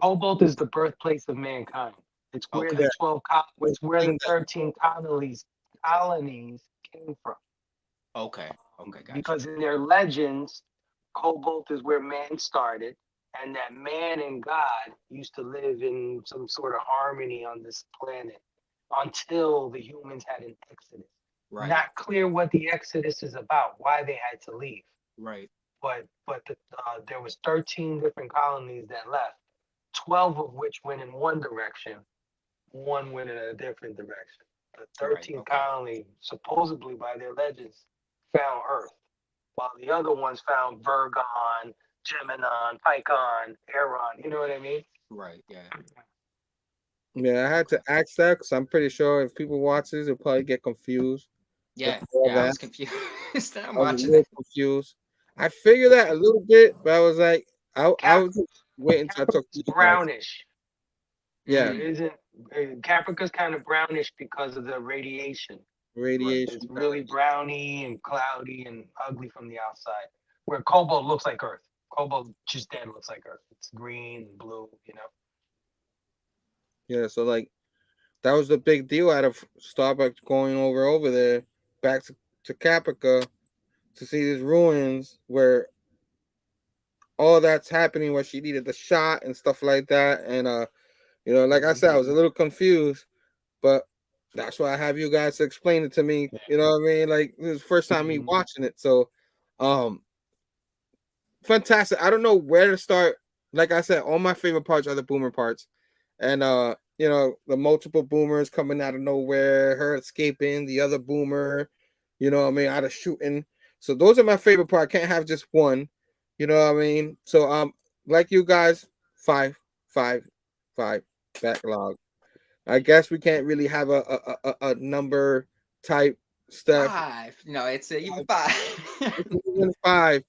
Cobalt is the birthplace of mankind. It's where the 12 it's where the 13 colonies came from. Okay, gotcha. Because in their legends, Cobalt is where man started, and that man and God used to live in some sort of harmony on this planet until the humans had an exodus. Right. Not clear what the exodus is about, why they had to leave. Right. But there was 13 different colonies that left, 12 of which went in one direction, one went in a different direction. The 13th colony, supposedly by their legends, found Earth, while the other ones found Virgon, Gemini, Pycon, Aeron. You know what I mean? Right. Yeah. Yeah, I had to ask that because I'm pretty sure if people watch this, they'll probably get confused. Yeah, All I that. was confused. I'm I was a watching little it. confused. I figured that a little bit, but I was like, I was just waiting until I talk to Caprica's you guys. brownish. Yeah, Isn't Caprica's kind of brownish because of the radiation? radiation. It's really browny and cloudy and ugly from the outside. Where Cobalt looks like Earth. Cobalt just dead looks like Earth. It's green and blue, you know. Yeah, so like that was the big deal out of Starbucks going over there back to Caprica to see these ruins where all that's happening where she needed the shot and stuff like that. And like I said, I was a little confused, but that's why I have you guys to explain it to me. You know what I mean? Like this is the first time me watching it. So um fantastic. I don't know where to start. Like I said, all my favorite parts are the boomer parts. And the multiple boomers coming out of nowhere, her escaping, the other boomer, what I mean, out of shooting. So those are my favorite part. I can't have just one. You know what I mean? So like you guys, five, five, five backlog. I guess we can't really have a number type stuff. 5. No, it's even 5. Even five.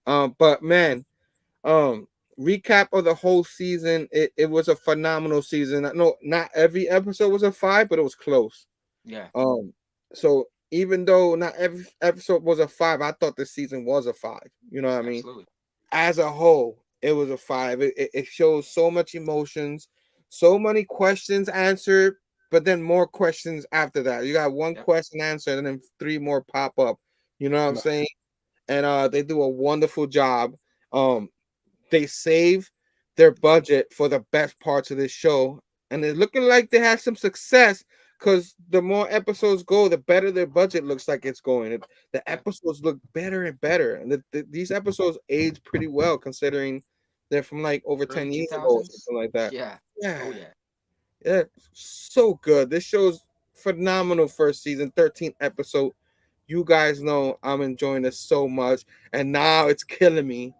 But man, um, recap of the whole season. It was a phenomenal season. I know not every episode was a 5, but it was close. Yeah. So even though not every episode was a 5, I thought the season was a 5. You know what I mean? Absolutely. As a whole, it was a 5. It shows so much emotions, so many questions answered, but then more questions after that. You got one question answered, and then 3 more pop up. You know what I'm saying? And they do a wonderful job. They save their budget for the best parts of this show, and it's looking like they had some success because the more episodes go, the better their budget looks like it's going. The episodes look better and better, and these episodes age pretty well considering they're from like over 10 Early years ago or 2000s. something like that. Yeah. Yeah. Oh yeah. Yeah, so good. This show's phenomenal. First season, 13th episode. You guys know I'm enjoying this so much, and now it's killing me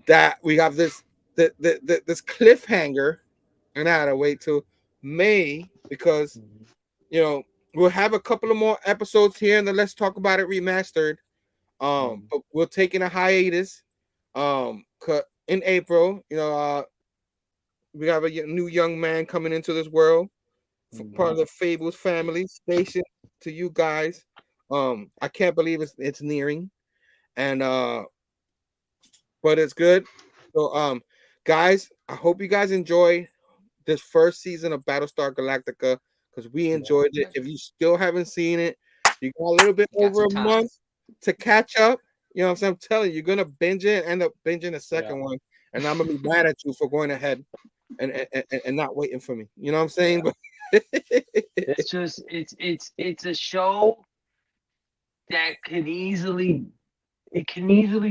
that we have this this cliffhanger, and I had to wait till May because we'll have a couple of more episodes here, and then let's talk about it remastered. But we're taking a hiatus. In April, we have a new young man coming into this world, part of the Fables family, station to you guys. I can't believe it's nearing, and but it's good. So guys, I hope you guys enjoy this first season of Battlestar Galactica because we enjoyed it. If you still haven't seen it, you got a little bit over a month to catch up. You know what I'm saying? I'm telling you, you're gonna binge it and end up binging the second one, and I'm gonna be mad at you for going ahead and not waiting for me. You know what I'm saying? But It's just it's a show that can easily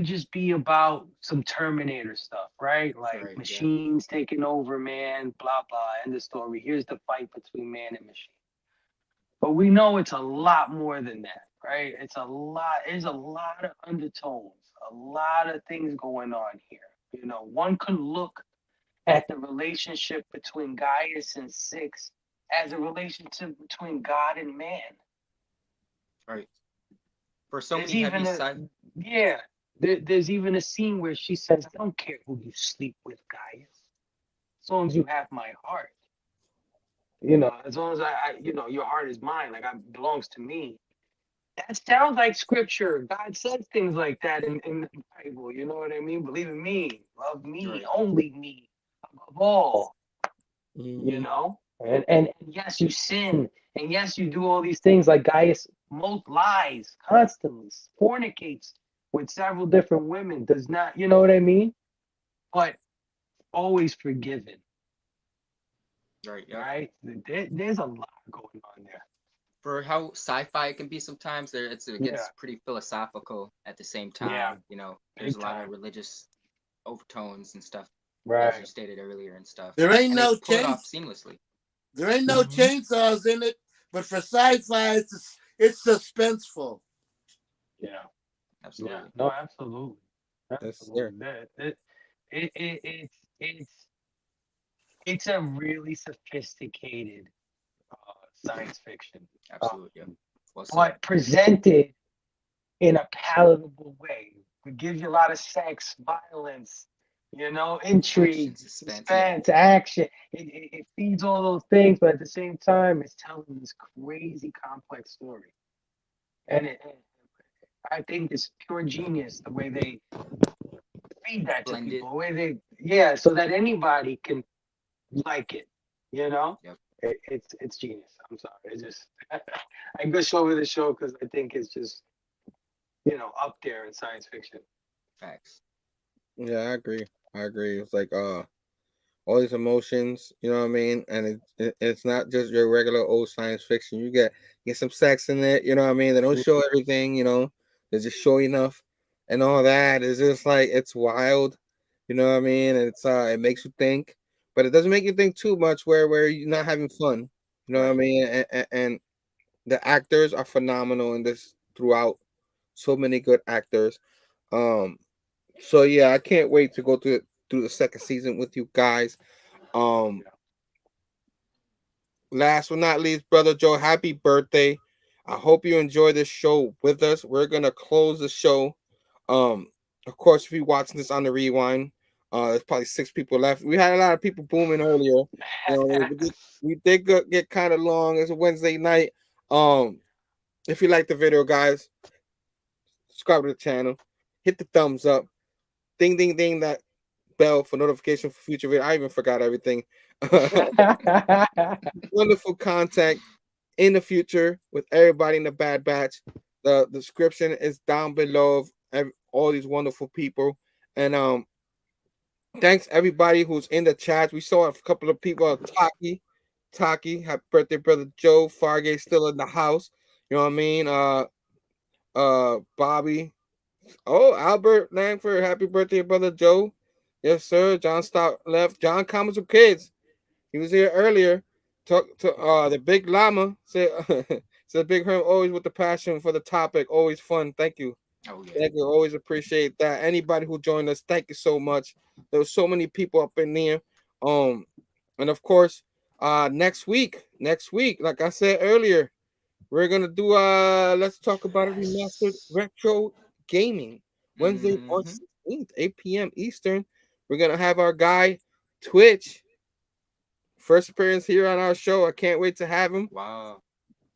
just be about some Terminator stuff, right? Like machines taking over man, blah blah, end of story. Here's the fight between man and machine. But we know it's a lot more than that, right? It's a lot. There's a lot of undertones, a lot of things going on here. One could look at the relationship between Gaius and Six as a relationship between God and man. Right. For so There's many heavy side. Yeah. There's even a scene where she says, I don't care who you sleep with, Gaius. As long as you have my heart. As long as your heart is mine, like it belongs to me. That sounds like scripture. God says things like that in the Bible. You know what I mean? Believe in me, love me, only me, above all. And yes, you sin, and yes, you do all these things. Like Gaius most lies constantly, fornicates with several different women. Does not, you know what I mean? But always forgiven. Right. Yeah. Right. There's a lot going on there. For how sci-fi it can be sometimes, it gets pretty philosophical at the same time. Yeah. There's a lot of religious overtones and stuff, right? As you stated earlier and stuff. There ain't and no pull it off seamlessly. There ain't no chainsaws in it, but for sci-fi, it's suspenseful. Yeah, absolutely. Yeah. No, absolutely. Yes, sir. It's it's a really sophisticated science fiction, Absolutely. Yeah. Well said. but presented in a palatable way. It gives you a lot of sex, violence, intrigue, Action, suspense, yeah. suspense, action. It feeds all those things, but at the same time, it's telling this crazy complex story. And I think it's pure genius the way they feed that to Blend it. people. The way they, so that anybody can like it. Yep. It's genius. I'm sorry. It just I gush over the show because I think it's just up there in science fiction. Facts. Yeah, I agree. It's like all these emotions, you know what I mean? And it's not just your regular old science fiction. You get some sex in it, you know what I mean? They don't show everything, they just show enough and all that. It's just like it's wild, you know what I mean? And it makes you think, but it doesn't make you think too much where you're not having fun. You know what I mean? And the actors are phenomenal in this throughout. So many good actors. So yeah, I can't wait to go through the second season with you guys. Um, Last but not least, brother Joe, happy birthday! I hope you enjoy this show with us. We're gonna close the show. Of course, if you're watching this on the rewind, there's probably 6 people left. We had a lot of people booming earlier. We did get kind of long. It's a Wednesday night. If you like the video, guys, subscribe to the channel, hit the thumbs up, ding ding ding that bell for notification for future video. I even forgot everything. Wonderful content in the future with everybody in the Bad Batch. The description is down below of all these wonderful people. And thanks everybody who's in the chat. We saw a couple of people. Taqi, happy birthday, brother Joe. Fargate still in the house. You know what I mean? Bobby. Oh, Albert Langford, happy birthday, brother Joe. Yes, sir. John Stout left. John Comics with Kids. He was here earlier. Talk to the big llama. Said Big Herm always with the passion for the topic. Always fun. Thank you. Oh yeah. Thank you. Always appreciate that. Anybody who joined us, thank you so much. There was so many people up in there. And of course, next week, like I said earlier, we're gonna do let's talk about a remastered retro gaming Wednesday, March 16th, 8 p.m. Eastern. We're gonna have our guy Twitch. First appearance here on our show. I can't wait to have him. Wow.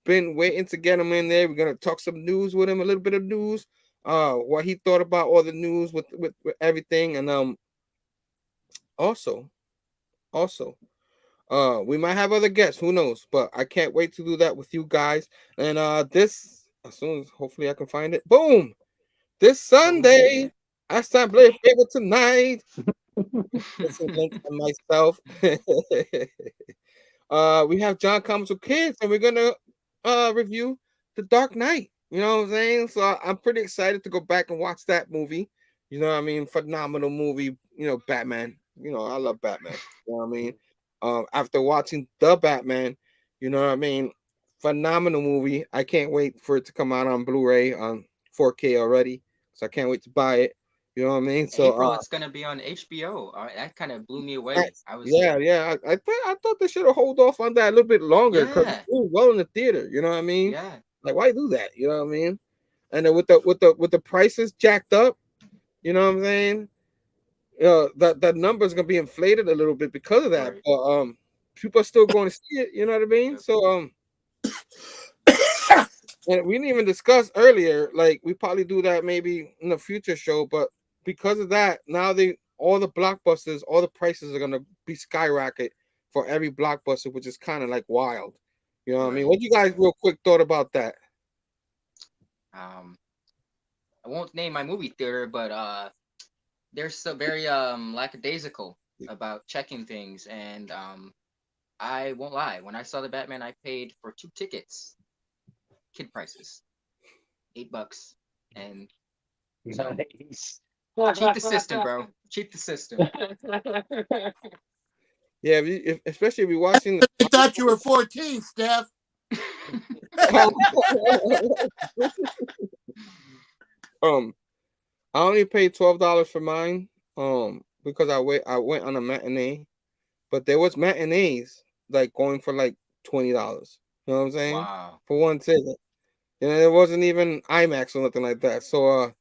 Been waiting to get him in there. We're gonna talk some news with him, a little bit of news. What he thought about all the news with everything, and also, we might have other guests. Who knows? But I can't wait to do that with you guys. And this, as soon as hopefully I can find it. Boom! This Sunday, I start playing Phable tonight. Link on myself. We have John Comics with Kids, and we're gonna review The Dark Knight. You know what I'm saying? So I'm pretty excited to go back and watch that movie. You know what I mean? Phenomenal movie. Batman. I love Batman. You know what I mean? After watching The Batman, you know what I mean? Phenomenal movie. I can't wait for it to come out on Blu-ray on 4K already. So I can't wait to buy it. You know what I mean? So April, it's gonna be on HBO. That kind of blew me away. Yeah. I thought they should have hold off on that a little bit longer because Yeah. it's doing well in the theater. You know what I mean? Yeah. Like, why do that? You know what I mean? And then with the prices jacked up, you know what I'm saying? That number is gonna be inflated a little bit because of that. Right. But people are still going to see it. You know what I mean? Yep. So and we didn't even discuss earlier. Like, we probably do that maybe in a future show, but because of that, now all the blockbusters, all the prices are gonna be skyrocket for every blockbuster, which is kind of like wild. You know what I mean? What you guys real quick thought about that? I won't name my movie theater, but they're so very lackadaisical about checking things, and I won't lie. When I saw the Batman, I paid for 2 tickets, kid prices, $8, and Nice. cheat the system, bro. Cheat the system. Yeah, especially if you're watching. I thought you were 14, Stef. I only paid $12 for mine. Because I went on a matinee. but there was matinees like going for like $20. You know what I'm saying? Wow. For one ticket. And it wasn't even IMAX or nothing like that. So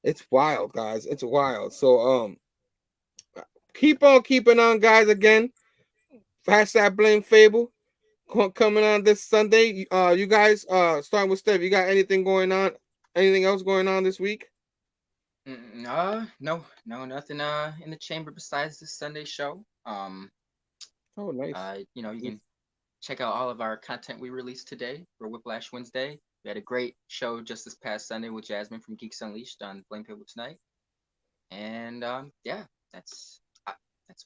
it's wild, guys. It's wild. So keep on keeping on, guys. Again, hashtag blame Phable coming on this Sunday. You guys, starting with Stef, you got anything going on? Anything else going on this week? No, nothing in the chamber besides this Sunday show. Oh, nice. You can check out all of our content we released today for Whiplash Wednesday. We had a great show just this past Sunday with Jasmine from Geeks Unleashed on Blame Phable tonight. And yeah, that's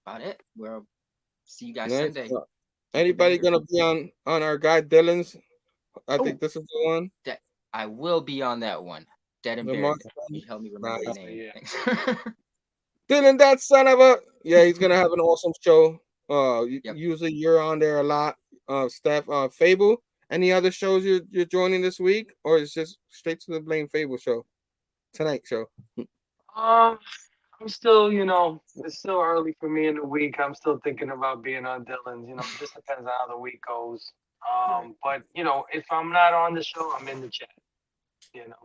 about it. We'll see you guys Nice. Sunday. Anybody gonna be on our guy Dylan's? I think this is the one. I will be on that one. Dead and Buried. You help me remember the name. Yeah. Dylan, that son of a he's gonna have an awesome show. Usually you're on there a lot. Stef, Phable. Any other shows you're joining this week, or it's just straight to the Blame Phable show tonight show? I'm still, it's still early for me in the week. I'm still thinking about being on Dylan's. It just depends on how the week goes. But if I'm not on the show, I'm in the chat.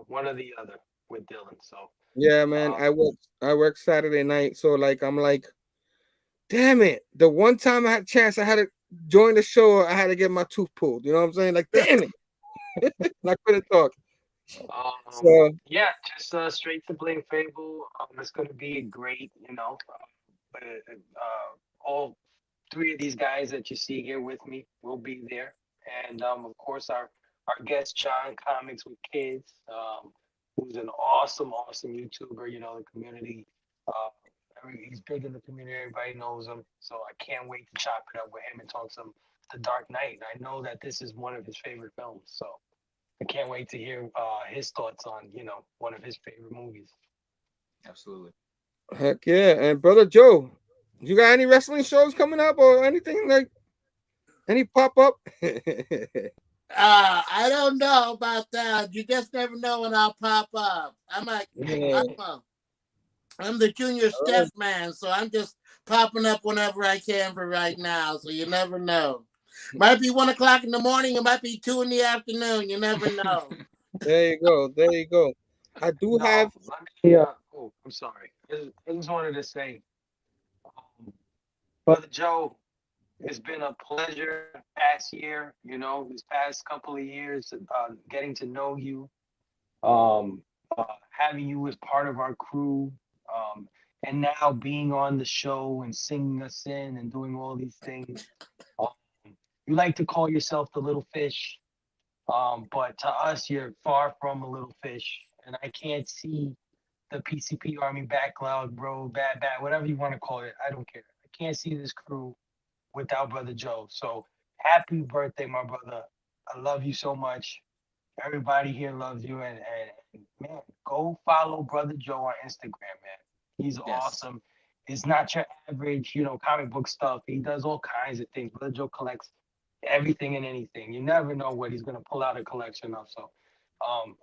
One or the other with Dylan. So yeah, man. I work Saturday night, so I'm like, damn it. The one time I had a chance, I had to join the show. I had to get my tooth pulled. You know what I'm saying? Like, damn it. I couldn't talk. So yeah, just straight to Blame Phable. It's going to be great. All three of these guys that you see here with me will be there, and of course our guest John Comics with Kids, who's an awesome YouTuber. The community. He's big in the community. Everybody knows him. So I can't wait to chop it up with him and talk some The Dark Knight. I know that this is one of his favorite films. So I can't wait to hear his thoughts on, one of his favorite movies. Absolutely. Heck yeah. And Brother Joe, you got any wrestling shows coming up or anything like any pop up? I don't know about that. You just never know when I'll pop up. I'm the junior Stef man, so I'm just popping up whenever I can for right now. So you never know. Might be 1 o'clock in the morning. It might be 2 in the afternoon. You never know. There you go. I do have. I'm sorry. I just wanted to say, Brother Joe, it's been a pleasure past year. These past couple of years, getting to know you, having you as part of our crew. And now being on the show and singing us in and doing all these things. You like to call yourself the little fish, but to us, you're far from a little fish. And I can't see the PCP Army backlog, bro, bad, whatever you want to call it. I don't care. I can't see this crew without Brother Joe. So happy birthday, my brother. I love you so much. Everybody here loves you. And man, go follow Brother Joe on Instagram, man. He's awesome. It's not your average, comic book stuff. He does all kinds of things. Brother Joe collects everything and anything. You never know what he's going to pull out a collection of. So,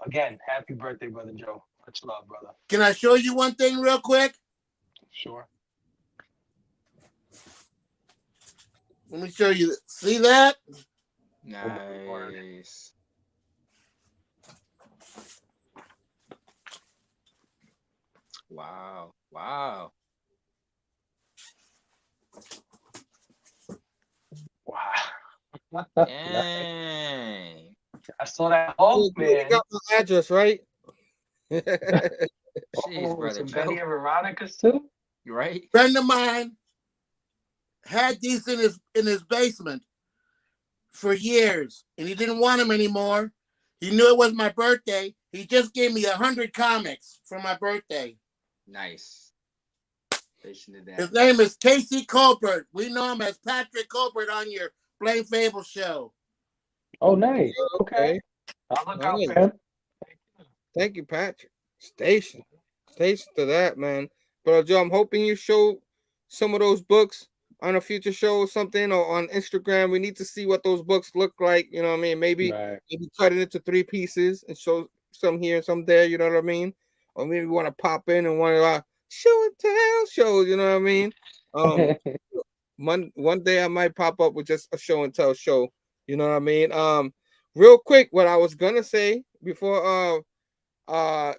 again, happy birthday, Brother Joe. Much love, brother. Can I show you one thing real quick? Sure. Let me show you. See that? Nice. Wow. Wow. Dang. I saw that Hulk, man. You got my address, right? Jeez, brother some Joe. Betty and Veronica's too? Right? Friend of mine had these in his basement for years, and he didn't want them anymore. He knew it was my birthday. He just gave me 100 comics for my birthday. Nice. His name is Casey Colbert. We know him as Patrick Colbert on your Blame Phable show. Oh, nice. Okay. I'll look out for him. Thank you, Patrick. Station to that, man. But Joe, I'm hoping you show some of those books on a future show or something, or on Instagram. We need to see what those books look like. You know what I mean? Maybe cut it into 3 pieces and show some here and some there. You know what I mean? Or maybe we want to pop in and one of our show and tell shows. You know what I mean? one day I might pop up with just a show and tell show. You know what I mean? Real quick, what I was gonna say before my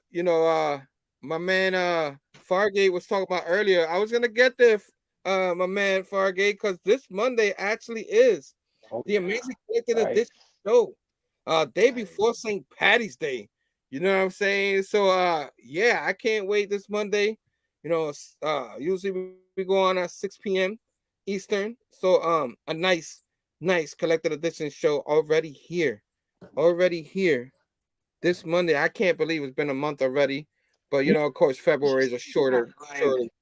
man Fargate was talking about earlier. I was gonna get there, my man Fargate, because this Monday actually is the Amazing Collected Edition show. Day before St. Patty's Day. You know what I'm saying? So yeah, I can't wait this Monday. You know, usually we go on at 6 p.m. Eastern. So a nice collected edition show already here. Already here this Monday. I can't believe it's been a month already. But you know, of course, February is a shorter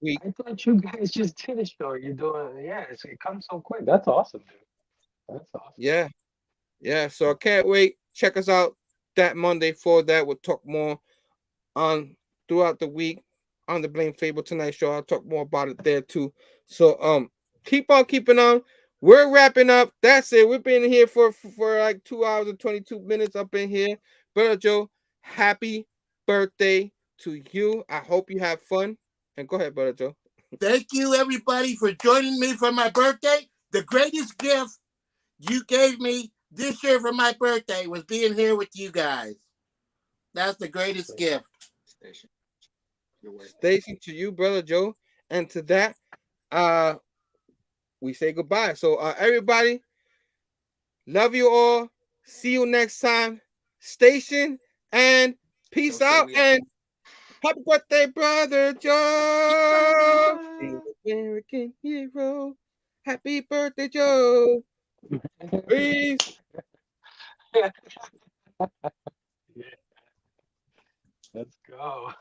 week. I thought you guys just did a show. You're doing, yeah, it comes so quick. That's awesome, dude. That's awesome. Yeah. Yeah. So I can't wait. Check us out that Monday for that. We'll talk more on throughout the week on the Blame Phable Tonight show. I'll talk more about it there too. So keep on keeping on. We're wrapping up. That's it. We've been here for like 2 hours and 22 minutes up in here. Brother Joe, happy birthday to you. I hope you have fun. And go ahead, Brother Joe. Thank you, everybody, for joining me for my birthday. The greatest gift you gave me this year for my birthday was being here with you guys. That's the greatest gift. Station to you, Brother Joe. And to that, we say goodbye. So everybody, love you all. See you next time. Station and peace out. And happy birthday, Brother Joe. American hero. Happy birthday, Joe. Peace. Yeah. Let's go.